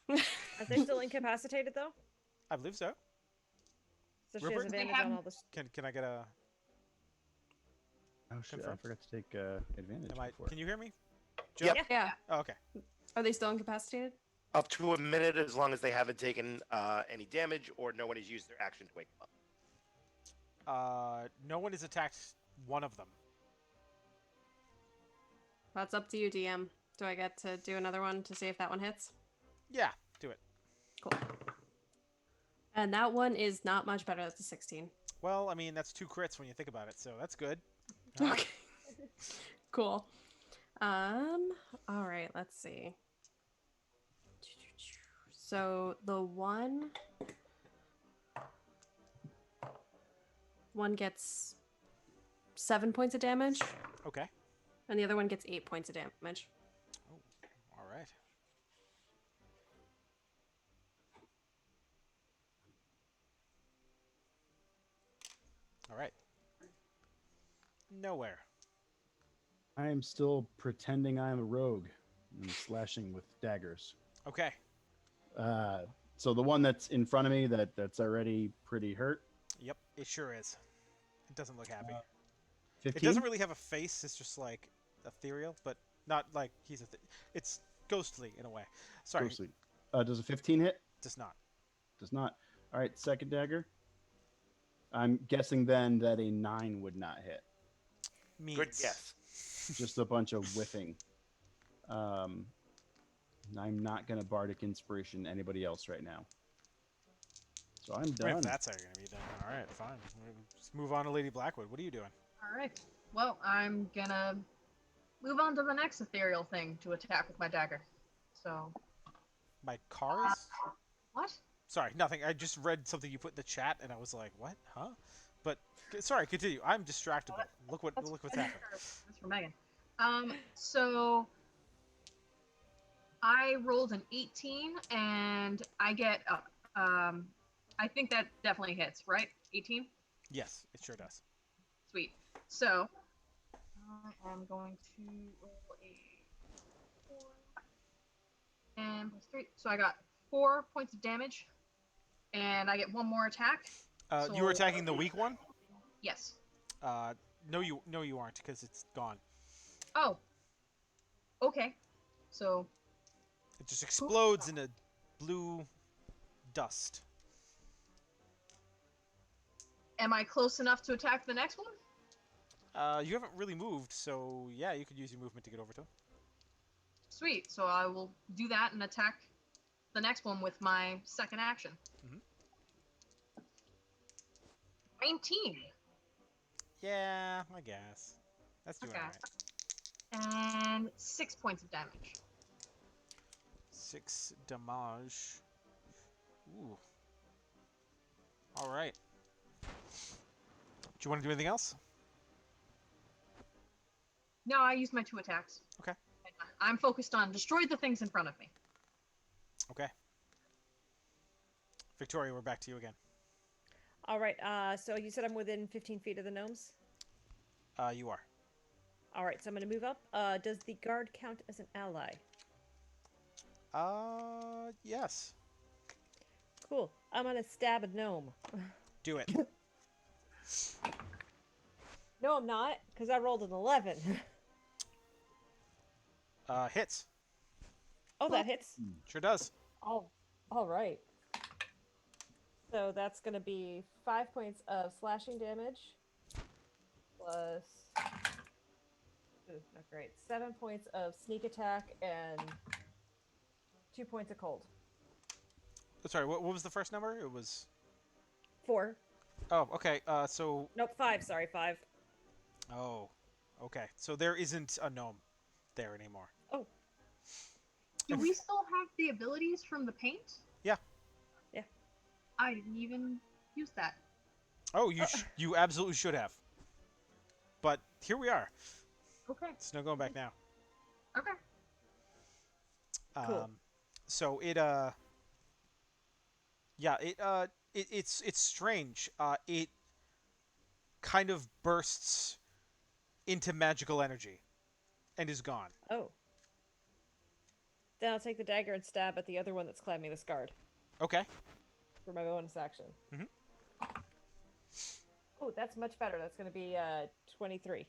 Are they still incapacitated though? I believe so. So she has Rupert? advantage They on have- all this. Can I get a... Oh shit! I Confirm. forgot to take advantage before. Can you hear me? Joe? Yep. Yeah. Oh, okay. Are they still incapacitated? Up to a minute as long as they haven't taken any damage or no one has used their action to wake them up. No one has attacked one of them. That's up to you, DM. Do I get to do another one to see if that one hits? Yeah, do it. Cool. And that one is not much better. That's a 16. Well, I mean, that's 2 crits when you think about it, so that's good. Okay. Cool. All right, let's see. So the one gets 7 points of damage, Okay. and the other one gets 8 points of damage. Oh, all right. All right. Nowhere. I am still pretending I am a rogue and slashing with daggers. Okay. So the one that's in front of me that's already pretty hurt. Yep, it sure is. It doesn't look happy. 15. It doesn't really have a face. It's just like ethereal, but not like he's a. It's ghostly in a way. Sorry, Ghostly. Does a 15 hit? does not. Does not. All right, second dagger. I'm guessing then that a 9 would not hit. Good Means. guess. Just a bunch of whiffing. I'm not going to Bardic Inspiration anybody else right now. So I'm I mean, done. if that's how you're gonna be done. All right, fine. Just move on to Lady Blackwood. What are you doing? All right. Well, I'm gonna move on to the next ethereal thing to attack with my dagger. So, My cars? what? Sorry, nothing. I just read something you put in the chat, and I was like, "What? Huh?" But sorry, continue. I'm distractible. Look what's happening. That's for Megan. So I rolled an 18, and I get I think that definitely hits, right? 18. Yes, it sure does. Sweet. So I am going to roll a 4 and plus 3. So I got 4 points of damage, and I get one more attack. You were attacking the weak one. Yes. No, you aren't, because it's gone. Oh. Okay. So It just explodes in a blue dust. am I close enough to attack the next one? You haven't really moved, so yeah, you could use your movement to get over to him. Sweet. So I will do that and attack the next one with my second action. Mhm. 19. Yeah, I guess. That's doing Okay. alright. And 6 points of damage. 6 damage. Ooh. Alright. Do you want to do anything else? No, I used my 2 attacks. Okay. I'm focused on destroy the things in front of me. Okay. Victoria, we're back to you again. All right. So you said I'm within 15 feet of the gnomes. You are. All right. So I'm going to move up. Does the guard count as an ally? Yes. Cool. I'm going to stab a gnome. Do it. No, I'm not, because I rolled an 11. Hits. Oh, that hits. Sure does. Oh, all right. So that's going to be 5 points of slashing damage plus. Ooh, not great. 7 points of sneak attack and 2 points of cold. Sorry, what was the first number? It was... 4. Oh, okay. So... Nope, 5. Sorry, 5. Oh, okay. So there isn't a gnome there anymore. Oh. Do we still have the abilities from the paint? Yeah. Yeah. I didn't even use that. Oh, you absolutely should have. But here we are. Okay. There's no going back now. Okay. Cool. So it yeah, it's strange. It kind of bursts into magical energy and is gone. Oh. Then I'll take the dagger and stab at the other one that's climbing this guard Okay. for my bonus action. Mhm. Oh, that's much better. That's going to be 23.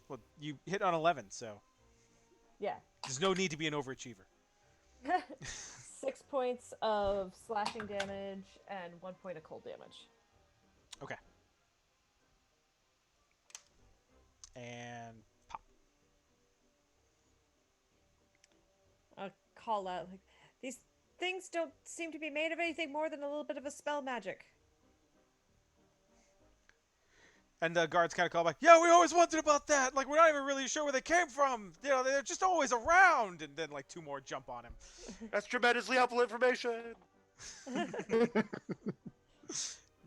Well, you hit on 11, so Yeah. there's no need to be an overachiever. 6 points of slashing damage and 1 point of cold damage. Okay. And pop. I'll call out, like, these things don't seem to be made of anything more than a little bit of a spell magic. And the guards kind of call back, yeah, we always wondered about that. Like, we're not even really sure where they came from. You know, they're just always around. And then, like, 2 more jump on him. That's tremendously helpful information.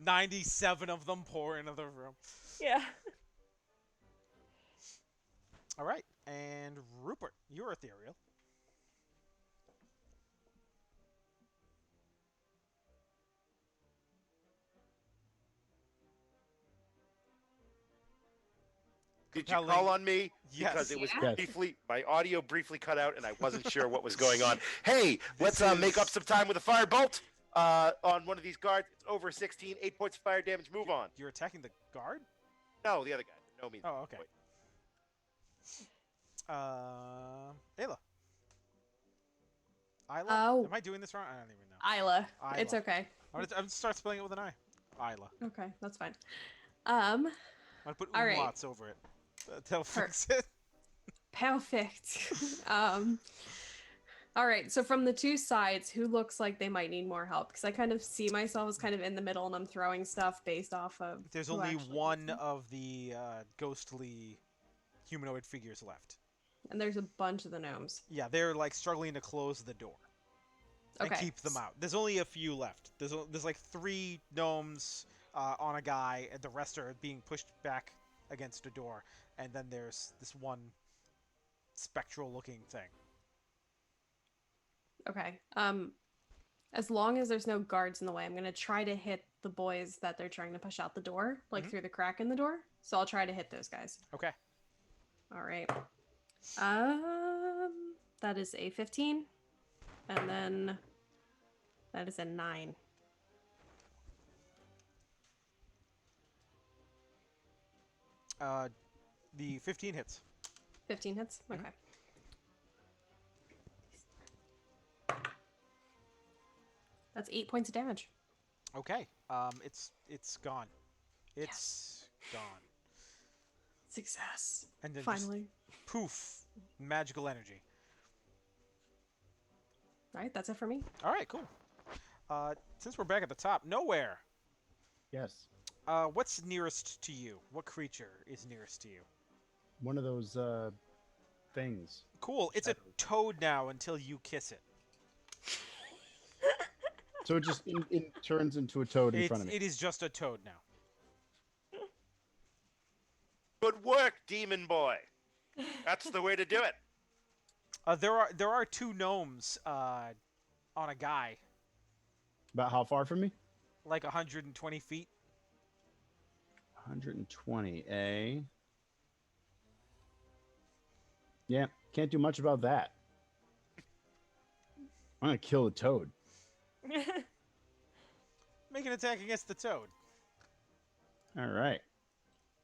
97 of them pour into the room. Yeah. All right. And Rupert, you're ethereal. Did you Compelling. call on me? Yes. Because it was Yes. briefly, my audio briefly cut out and I wasn't sure what was going on. Hey, let's This make up is- some time with a firebolt on one of these guards. It's over 16, 8 points of fire damage. Move on. You're attacking the guard? No, the other guy. No, me. Oh, okay. Wait. Ayla. Isla? Oh. Am I doing this wrong? I don't even know. Isla. Isla. It's okay. I'm gonna start spelling it with an I. Isla. Okay, that's fine. I'm gonna put All right. umlauts over it. That'll Per- fix it. Perfect. All right. So from the two sides, who looks like they might need more help? Because I kind of see myself as kind of in the middle, and I'm throwing stuff based off of There's who only actually one needs it. of the ghostly humanoid figures left. And there's a bunch of the gnomes. Yeah, they're like struggling to close the door and Okay. keep them out. There's only a few left. There's like 3 gnomes on a guy, and the rest are being pushed back against a door. And then there's this one spectral-looking thing. Okay. As long as there's no guards in the way, I'm gonna try to hit the boys that they're trying to push out the door, like Mhm. through the crack in the door. So I'll try to hit those guys. Okay. All right. That is a 15, and then that is a 9. The 15 hits. 15 hits. Mhm. Okay. That's 8 points of damage. Okay. It's gone. It's gone. Success. And then Finally. just poof, magical energy. All right, that's it for me. All right, cool. Since we're back at the top, nowhere. Yes. What's nearest to you? What creature is nearest to you? One of those things. Cool. It's a Shadows. toad now until you kiss it. So it just it turns into a toad in front of me. It is just a toad now. Good work, demon boy. That's the way to do it. There are 2 gnomes on a guy, About how far from me? like 120 feet. 120. Yeah, can't do much about that. I'm gonna kill the toad. Make an attack against the toad. All right.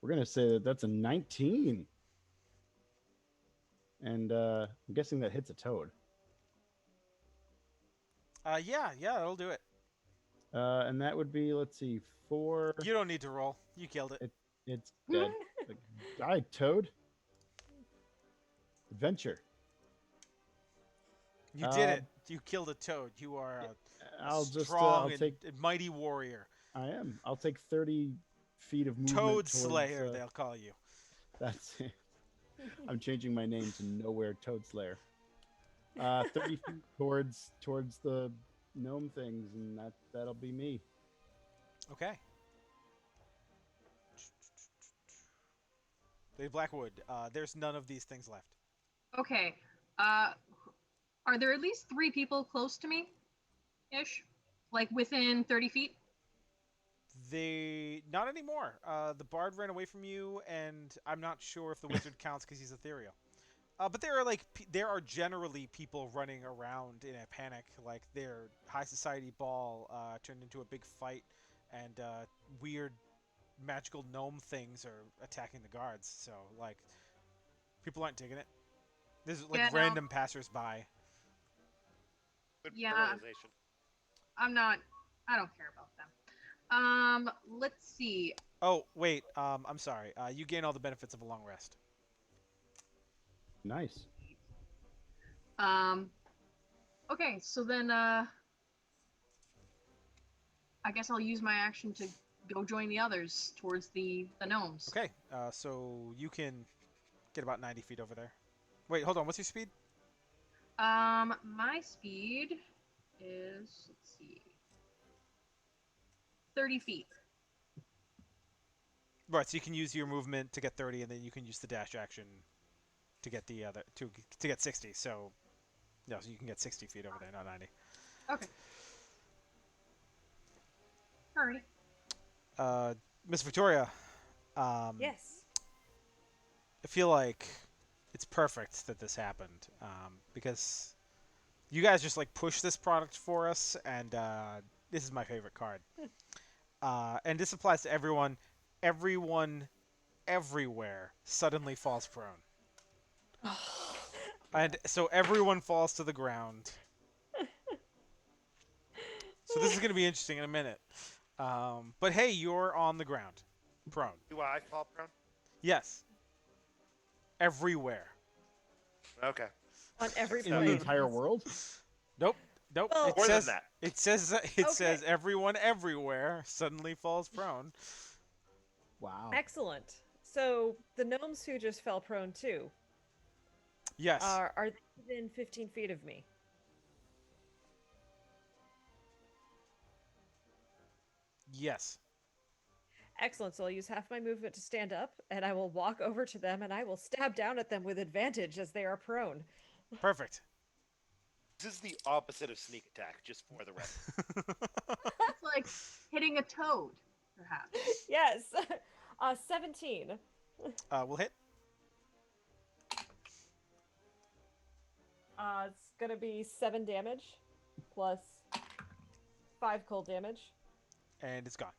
We're gonna say that that's a 19. And I'm guessing that hits a toad. Yeah, that'll do it. And that would be, let's see, 4. You don't need to roll. You killed it. It's dead. Like, die, toad. Adventure. You did it. You killed a toad. You are a I'll just strong I'll take. and mighty warrior. I am. I'll take 30 feet of movement. Toad towards, Slayer, they'll call you. That's it. I'm changing my name to Nowhere Toad Slayer. 30 feet towards the gnome things, and that'll be me. Okay. Lady Blackwood, there's none of these things left. Okay. Are there at least 3 people close to me? Ish? Like within 30 feet? Not anymore. The bard ran away from you, and I'm not sure if the wizard counts because he's ethereal. But there are generally people running around in a panic, like their high society ball turned into a big fight, and weird magical gnome things are attacking the guards. So like, people aren't digging it. There's like Yeah, no. random passersby. Good Yeah. pluralization. I don't care about them. Let's see. Oh wait, I'm sorry. You gain all the benefits of a long rest. Nice. Okay, so then, I guess I'll use my action to go join the others towards the gnomes. Okay, so you can get about 90 feet over there. Wait, hold on. What's your speed? My speed is, let's see, 30 feet. Right, so you can use your movement to get 30, and then you can use the dash action to get the other to get 60. So, no, so you can get 60 feet over there, not 90. Okay. Alrighty. Miss Victoria, Yes. I feel like it's perfect that this happened because you guys just like push this product for us, and this is my favorite card. And this applies to everyone. Everyone, everywhere suddenly falls prone. And so everyone falls to the ground. So this is going to be interesting in a minute. But hey, you're on the ground, prone. Do I fall prone? Yes, everywhere. Okay. On every In the plane. entire world? Nope, nope. Well- it More than says that. it says Okay. everyone everywhere suddenly falls prone. Wow. Excellent. So the gnomes who just fell prone too Yes. are they within 15 feet of me? Yes. Excellent. So I'll use half my movement to stand up, and I will walk over to them, and I will stab down at them with advantage as they are prone. Perfect. This is the opposite of sneak attack, just for the record. It's like hitting a toad, perhaps. Yes. 17. We'll hit. It's gonna be 7 damage plus 5 cold damage. And it's gone.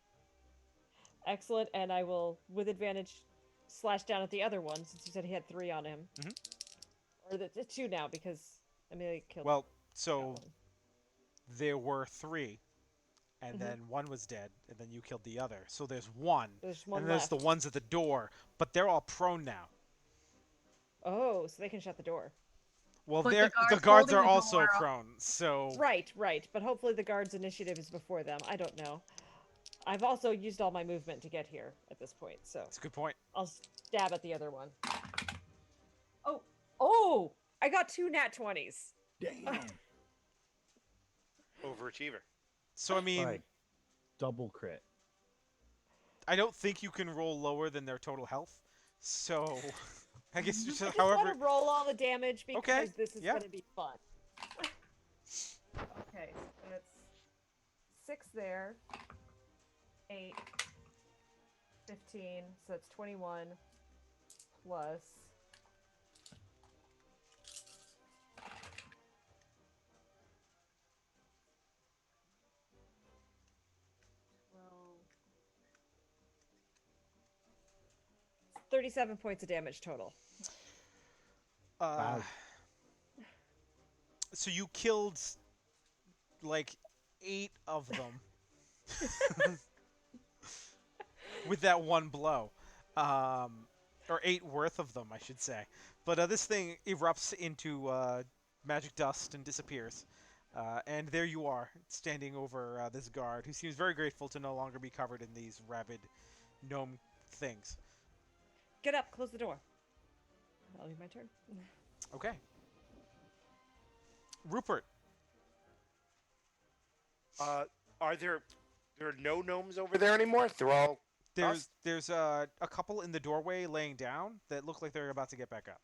Excellent. And I will, with advantage, slash down at the other one since you said he had 3 on him. Mhm. Or the 2 now because Amelia killed. Well, that so one. there were 3, and then one was dead, and then you killed the other. So there's 1, There's one and there's the left. ones at the door, but they're all prone now. Oh, so they can shut the door. Well, But the the guards guards holding are the also door- prone, so Right, right. But hopefully the guard's initiative is before them. I don't know. I've also used all my movement to get here at this point, so it's a good point. I'll stab at the other one. Oh! I got 2 nat 20s. Damn. Overachiever. So I mean, Like, double crit. I don't think you can roll lower than their total health. So I guess you I should, just however. want to roll all the damage because Okay, this is yeah. going to be fun. Okay, so it's 6 there, 8, 15, so it's 21 plus. Well, 37 points of damage total. Wow. So you killed like 8 of them with that one blow, or 8 worth of them, I should say. But this thing erupts into magic dust and disappears. And there you are, standing over this guard, who seems very grateful to no longer be covered in these rabid gnome things. Get up, close the door. That'll be my turn. Okay. Rupert. Are there are no gnomes over there anymore? They're all There's a couple in the doorway laying down that look like they're about to get back up.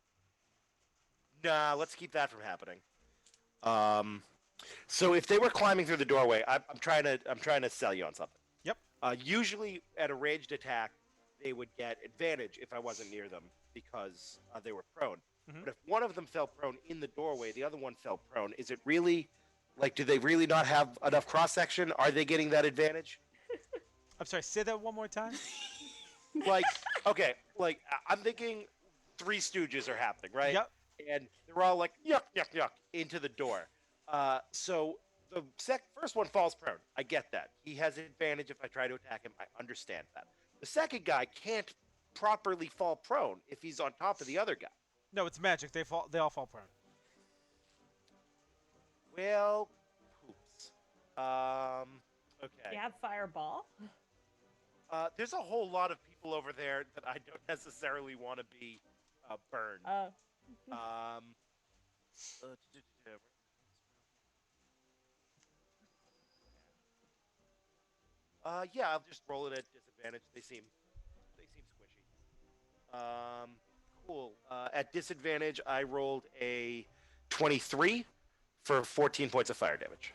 Nah, let's keep that from happening. So if they were climbing through the doorway, I'm trying to sell you on something. Yep. Usually at a ranged attack, they would get advantage if I wasn't near them because they were prone. Mhm. But if one of them fell prone in the doorway, the other one fell prone. Is it really like? Do they really not have enough cross section? Are they getting that advantage? I'm sorry, say that one more time. Like, okay, like I'm thinking Three Stooges are happening, right? Yep. And they're all like yuck, yuck, yuck into the door. So the first one falls prone. I get that. He has an advantage if I try to attack him. I understand that. The second guy can't properly fall prone if he's on top of the other guy. No, it's magic. They all fall prone. Well, poops. Okay. You have fireball. There's a whole lot of people over there that I don't necessarily want to be burned. Yeah, I'll just roll it at disadvantage. They seem squishy. Cool. At disadvantage, I rolled a 23 for 14 points of fire damage.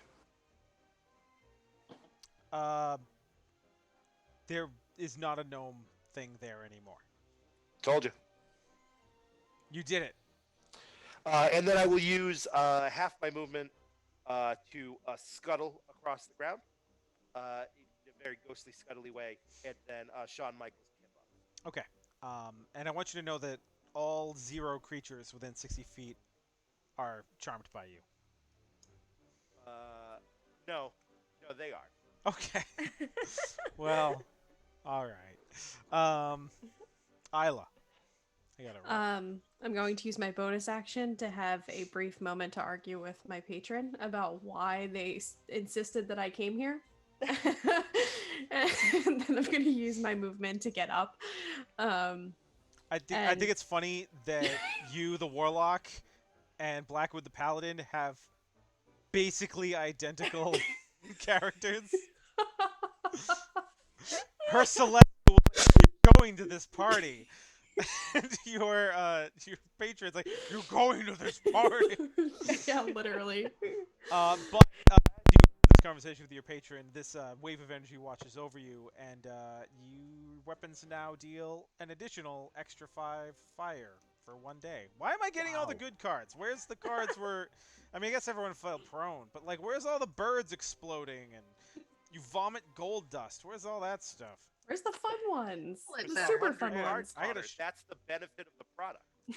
There is not a gnome thing there anymore. Told you. You did it. And then I will use half my movement to scuttle across the ground in a very ghostly, scuttly way, and then Shawn Michaels kip up. Okay. And I want you to know that all 0 creatures within 60 feet are charmed by you. No. No, they are. Okay. Well, all right. Isla, I gotta roll. I'm going to use my bonus action to have a brief moment to argue with my patron about why they insisted that I came here. And then I'm going to use my movement to get up. I think and it's funny that you, the warlock, and Blackwood, the paladin, have basically identical characters. Her celestial, you're going to this party, and your patron's like, you're going to this party. Yeah, literally. But as you have this conversation with your patron, this wave of energy watches over you, and your weapons now deal an additional extra 5 fire for 1 day. Why am I getting all the Wow. good cards? Where's the cards where... I mean, I guess everyone fell prone, but like, where's all the birds exploding and you vomit gold dust? Where's all that stuff? Where's the fun ones? Like The that. super fun Yeah, ones. I gotta Connor, that's the benefit of the product. I'm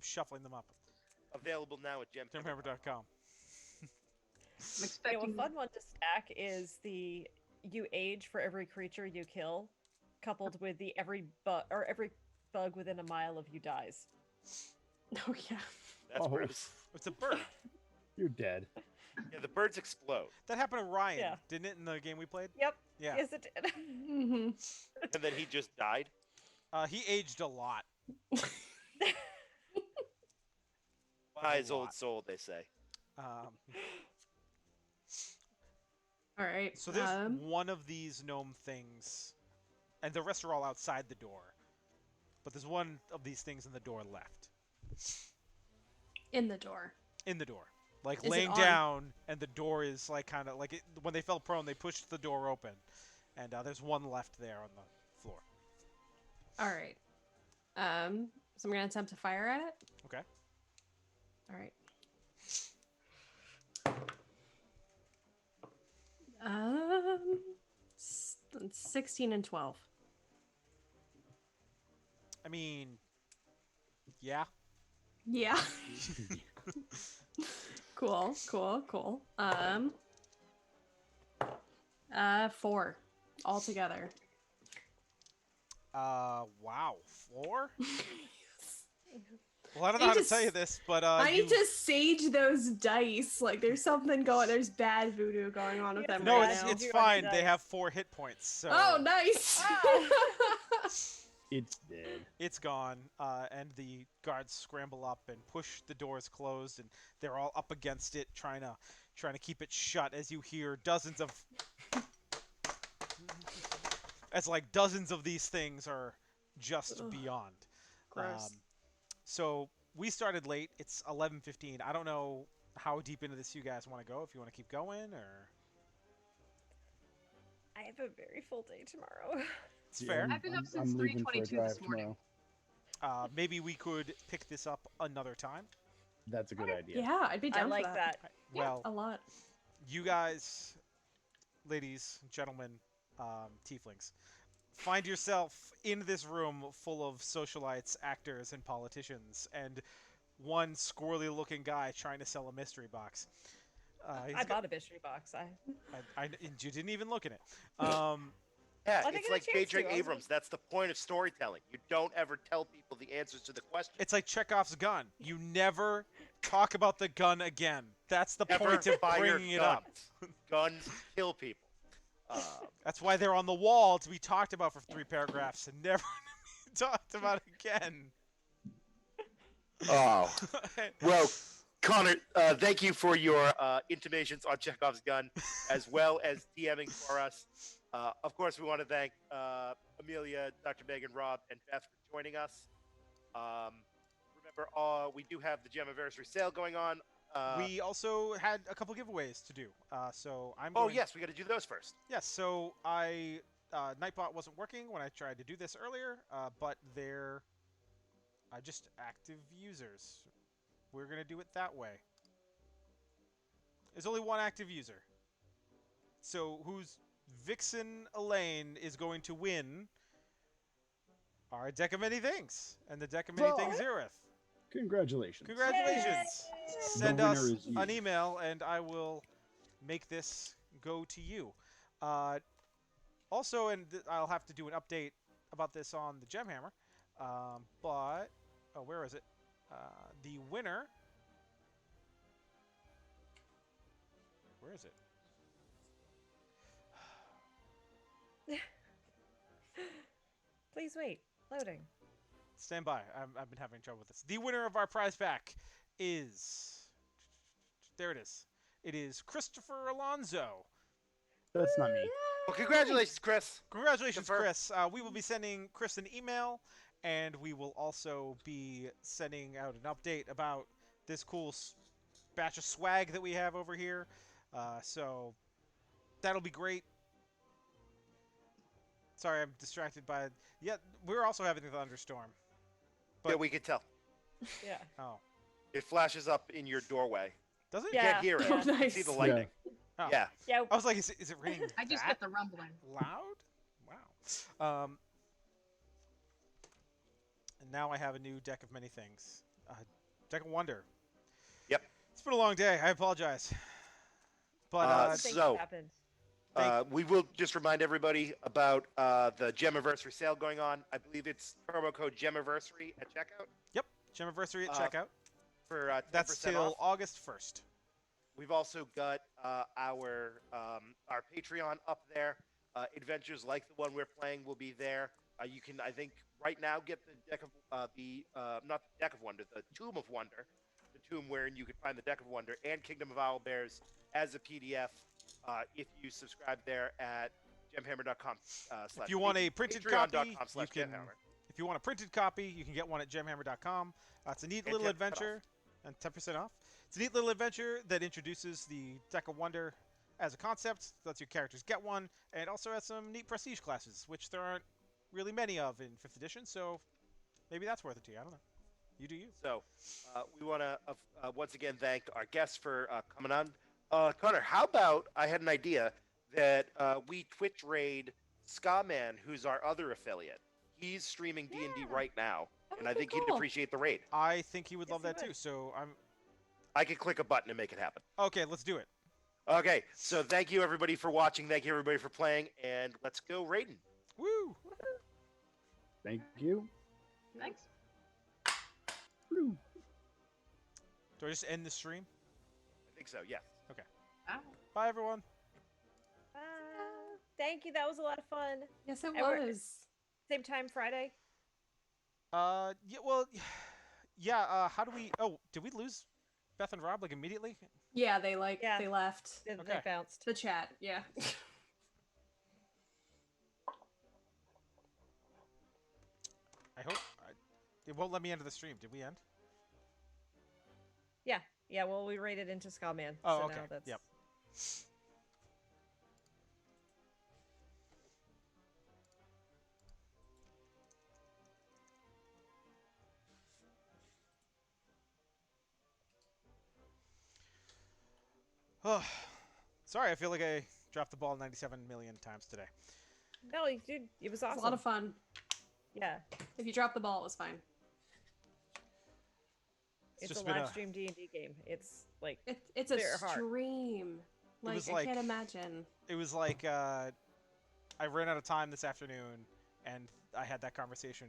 shuffling them up. Available now at Gemhammer.com. I'm You know, expecting a fun one to stack is the you age for every creature you kill, coupled with the every bug within a mile of you dies. Oh, yeah. That's Oh. gross. It's a bird. You're dead. Yeah, the birds explode, That happened to Ryan, Yeah. didn't it, in the game we played? Yep. Yeah. Yes, it did. Hmm. and then he just died. He aged a lot. Wise lot. old soul, they say. Um, All right. so there's one of these gnome things, and the rest are all outside the door. But there's one of these things in the door left. in the door. In the door. Like Is it laying on? down, and the door is like kind of like when they fell prone, they pushed the door open, and there's one left there on the floor. All right. So I'm gonna attempt to fire at it. Okay. All right. 16 and 12. I mean, yeah. Yeah. Cool. 4 altogether. Wow. 4? Well, I don't know how to tell you this, but I need to sage those dice. Like, there's something going. There's bad voodoo going on with them No, right it's now. it's You fine. already They died. have 4 hit points, so Oh, nice. It's dead. it's gone. And the guards scramble up and push the doors closed, and they're all up against it, trying to keep it shut. As you hear dozens of these things are just Ugh. beyond. Gross. So we started late. It's 11:15. I don't know how deep into this you guys want to go. If you want to keep going, or I have a very full day tomorrow. it's fair. I've been up since I'm leaving for a 3:22 this drive morning. tomorrow. Maybe we could pick this up another time. That's a good idea. Yeah, I'd be I down like for that. Well, A lot. you guys, ladies, gentlemen, tieflings, find yourself in this room full of socialites, actors, and politicians, and one squirrely-looking guy trying to sell a mystery box. I bought a mystery box. You didn't even look in it. Yeah, I didn't it's get a like chance J.J. to. I was Abrams. That's the point of storytelling. You don't ever tell people the answers to the question. It's like Chekhov's gun. You never talk about the gun again. That's the Never point of fire bringing it up. Guns kill people. That's why they're on the wall to be talked about for 3 paragraphs and never talked about again. Oh. Well, Connor, thank you for your intimations on Chekhov's gun, as well as DMing for us. Of course, we want to thank Amelia, Dr. Megan, Rob, and Beth for joining us. Remember, we do have the Gemiversary sale going on. We also had a couple giveaways to do. So I'm Oh, going... yes, we got to do those first. Yes, so Nightbot wasn't working when I tried to do this earlier, but they're just active users. We're going to do it that way. There's only one active user. So who's Vixen Elaine is going to win our deck of many things. And the deck of many things Zereth. Congratulations. Congratulations. The Send winner us is you. an email and I will make this go to you. Also, and I'll have to do an update about this on the Gemhammer. But where is it? The winner. Where is it? Please wait. Loading. Stand by. I've been having trouble with this. The winner of our prize pack is. There it is. It is Christopher Alonso. That's not me. Well, congratulations, Chris. Congratulations, Christopher. Chris. We will be sending Chris an email, and we will also be sending out an update about this cool batch of swag that we have over here. So that'll be great. Sorry, I'm distracted by. Yeah, we're also having a thunderstorm. Yeah, But we can tell. Yeah. oh, It flashes up in your doorway. does it? You Yeah. can't hear it. Oh, You can nice. see the lightning. Oh. Yeah. Yeah. I was like, is it raining? I just that get the rumbling. loud? Wow. And now I have a new deck of many things. Deck of Wonder. Yep. It's been a long day. I apologize. But Things So- happened. We will just remind everybody about the Gemiversary sale going on. I believe it's promo code Gemiversary at checkout yep, Gemiversary at Uh, checkout. for 10% That's till off. August 1st. We've also got our Patreon up there. Adventures like the one we're playing will be there. You can, I think, right now get the deck of not the deck of wonder, the Tomb of Wonder, the tomb wherein you can find the deck of wonder and Kingdom of Owl Bears as a PDF. If you subscribe there at gemhammer.com. If you want a printed copy, you can. Gemhammer. If you want a printed copy, you can get one at gemhammer.com. It's a neat And little 10% adventure, and 10% off. It's a neat little adventure that introduces the Deck of Wonder as a concept, lets your characters get one, and also has some neat prestige classes, which there aren't really many of in 5th edition, so maybe that's worth it to you. I don't know. You do you. So we want to once again thank our guests for coming on. Connor, how about I had an idea that we Twitch raid Ska-Man, who's our other affiliate. He's streaming D&D Yeah. right now, That and would I be think he'd cool. appreciate the raid. I think he would Yes, love he that would. too, so I'm... I could click a button and make it happen. Okay, let's do it. Okay, so thank you everybody for watching. Thank you everybody for playing, and let's go raiding. Woo! Thank you. Thanks. Woo. Do I just end the stream? I think so. Yes. Ow. Bye, everyone. Thank you. That was a lot of fun. Yes, it And we're- was. Same time Friday. Yeah, well, yeah, how do we... Oh, did we lose Beth and Rob, like, immediately? Yeah, they Yeah. they left They Okay. bounced. the chat. Yeah. I hope... it won't let me enter the stream. Did we end? Yeah. Yeah. Well, we raided into Ska-Man. Oh, so okay. Now that's... Yep. Oh, sorry, I feel like I dropped the ball 97 million times today. No, dude, it was It's awesome. a lot of fun. Yeah. If you dropped the ball, it was fine. It's just a been live a- stream D&D game. It's like It's a They're hard. stream. Like, was I like- can't imagine. It was like I ran out of time this afternoon, and I had that conversation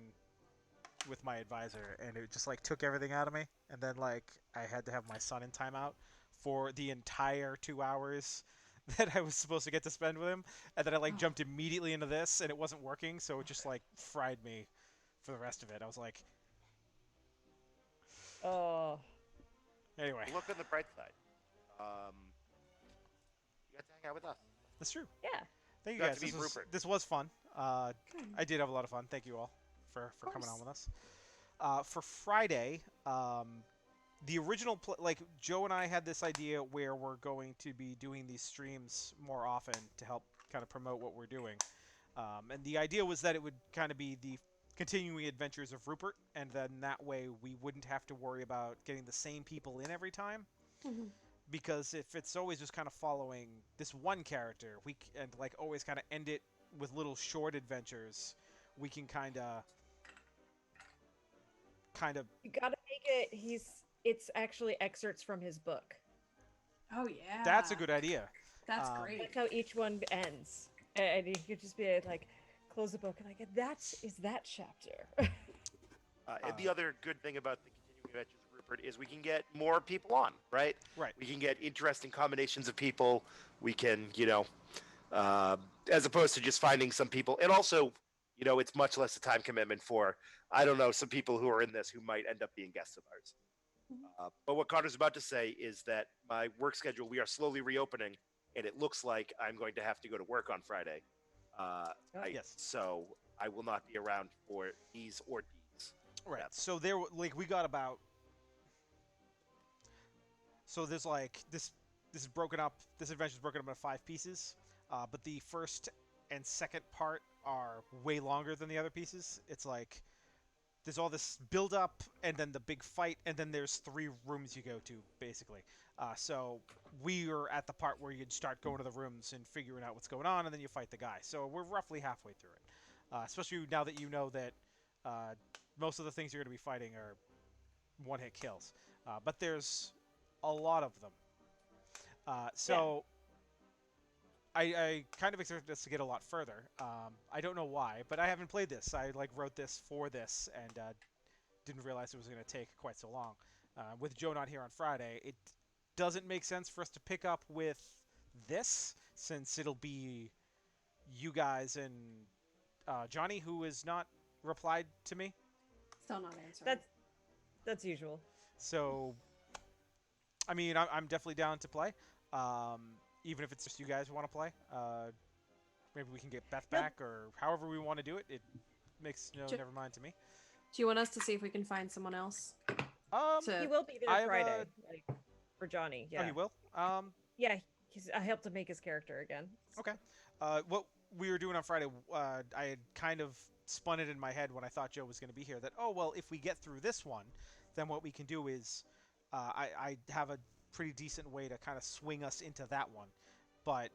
with my advisor, and it just like took everything out of me. And then like I had to have my son in timeout for the entire 2 hours that I was supposed to get to spend with him, and then I like Oh. jumped immediately into this, and it wasn't working, so it just like fried me for the rest of it. I was like, oh. anyway, Look on the bright side. You got to hang out with us. that's true. Yeah. Thank you Got guys. to meet This was, Rupert. this was fun. Good. I did have a lot of fun. Thank you all for coming on course. with us. For Friday, the original like Joe and I had this idea where we're going to be doing these streams more often to help kind of promote what we're doing. And the idea was that it would kind of be the continuing adventures of Rupert, and then that way we wouldn't have to worry about getting the same people in every time. Mhm. Because if it's always just kind of following this one character, and like always kind of end it with little short adventures, we can kind of You gotta make it. It's actually excerpts from his book. Oh yeah. that's a good idea. That's Um, I great. like how each one ends, and you could just be like, close the book, and like that is that chapter. And the other good thing about the continuing adventures of Rupert is we can get more people on, right? Right. We can get interesting combinations of people. We can, as opposed to just finding some people. And also, it's much less a time commitment for, I don't know, some people who are in this who might end up being guests of ours. But what Connor's about to say is that my work schedule, we are slowly reopening, and it looks like I'm going to have to go to work on Friday. Yes. So I will not be around for these or D's. Right. That's- So there, we got about. So there's this. This is broken up. This adventure is broken up into 5 pieces, but the first and second part are way longer than the other pieces. It's like there's all this build up, and then the big fight, and then there's 3 rooms you go to basically. So we are at the part where you'd start going to the rooms and figuring out what's going on, and then you fight the guy. So we're roughly halfway through it. Especially now that you know that most of the things you're going to be fighting are one-hit kills, but there's a lot of them. So I kind of expected us to get a lot further. I don't know why, but I haven't played this. I wrote this for this and didn't realize it was going to take quite so long. With Joe not here on Friday, it doesn't make sense for us to pick up with this since it'll be you guys and Johnny, who has not replied to me. Still not answering. That's usual. So, I mean, I'm definitely down to play. Even if it's just you guys who want to play. Maybe we can get Beth back, or however we want to do it. It makes never mind to me. Do you want us to see if we can find someone else? He will be I there have Friday, for Johnny. Yeah. Oh, he will. Yeah, I helped him make his character again. Okay. What we were doing on Friday, I had kind of spun it in my head when I thought Joe was going to be here. That if we get through this one, then what we can do is, I have a pretty decent way to kind of swing us into that one, but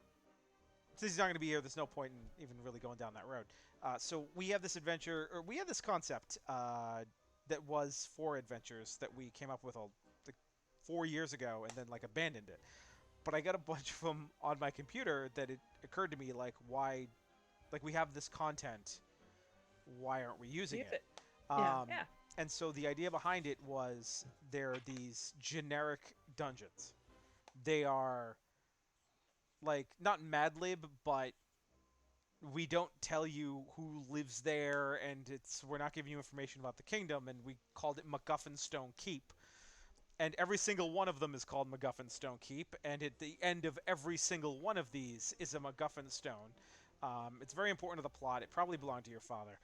since he's not going to be here, there's no point in even really going down that road. So we have this adventure, or we have this concept that was 4 adventures that we came up with 4 years ago and then abandoned it. But I got a bunch of them on my computer that it occurred to me why, we have this content, why aren't we using it? Yeah. Yeah. And so the idea behind it was there are these generic dungeons. They are not Mad Lib, but we don't tell you who lives there, and we're not giving you information about the kingdom, and we called it MacGuffin Stone Keep. And every single one of them is called MacGuffin Stone Keep, and at the end of every single one of these is a MacGuffin Stone. It's very important to the plot. It probably belonged to your father.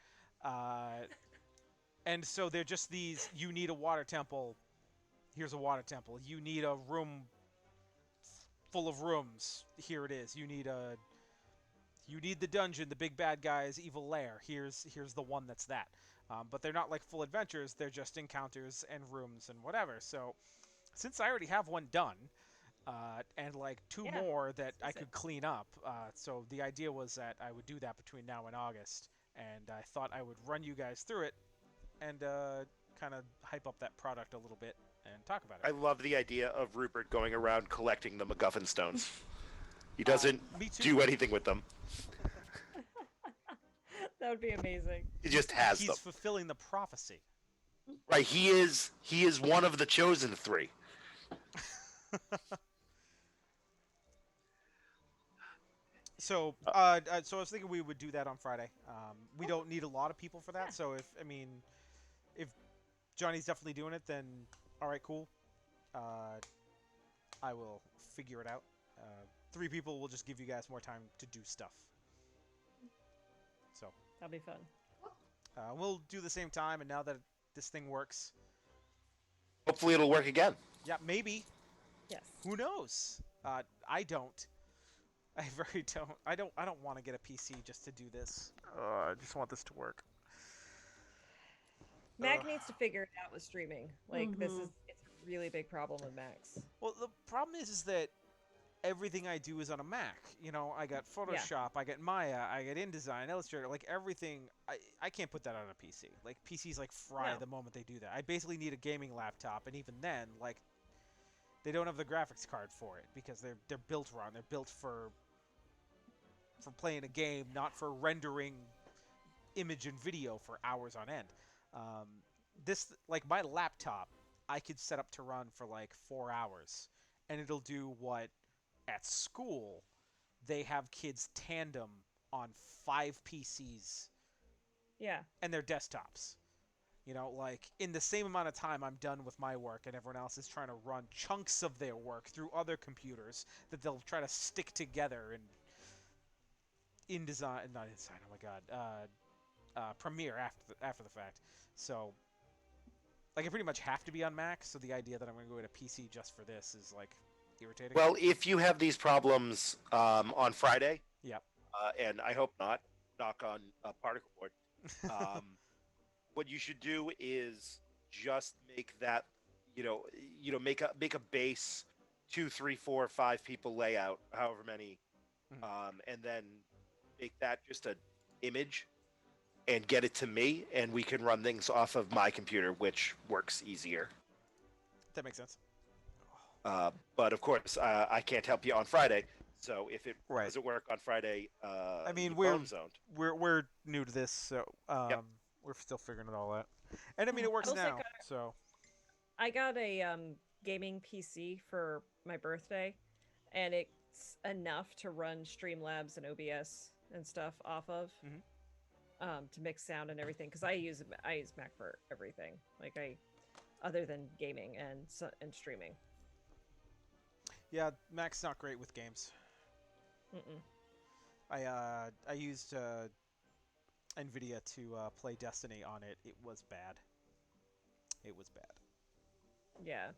And so they're just these, you need a water temple, here's a water temple. You need a room full of rooms, here it is. You need the dungeon, the big bad guy's evil lair, here's the one that's that. But they're not full adventures, they're just encounters and rooms and whatever. So since I already have one done, and 2 more that I could clean up, so the idea was that I would do that between now and August, and I thought I would run you guys through it and kind of hype up that product a little bit and talk about it. I love the idea of Rupert going around collecting the MacGuffin stones. He doesn't do anything with them. That would be amazing. He just has He's them. fulfilling the prophecy. Right, he is one of the chosen 3. So I was thinking we would do that on Friday. We don't need a lot of people for that, so if Johnny's definitely doing it, then all right, cool. I will figure it out. 3 people will just give you guys more time to do stuff. So That'll be fun. we'll do the same time, and now that this thing works, Hopefully it'll work again. yeah, maybe. Yes. Who knows? I don't. I very don't. I don't want to get a PC just to do this. I just want this to work. Mac needs to figure it out with streaming. It's a really big problem with Macs. Well, the problem is that everything I do is on a Mac. I got Photoshop, I got Maya, I got InDesign, Illustrator, everything. I can't put that on a PC. PCs fry No. the moment they do that. I basically need a gaming laptop, and even then, They don't have the graphics card for it because they're built wrong. They're built for playing a game, not for rendering image and video for hours on end. This, like my laptop, I could set up to run for like 4 hours, and it'll do what at school they have kids tandem on 5 PCs Yeah. and their desktops. You know, like in the same amount of time I'm done with my work and everyone else is trying to run chunks of their work through other computers that they'll try to stick together in InDesign, not InDesign, oh my god, Premiere after the fact. So, like, I pretty much have to be on Mac, so the idea that I'm going to go to PC just for this is, like, irritating. Well, if you have these problems on Friday, Yep. and I hope not, knock on a particle board, what you should do is just make that, make a base 2, 3, 4, 5 people layout, however many, and then make that just an image and get it to me, and we can run things off of my computer, which works easier. That makes sense. But of course, I can't help you on Friday. So if it Right. doesn't work on Friday, I mean, you're we're bone zoned. we're new to this, so we're still figuring it all out. And I mean, it works Also now. got- So I got a gaming PC for my birthday, and it's enough to run Streamlabs and OBS and stuff off of, to mix sound and everything. Because I use Mac for everything, other than gaming and streaming. yeah, Mac's not great with games. Mm-mm. I used NVIDIA to play Destiny on it. It was bad. It was bad. Yeah.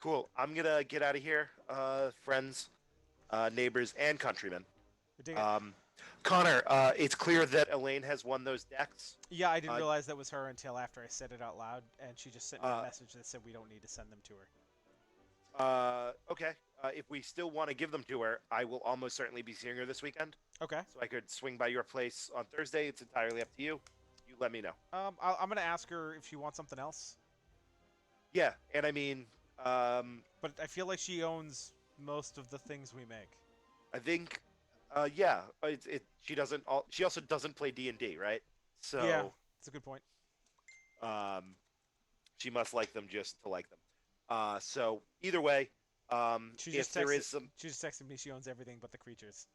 Cool. I'm gonna get out of here, friends, neighbors, and countrymen. I dig it. Connor, it's clear that Elaine has won those decks. Yeah, I didn't realize that was her until after I said it out loud, and she just sent me a message that said we don't need to send them to her. Okay. If we still want to give them to her, I will almost certainly be seeing her this weekend. Okay. So I could swing by your place on Thursday. It's entirely up to you. You let me know. I'm gonna ask her if she wants something else, Yeah, and I mean, but I feel like she owns most of the things we make. I think, yeah, she doesn't. She also doesn't play D&D, right? So Yeah, that's a good point. she must like them just to like them. So either way, She if just there texted, is some, she just texted me she owns everything but the creatures.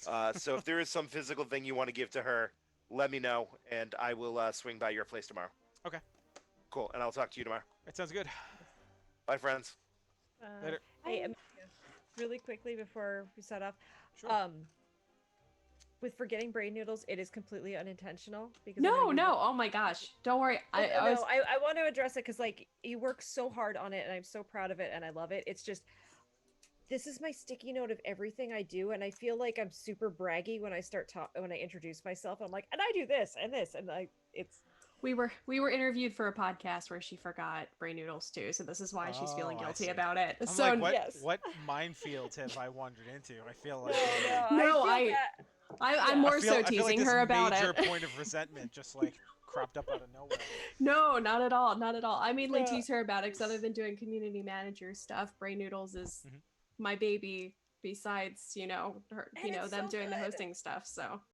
so if there is some physical thing you want to give to her, let me know, and I will swing by your place tomorrow. Okay. Cool, and I'll talk to you tomorrow. That sounds good. Bye, friends. Later. Hey, Amelia, really quickly before we set off. Sure. With forgetting brain noodles, it is completely unintentional because I know No, you no. work- Oh my gosh. Don't worry. No, I was I want to address it because you work so hard on it, and I'm so proud of it, and I love it. It's just this is my sticky note of everything I do, and I feel like I'm super braggy when I when I introduce myself. I'm like, and I do this and this, and it's we were interviewed for a podcast where she forgot brain noodles too, so this is why she's feeling Oh, I guilty see. about it. I'm So like, yes. what minefields have I wandered into? I feel like No, I I'm more I feel so like teasing this her about major it. point of resentment just like cropped up out of nowhere. No, not at all. Not at all. I mainly Yeah. tease her about it because other than doing community manager stuff, brain noodles is Mhm. my baby. Besides, her, And it's them so doing the good. hosting stuff. So